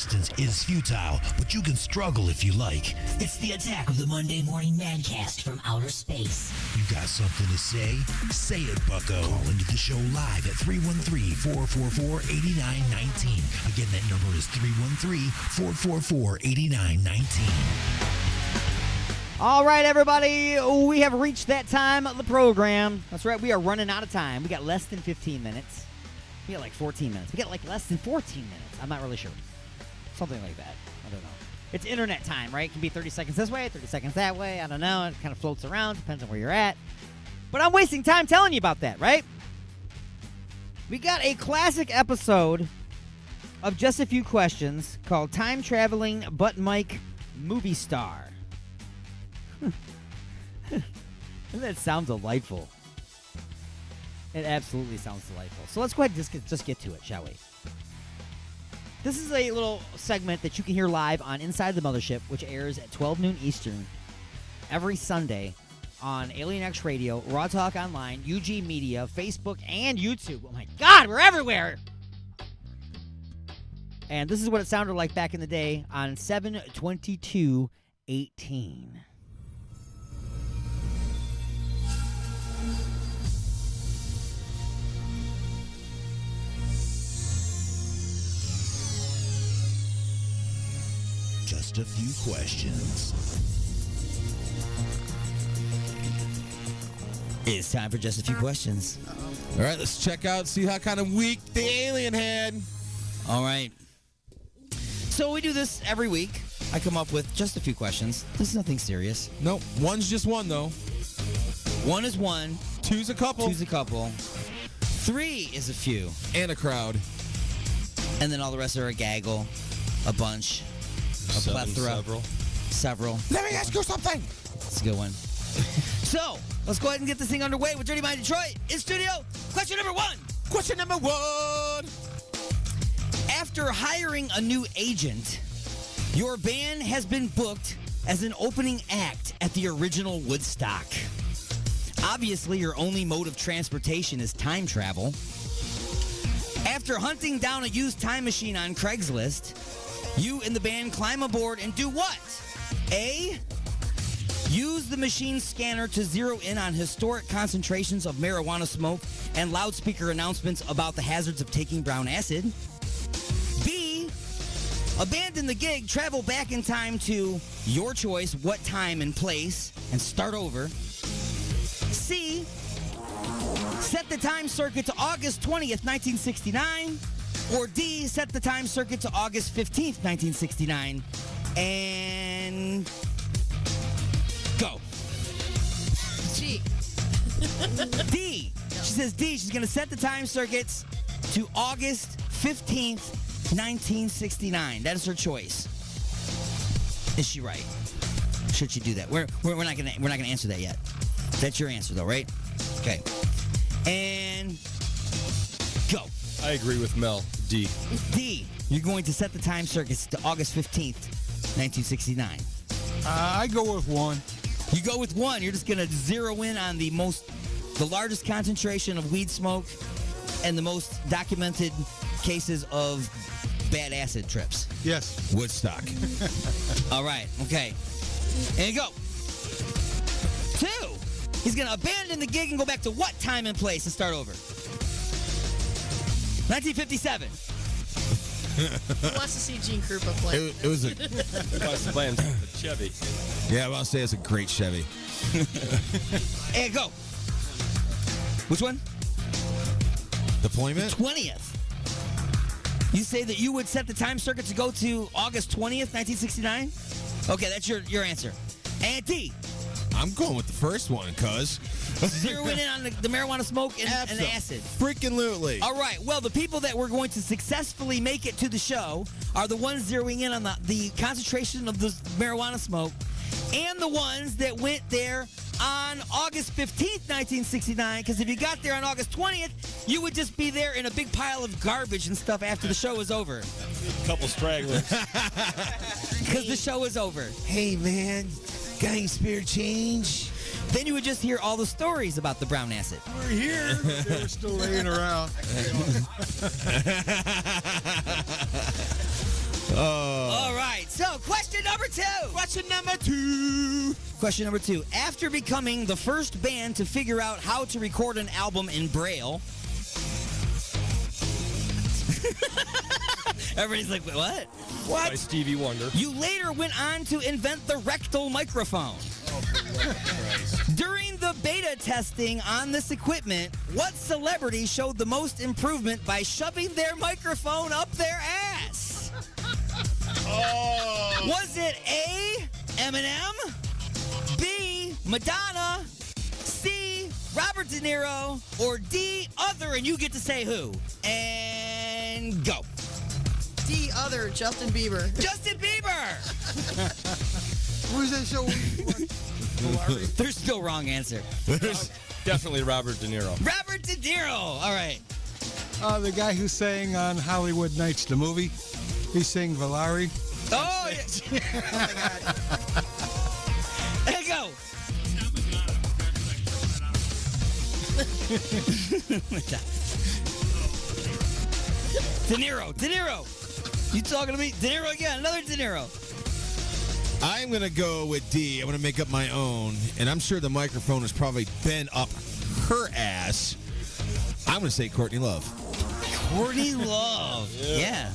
resistance is futile, but you can struggle if you like. It's the attack of the Monday Morning Madcast from outer space. You got something to say? Say it, bucko. Call into the show live at 313-444-8919. Again, that number is 313-444-8919. All right, everybody, we have reached that time of the program. That's right, we are running out of time. We got less than 15 minutes. We got like 14 minutes. We got like less than 14 minutes. I'm not really sure. Something like that. I don't know. It's internet time, right? It can be 30 seconds this way, 30 seconds that way. I don't know. It kind of floats around. Depends on where you're at. But I'm wasting time telling you about that, right? We got a classic episode of Just a Few Questions called Time Traveling Butt Mike Movie Star. That sounds delightful. It absolutely sounds delightful. So let's go ahead and just get to it, shall we? This is a little segment that you can hear live on Inside the Mothership, which airs at 12 noon Eastern every Sunday on Alien X Radio, Raw Talk Online, UG Media, Facebook, and YouTube. Oh my God, we're everywhere! And this is what it sounded like back in the day on 7/22/18. Just a few questions. It's time for Just a Few Questions. All right, let's check out, see how kind of week the alien had. All right. So we do this every week. I come up with just a few questions. This is nothing serious. Nope. One's just one, though. One is one. Two's a couple. Two's a couple. Three is a few. And a crowd. And then all the rest are a gaggle, a bunch, a plethora. Several. Let me ask you something. That's a good one. So, let's go ahead and get this thing underway with Dirty Mind Detroit in studio. Question number one. Question number one. After hiring a new agent, your band has been booked as an opening act at the original Woodstock. Obviously, your only mode of transportation is time travel. After hunting down a used time machine on Craigslist, you and the band climb aboard and do what? A, use the machine's scanner to zero in on historic concentrations of marijuana smoke and loudspeaker announcements about the hazards of taking brown acid. B, abandon the gig, travel back in time to your choice, what time and place, and start over. C, set the time circuit to August 20th, 1969. Or D, set the time circuit to August 15th, 1969. And go. G. D. She says D. She's going to set the time circuits to August 15th, 1969. That is her choice. Is she right? Should she do that? We're not gonna answer that yet. That's your answer though, right? Okay. And go. I agree with Mel. D. D. You're going to set the time circuits to August 15th, 1969. I go with one. You go with one. You're just going to zero in on the largest concentration of weed smoke and the most documented cases of bad acid trips. Yes. Woodstock. All right. Okay. And go. 2. He's going to abandon the gig and go back to what time and place and start over? 1957. Who wants to see Gene Krupa play? It was a Chevy. Yeah, I'll say it's a great Chevy. And go. Which one? Deployment? 20th. You say that you would set the time circuit to go to August 20th, 1969? Okay, that's your answer. And D. I'm going with the first one, cuz. Zeroing in on the marijuana smoke and acid. Freaking lootly. All right. Well, the people that were going to successfully make it to the show are the ones zeroing in on the concentration of the marijuana smoke and the ones that went there on August 15th, 1969. Because if you got there on August 20th, you would just be there in a big pile of garbage and stuff after the show was over. Couple stragglers. Because the show was over. Hey, man. Got any spare change? Then you would just hear all the stories about the brown acid. We're here, but they were still laying around. All right. So, question number 2. Question number 2. After becoming the first band to figure out how to record an album in Braille. Everybody's like, what? What? By Stevie Wonder. You later went on to invent the rectal microphone. During the beta testing on this equipment, what celebrity showed the most improvement by shoving their microphone up their ass? Was it A, Eminem, B, Madonna, C, Robert De Niro, or D, other, and you get to say who. And go. D, other, Justin Bieber. Justin Bieber! Who's that show? There's no wrong answer. Definitely Robert De Niro. Robert De Niro. All right. The guy who sang on Hollywood Nights, the movie. He sang Valari. Oh, yeah. Oh, my God. There you go. De Niro. De Niro. You talking to me? De Niro again. Another De Niro. I'm going to go with D. I'm going to make up my own. And I'm sure the microphone has probably been up her ass. I'm going to say Courtney Love. Courtney Love. Yeah.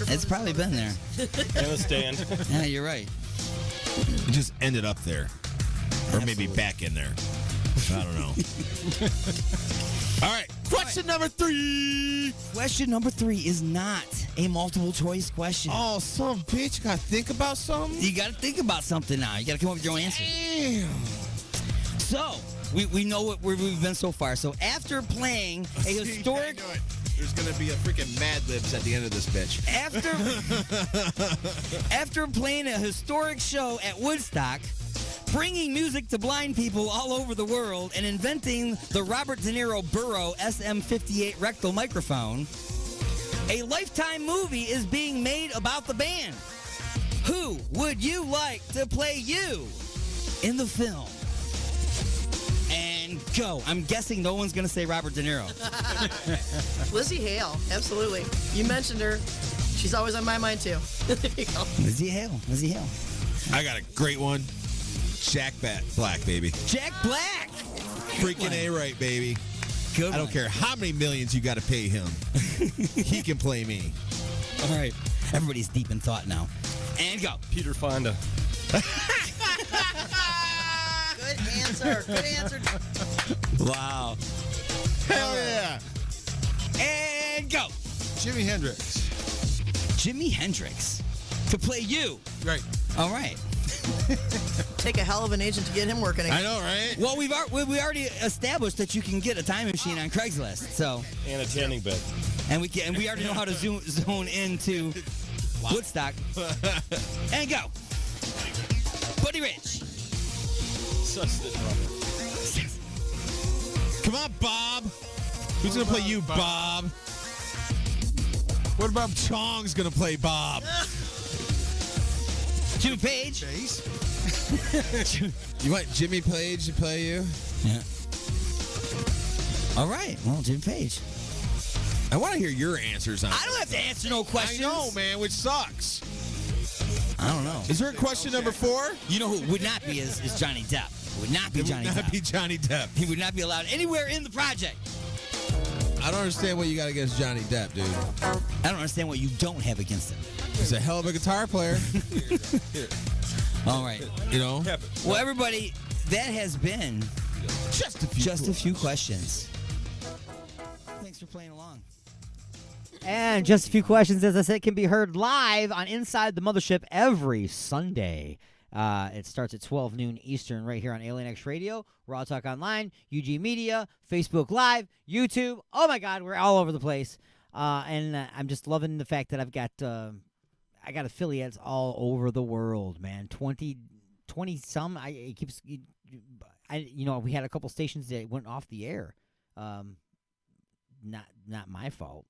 It's probably been there. And a stand. Yeah, you're right. It just ended up there. Or maybe back in there. I don't know. All right. Question number 3. Question number 3 is not a multiple choice question. Oh, some bitch. You got to think about something? You got to think about something now. You got to come up with your own answer. Damn. So, we know where we've been so far. So, after playing a historic... There's going to be a freaking Mad Libs at the end of this bitch. After playing a historic show at Woodstock, bringing music to blind people all over the world, and inventing the Robert De Niro Burrow SM58 rectal microphone, a Lifetime movie is being made about the band. Who would you like to play you in the film? And go. I'm guessing no one's going to say Robert De Niro. Lizzie Hale, absolutely. You mentioned her. She's always on my mind, too. There you go. Lizzie Hale. Lizzie Hale. I got a great one. Jack Black, baby. Jack Black. Freaking A-right, baby. Good I don't one. care how many millions you got to pay him. He can play me. All right. Everybody's deep in thought now. And go. Peter Fonda. Good answer. Good answer. Wow. Hell yeah. And go. Jimi Hendrix. Jimi Hendrix. To play you. Right. All right. Take a hell of an agent to get him working again. I know, right? Well, we already established that you can get a time machine on Craigslist. So. And a tanning bed. And we already know how to zone into Woodstock. And go. Buddy Rich. Such the drummer. Come on, Bob. Who's going to play you, Bob? What about Chong's going to play Bob? Jimmy Page. You want Jimmy Page to play you? Yeah. All right. Well, Jimmy Page. I want to hear your answers on I don't have to answer no questions. I know, man, which sucks. I don't know. Is there a question number 4? You know who would not be is Johnny Depp. It would not be Johnny Depp. It would not be Johnny Depp. He would not be allowed anywhere in the project. I don't understand what you got against Johnny Depp, dude. I don't understand what you don't have against him. He's a hell of a guitar player. All right. You know? Well, everybody, that has been just a few questions. Thanks for playing along. And Just a Few Questions, as I said, can be heard live on Inside the Mothership every Sunday. It starts at 12 noon Eastern right here on Alien X Radio, Raw Talk Online, UG Media, Facebook Live, YouTube. Oh, my God, we're all over the place. And I'm just loving the fact that I've got affiliates all over the world, man. 20 some. We had a couple stations that went off the air. Not my fault.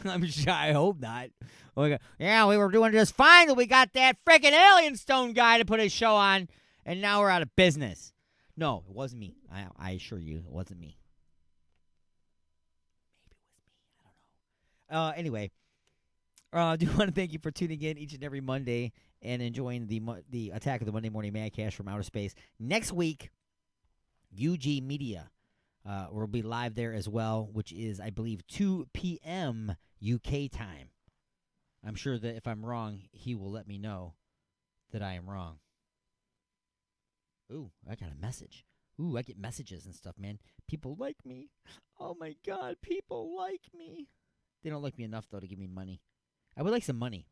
I'm sure. I hope not. Yeah, we were doing just fine till we got that freaking Alien Stone guy to put his show on, and now we're out of business. No, it wasn't me. I assure you, it wasn't me. Maybe it was me. I don't know. Anyway, I do want to thank you for tuning in each and every Monday and enjoying the Attack of the Monday Morning Madcast from Outer Space. Next week, UG Media will be live there as well, which is, I believe, 2 p.m. UK time. I'm sure that if I'm wrong, he will let me know that I am wrong. Ooh, I got a message. Ooh, I get messages and stuff, man. People like me. Oh, my God, people like me. They don't like me enough, though, to give me money. I would like some money.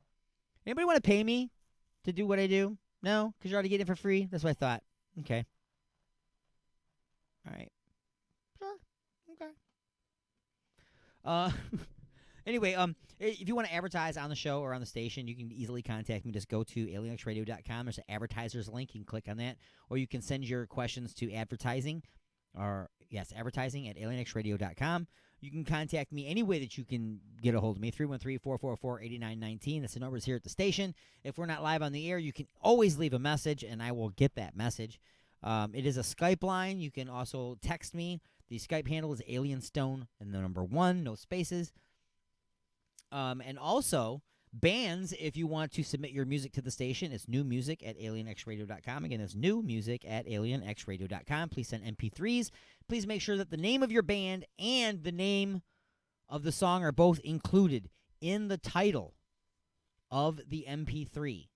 Anybody want to pay me to do what I do? No? Because you're already getting it for free? That's what I thought. Okay. All right. Sure. Okay. Anyway, if you want to advertise on the show or on the station, you can easily contact me. Just go to alienxradio.com. There's an advertisers link. You can click on that. Or you can send your questions to advertising at alienxradio.com. You can contact me any way that you can get a hold of me, 313-444-8919. That's the numbers here at the station. If we're not live on the air, you can always leave a message, and I will get that message. It is a Skype line. You can also text me. The Skype handle is alienstone and the number 1, no spaces. And also, bands, if you want to submit your music to the station, it's newmusic at alienxradio.com. Again, it's newmusic at alienxradio.com. Please send MP3s. Please make sure that the name of your band and the name of the song are both included in the title of the MP3.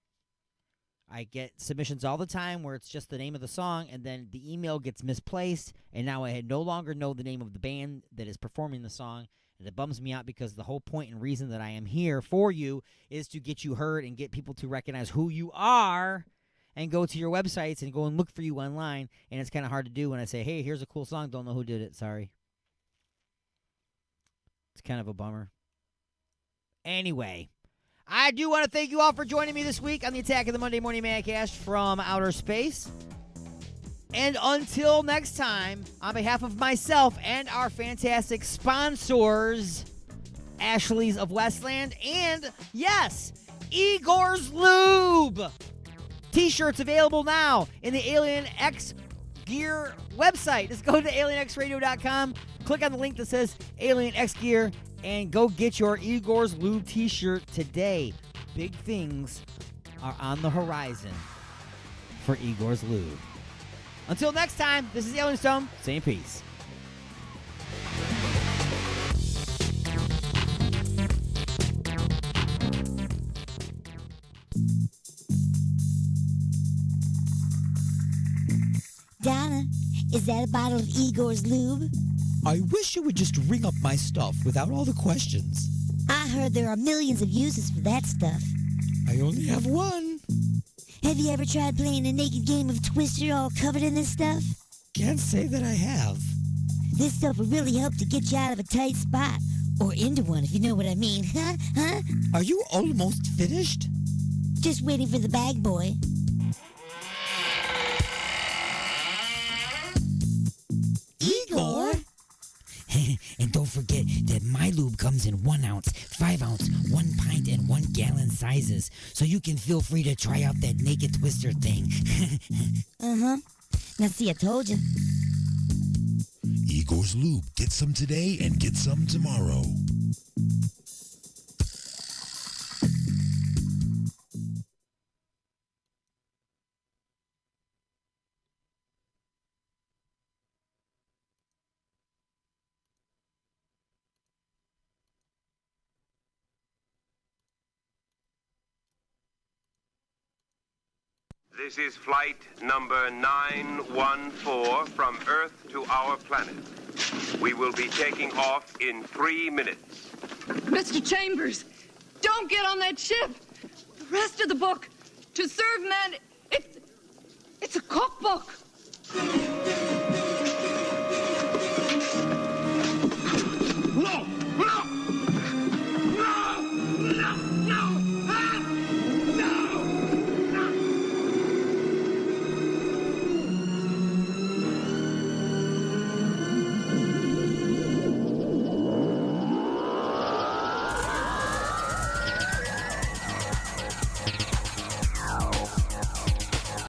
I get submissions all the time where it's just the name of the song, and then the email gets misplaced, and now I no longer know the name of the band that is performing the song. And it bums me out because the whole point and reason that I am here for you is to get you heard and get people to recognize who you are and go to your websites and go and look for you online. And it's kind of hard to do when I say, hey, here's a cool song. Don't know who did it. Sorry. It's kind of a bummer. Anyway, I do want to thank you all for joining me this week on the Attack of the Monday Morning Madcast from Outer Space. And until next time, on behalf of myself and our fantastic sponsors, Ashley's of Westland, and, yes, Igor's Lube. T-shirts available now in the Alien X Gear website. Just go to alienxradio.com, click on the link that says Alien X Gear, and go get your Igor's Lube T-shirt today. Big things are on the horizon for Igor's Lube. Until next time, this is Alien Stone, saying peace. Donna, is that a bottle of Igor's Lube? I wish you would just ring up my stuff without all the questions. I heard there are millions of uses for that stuff. I only have one. Have you ever tried playing a naked game of Twister all covered in this stuff? Can't say that I have. This stuff will really help to get you out of a tight spot. Or into one, if you know what I mean. Huh? Are you almost finished? Just waiting for the bag boy. Igor? And don't forget that my lube comes in 1 ounce, 5 ounce, 1 pint, and 1 gallon sizes, so you can feel free to try out that naked twister thing. Uh-huh. Now see, I told you. Igor's Lube. Get some today and get some tomorrow. This is flight number 914 from Earth to our planet. We will be taking off in 3 minutes. Mr. Chambers, don't get on that ship. The rest of the book, To Serve Men, it's a cookbook.